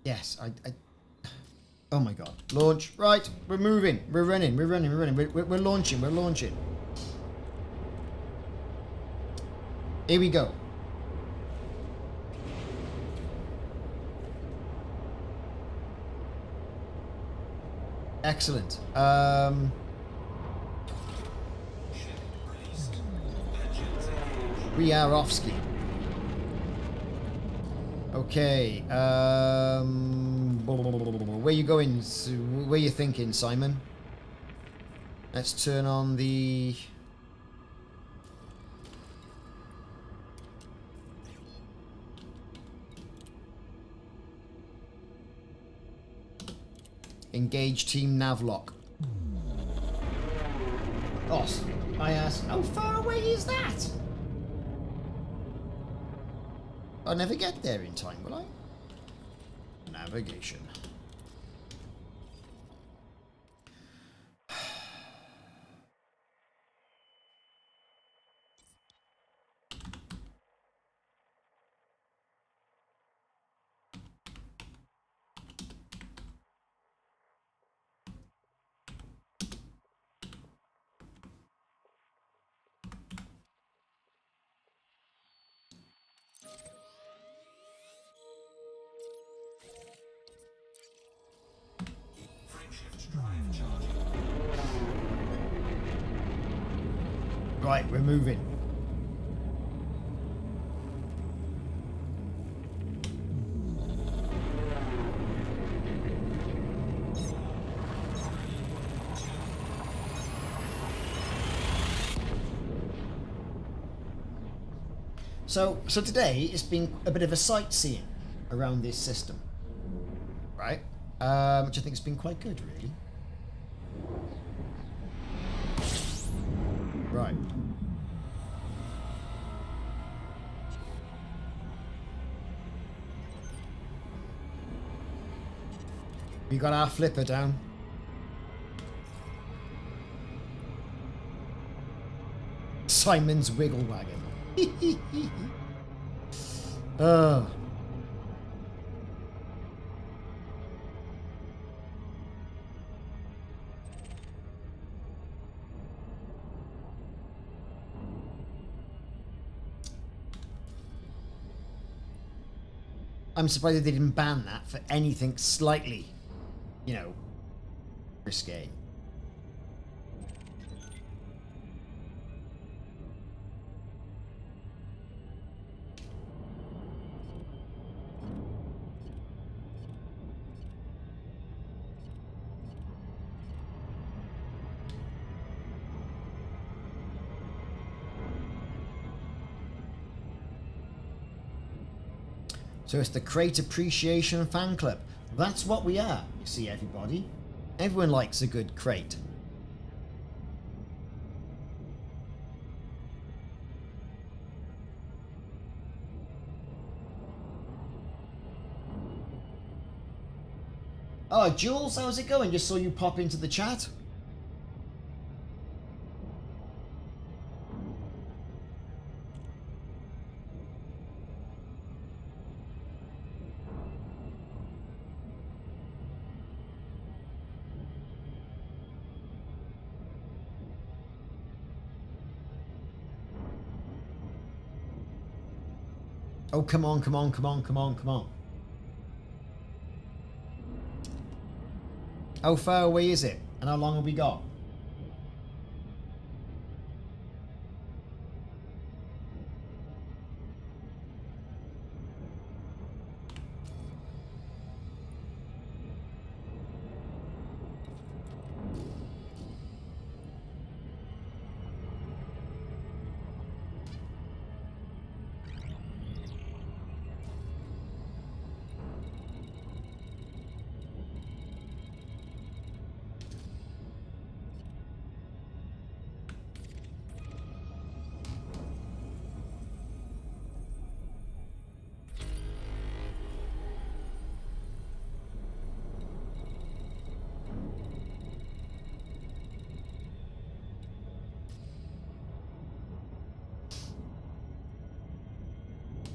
Yes, I oh my god. Launch. Right. We're moving. We're running. We're running. We're running. We're launching. We're launching. Here we go. Excellent. We are off ski. Okay. Where you going? Where you thinking, Simon? Let's turn on the... engage Team Navlock. Oh, I asked, how far away is that? I'll never get there in time, will I? Navigation. Right, we're moving. So today it's been a bit of a sightseeing around this system, right? Which I think has been quite good, really. Right. We got our flipper down. Simon's wiggle wagon. I'm surprised they didn't ban that for anything slightly, you know, risque. So it's the Crate Appreciation Fan Club. That's what we are, you see, everybody. Everyone likes a good crate. Oh, Jules, how's it going? Just saw you pop into the chat. Oh, come on, come on, come on, come on, come on. How far away is it? And how long have we got?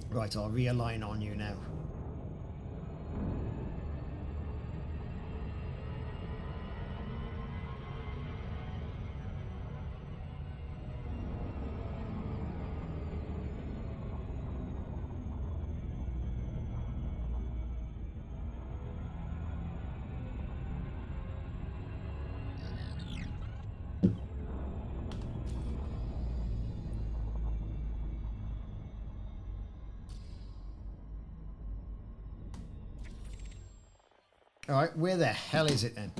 Right, I'll realign on you now. Alright, where the hell is it then?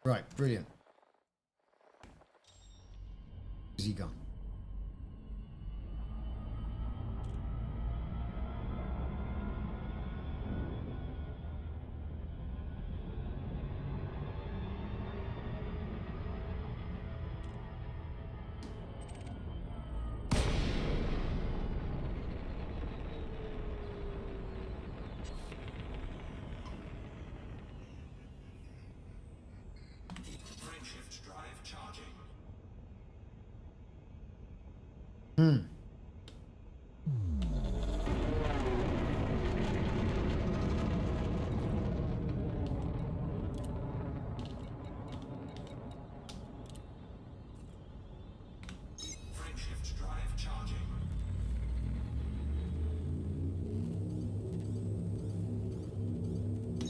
Right, brilliant. Where's he gone? Frameshift drive charging.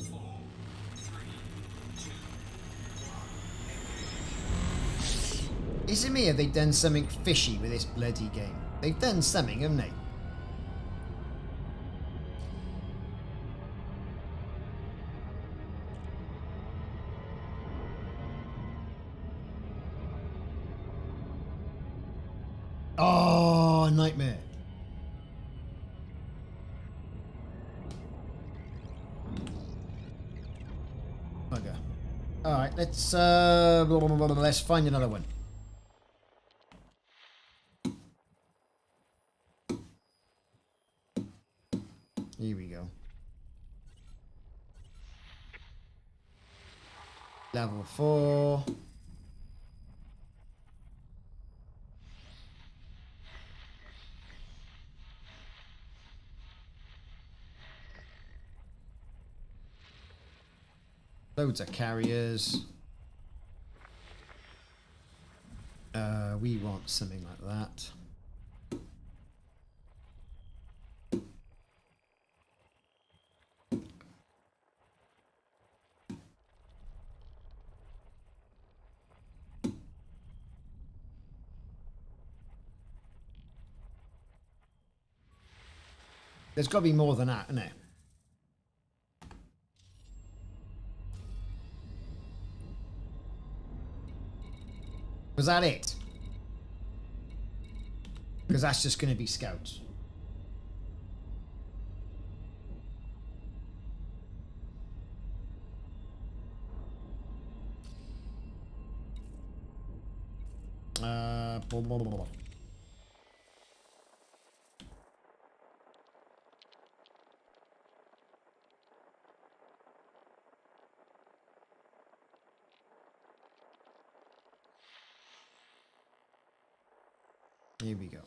4, 3, 2, Is it me, have they done something fishy with this bloody game? They've done something, haven't they? Oh, nightmare. Bugger. Alright, let's find another one. Here we go. Level 4. Loads of carriers. We want something like that. There's got to be more than that, isn't there? Was that it? Because that's just going to be scouts. Blah, blah, blah, blah. Here we go.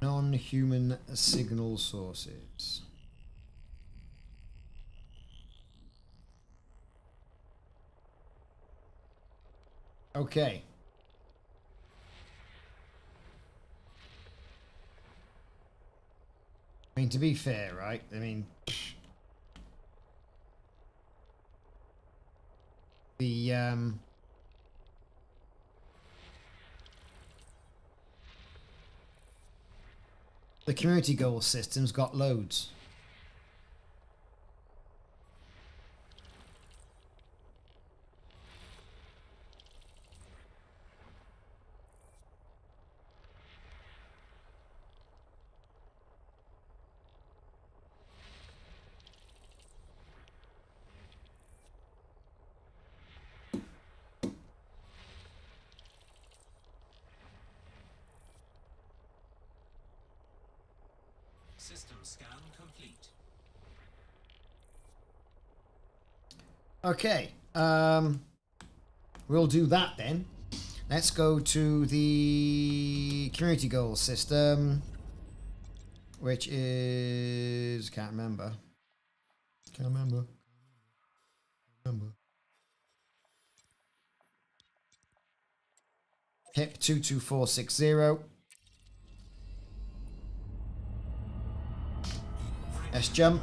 Non-human signal sources. Okay. I mean, to be fair, right? I mean, the community goal system's got loads. system scan complete. Okay, we'll do that then. Let's go to the community goals system, which is, can't remember. HIP 22460. Let's jump.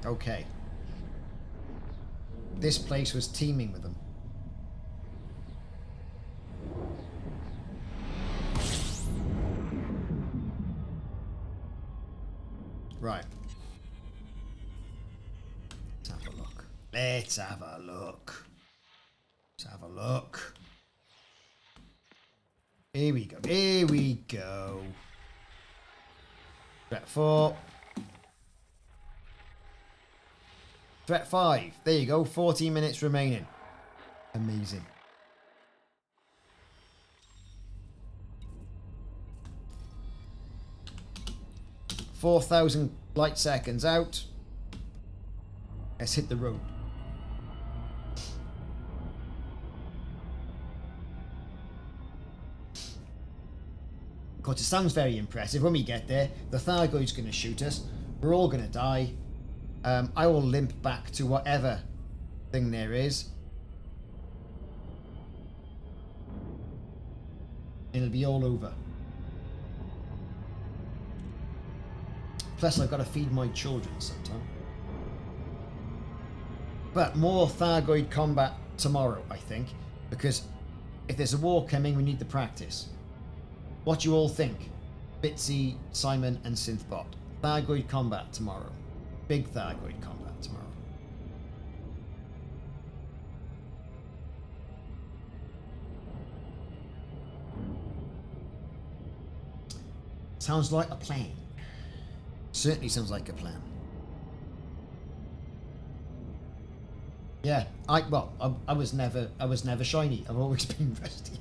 Okay. This place was teeming with them. Right. Let's have a look. Let's have a look. Let's have a look. Here we go. Here we go. Threat 4. Threat 5. There you go. 14 minutes remaining. Amazing. $4,000 light seconds out. Let's hit the road. Of course, it sounds very impressive. When we get there, the Thargoid's going to shoot us. We're all going to die. I will limp back to whatever thing there is. It'll be all over. Plus, I've got to feed my children sometime. But more Thargoid combat tomorrow, I think. Because if there's a war coming, we need the practice. What do you all think? Bitsy, Simon, and Synthbot. Thargoid combat tomorrow. Big Thargoid combat tomorrow. Sounds like a plan. Certainly sounds like a plan. Yeah, I was never shiny. I've always been rusty.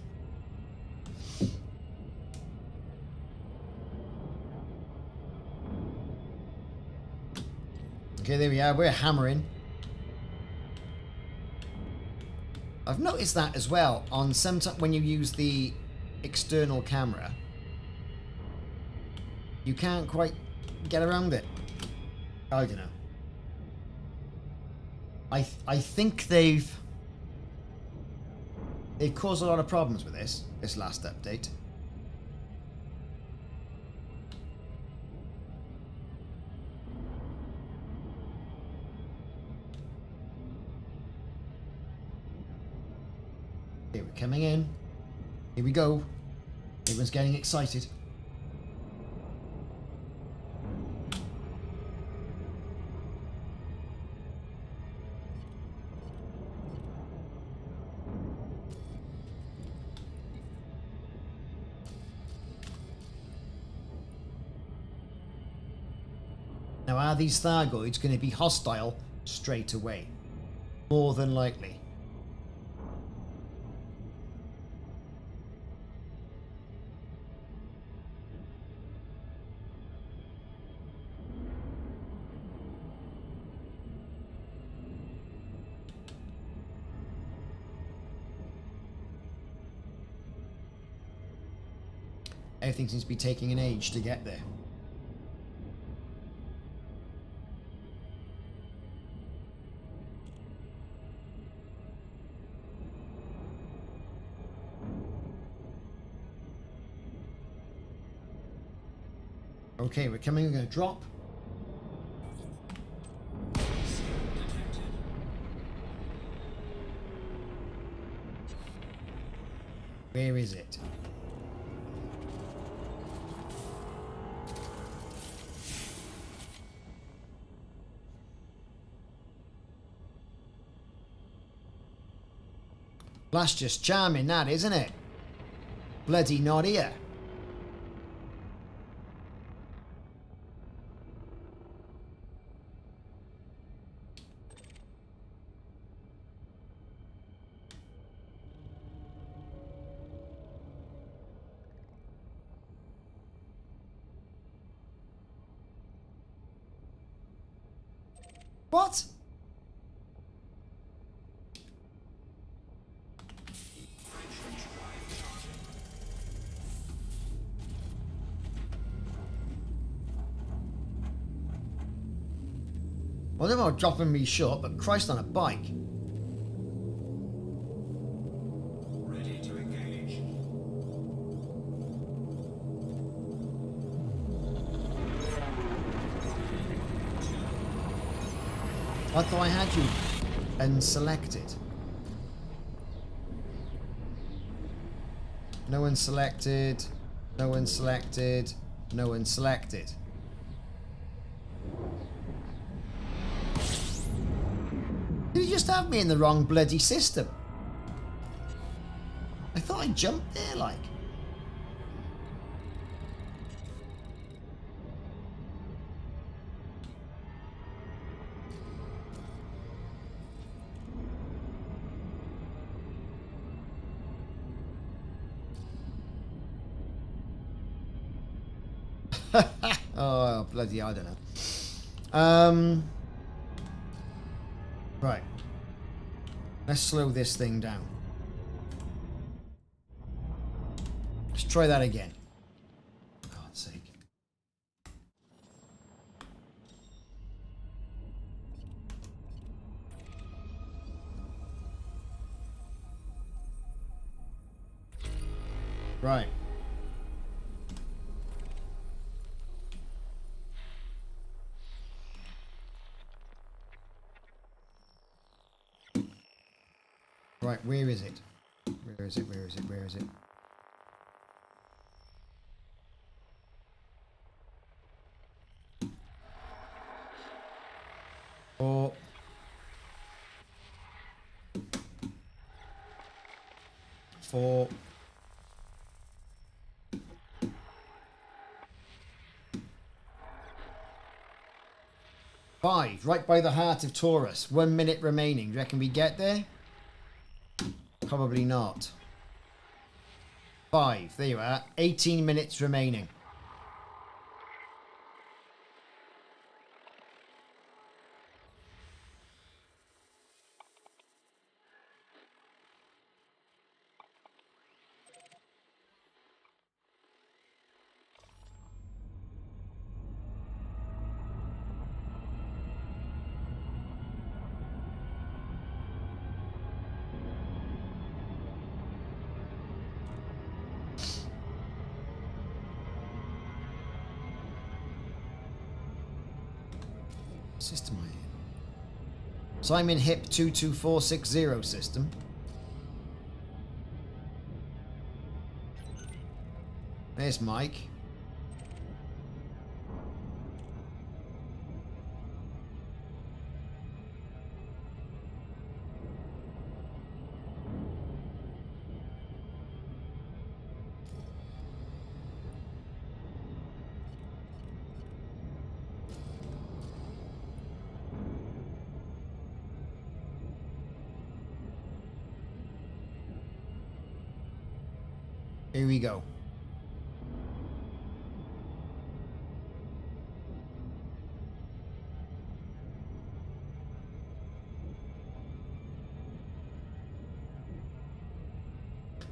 Okay, there we are. We're hammering. I've noticed that as well on sometimes when you use the external camera, you can't quite get around it. I don't know. I think they've caused a lot of problems with this last update. Okay, we're coming in. Here we go. Everyone's getting excited. Now, are these Thargoids going to be hostile straight away? More than likely. Everything seems to be taking an age to get there. Okay, we're coming, we're going to drop. Where is it? That's just charming, that, isn't it? Bloody not here. What? Well, they're not dropping me short, but Christ on a bike. Ready to engage. I thought I had you unselected. No one selected. No one selected. No one selected. Did you just have me in the wrong bloody system? I thought I jumped there like. Oh, bloody, I don't know. Right. Let's slow this thing down. Let's try that again. For God's sake. Right. Right, where is it? Where is it? Where is it? Where is it? Four. 4. 5, right by the heart of Taurus. 1 minute remaining. Do you reckon we get there? Probably not. 5, there you are. 18 minutes remaining. System I in? So I'm in HIP 22460 system. There's Mike. Here we go.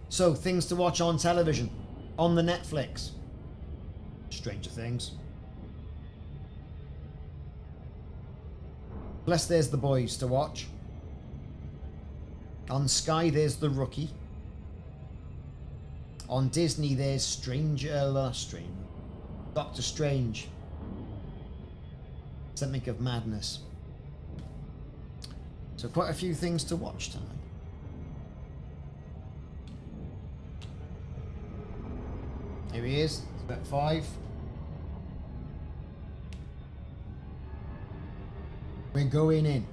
So, things to watch on television. On the Netflix. Stranger Things. Plus there's The Boys to watch. On Sky there's The Rookie. On Disney there's Doctor Strange. Something of Madness. So quite a few things to watch tonight. Here he is. It's about 5. We're going in.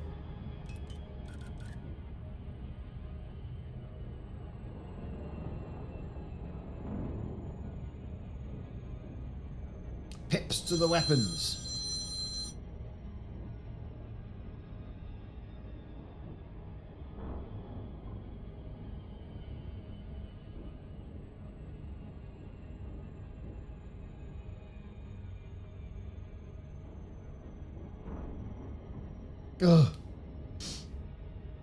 Pips to the weapons. Ugh.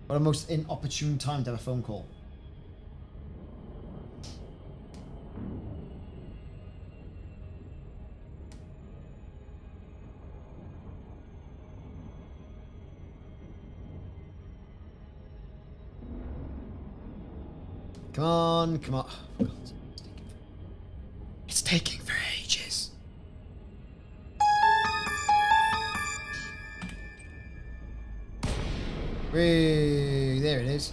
What a most inopportune time to have a phone call. Come on, come on. Oh, God. It's taking for ages. Whee, there it is.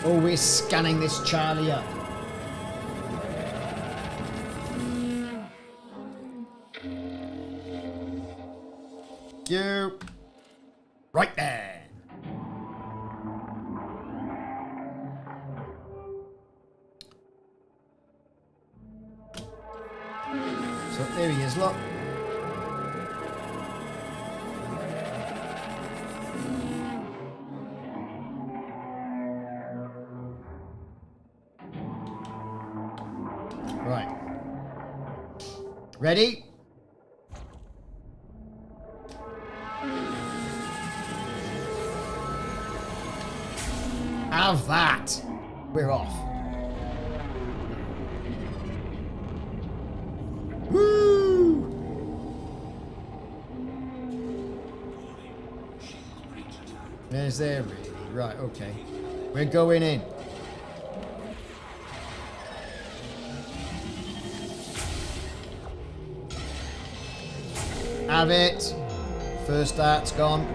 Oh, we're scanning this Charlie up. You. Right there. So there he is, look. Ready? Have that. We're off. Woo! Is there really? Right, okay. We're going in. Have it. First start's gone.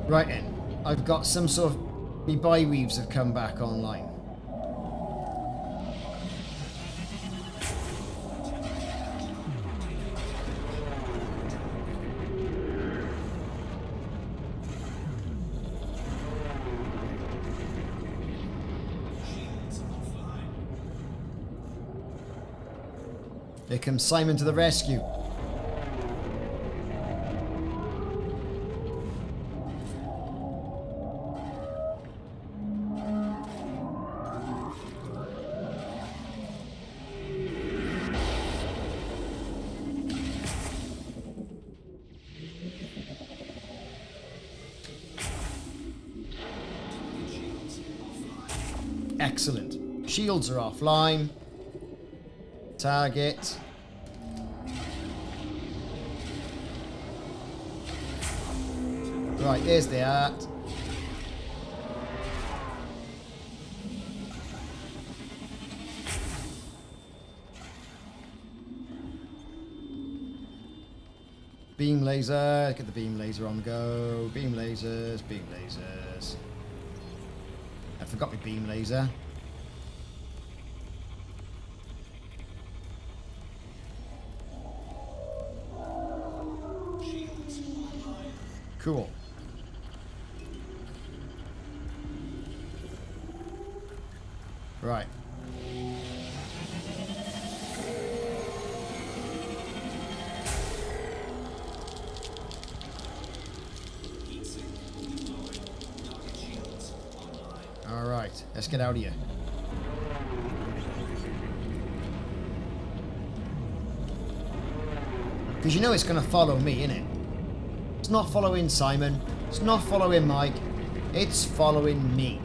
Right then, I've got some sort of... My bi-weaves have come back online. Here comes Simon to the rescue. Excellent. Shields are offline. Target. Right, there's the art. Beam laser. Get the beam laser on go. Beam lasers. Beam lasers. I forgot my beam laser. Cool. Right. All right, let's get out of here. Because you know it's going to follow me, innit? It's not following Simon. It's not following Mike. It's following me.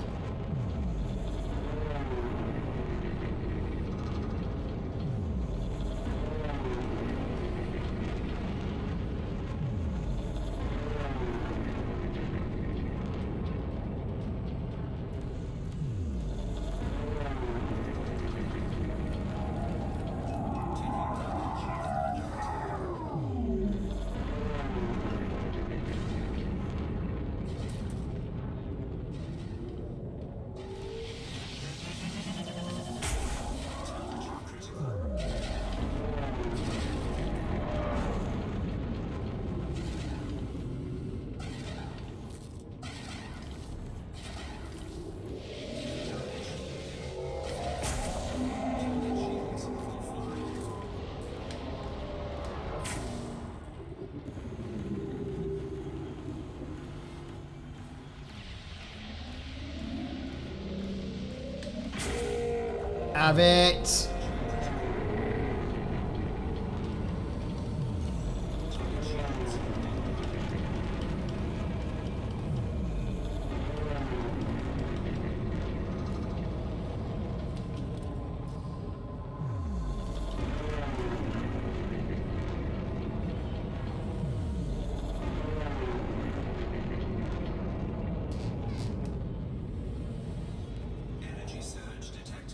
Have it.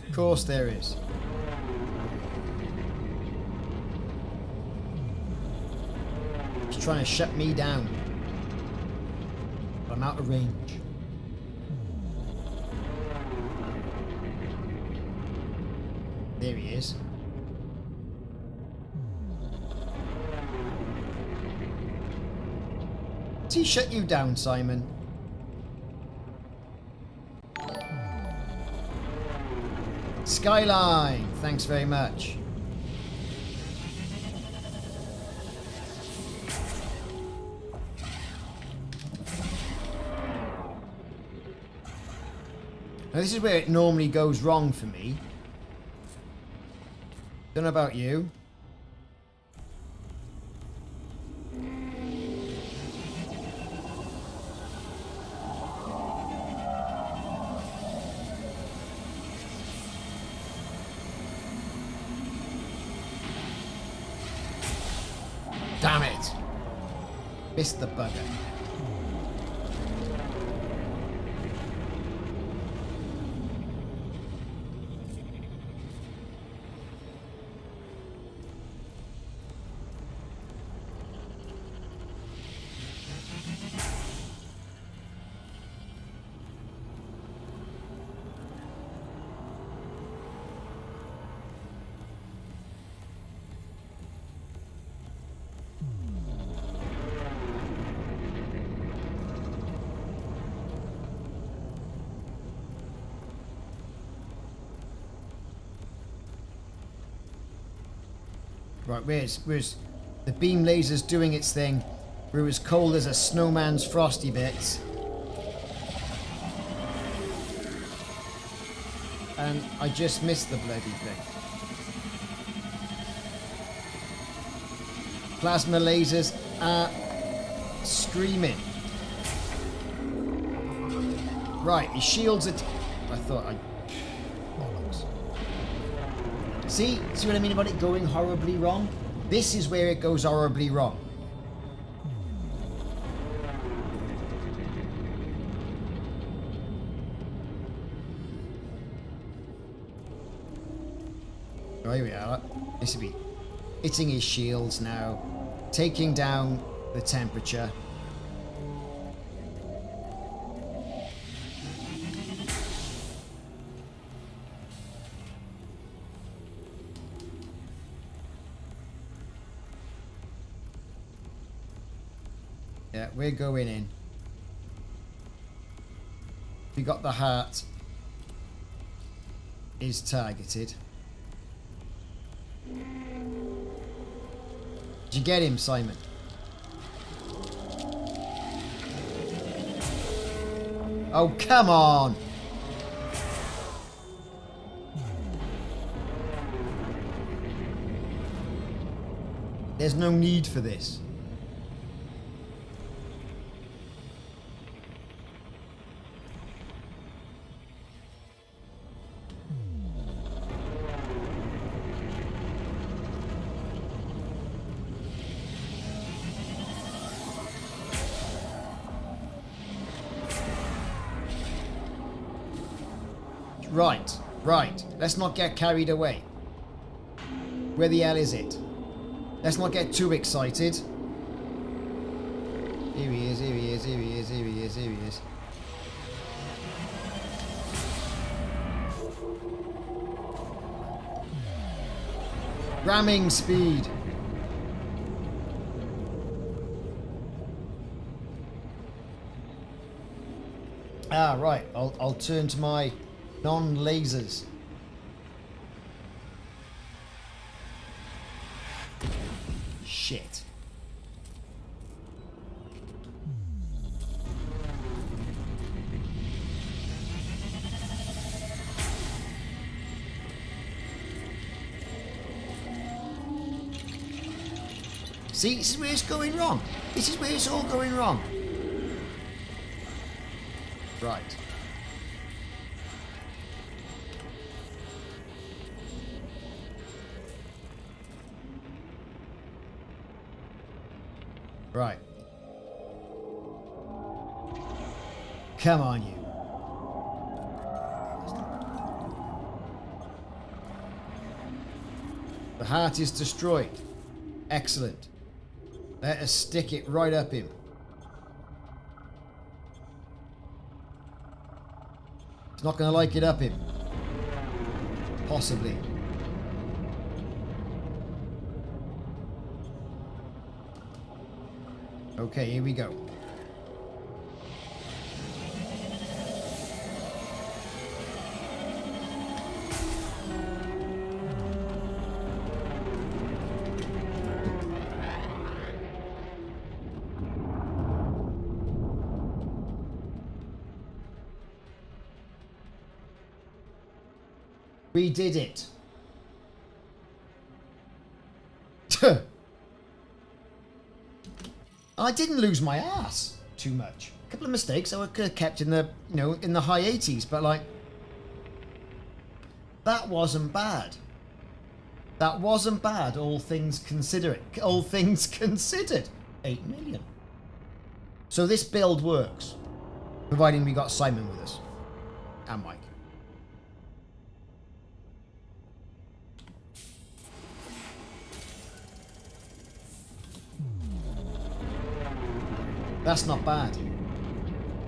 Of course there is. He's trying to shut me down. I'm I'm out of range. There he is. Did he shut you down, Simon? Skyline, thanks very much. Now this is where it normally goes wrong for me. Don't know about you. Damn it! Missed the bugger. Right, where's the beam laser's doing its thing? We're as cold as a snowman's frosty bits. And I just missed the bloody thing. Plasma lasers are screaming. Right, his shields are... I thought I... Bollocks. See what I mean about it going horribly wrong? This is where it goes horribly wrong. Oh, here we are. This will be hitting his shields now, taking down the temperature. Yeah, we're going in. We got the heart. Is targeted. Did you get him, Simon? Oh, come on! There's no need for this. Right. Let's not get carried away. Where the hell is it? Let's not get too excited. Here he is, here he is, here he is, here he is, here he is. Ramming speed. Ah, right. I'll turn to my non-lasers. Shit. See, this is where it's going wrong. This is where it's all going wrong. Right. Right. Come on, you. The heart is destroyed. Excellent. Let us stick it right up him. He's not going to like it up him. Possibly. Okay, here we go. We did it. I didn't lose my ass too much. A couple of mistakes I could have kept in the, you know, in the high 80s, but like, that wasn't bad. That wasn't bad, all things considered. All things considered. 8 million. So this build works, providing we got Simon with us and Mike. That's not bad.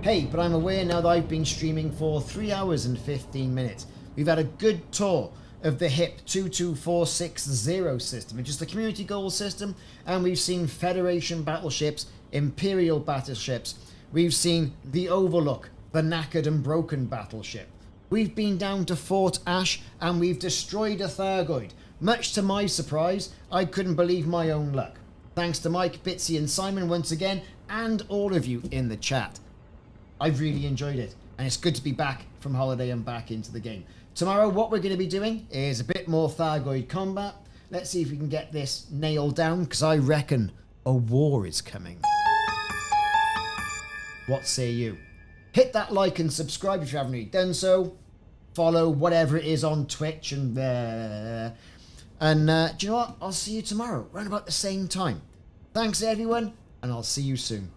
Hey, but I'm aware now that I've been streaming for 3 hours and 15 minutes. We've had a good tour of the HIP 22460 system, which is the community goal system, and we've seen Federation battleships, Imperial battleships. We've seen the Overlook, the knackered and broken battleship. We've been down to Fort Ash, and we've destroyed a Thargoid. Much to my surprise, I couldn't believe my own luck. Thanks to Mike, Bitsy and Simon once again, and all of you in the chat. I've really enjoyed it, and it's good to be back from holiday and back into the game. Tomorrow, what we're going to be doing is a bit more Thargoid combat. Let's see if we can get this nailed down, because I reckon a war is coming. What say you? Hit that like and subscribe if you haven't already done so. Follow whatever it is on Twitch and do you know what? I'll see you tomorrow, around about the same time. Thanks everyone, and I'll see you soon.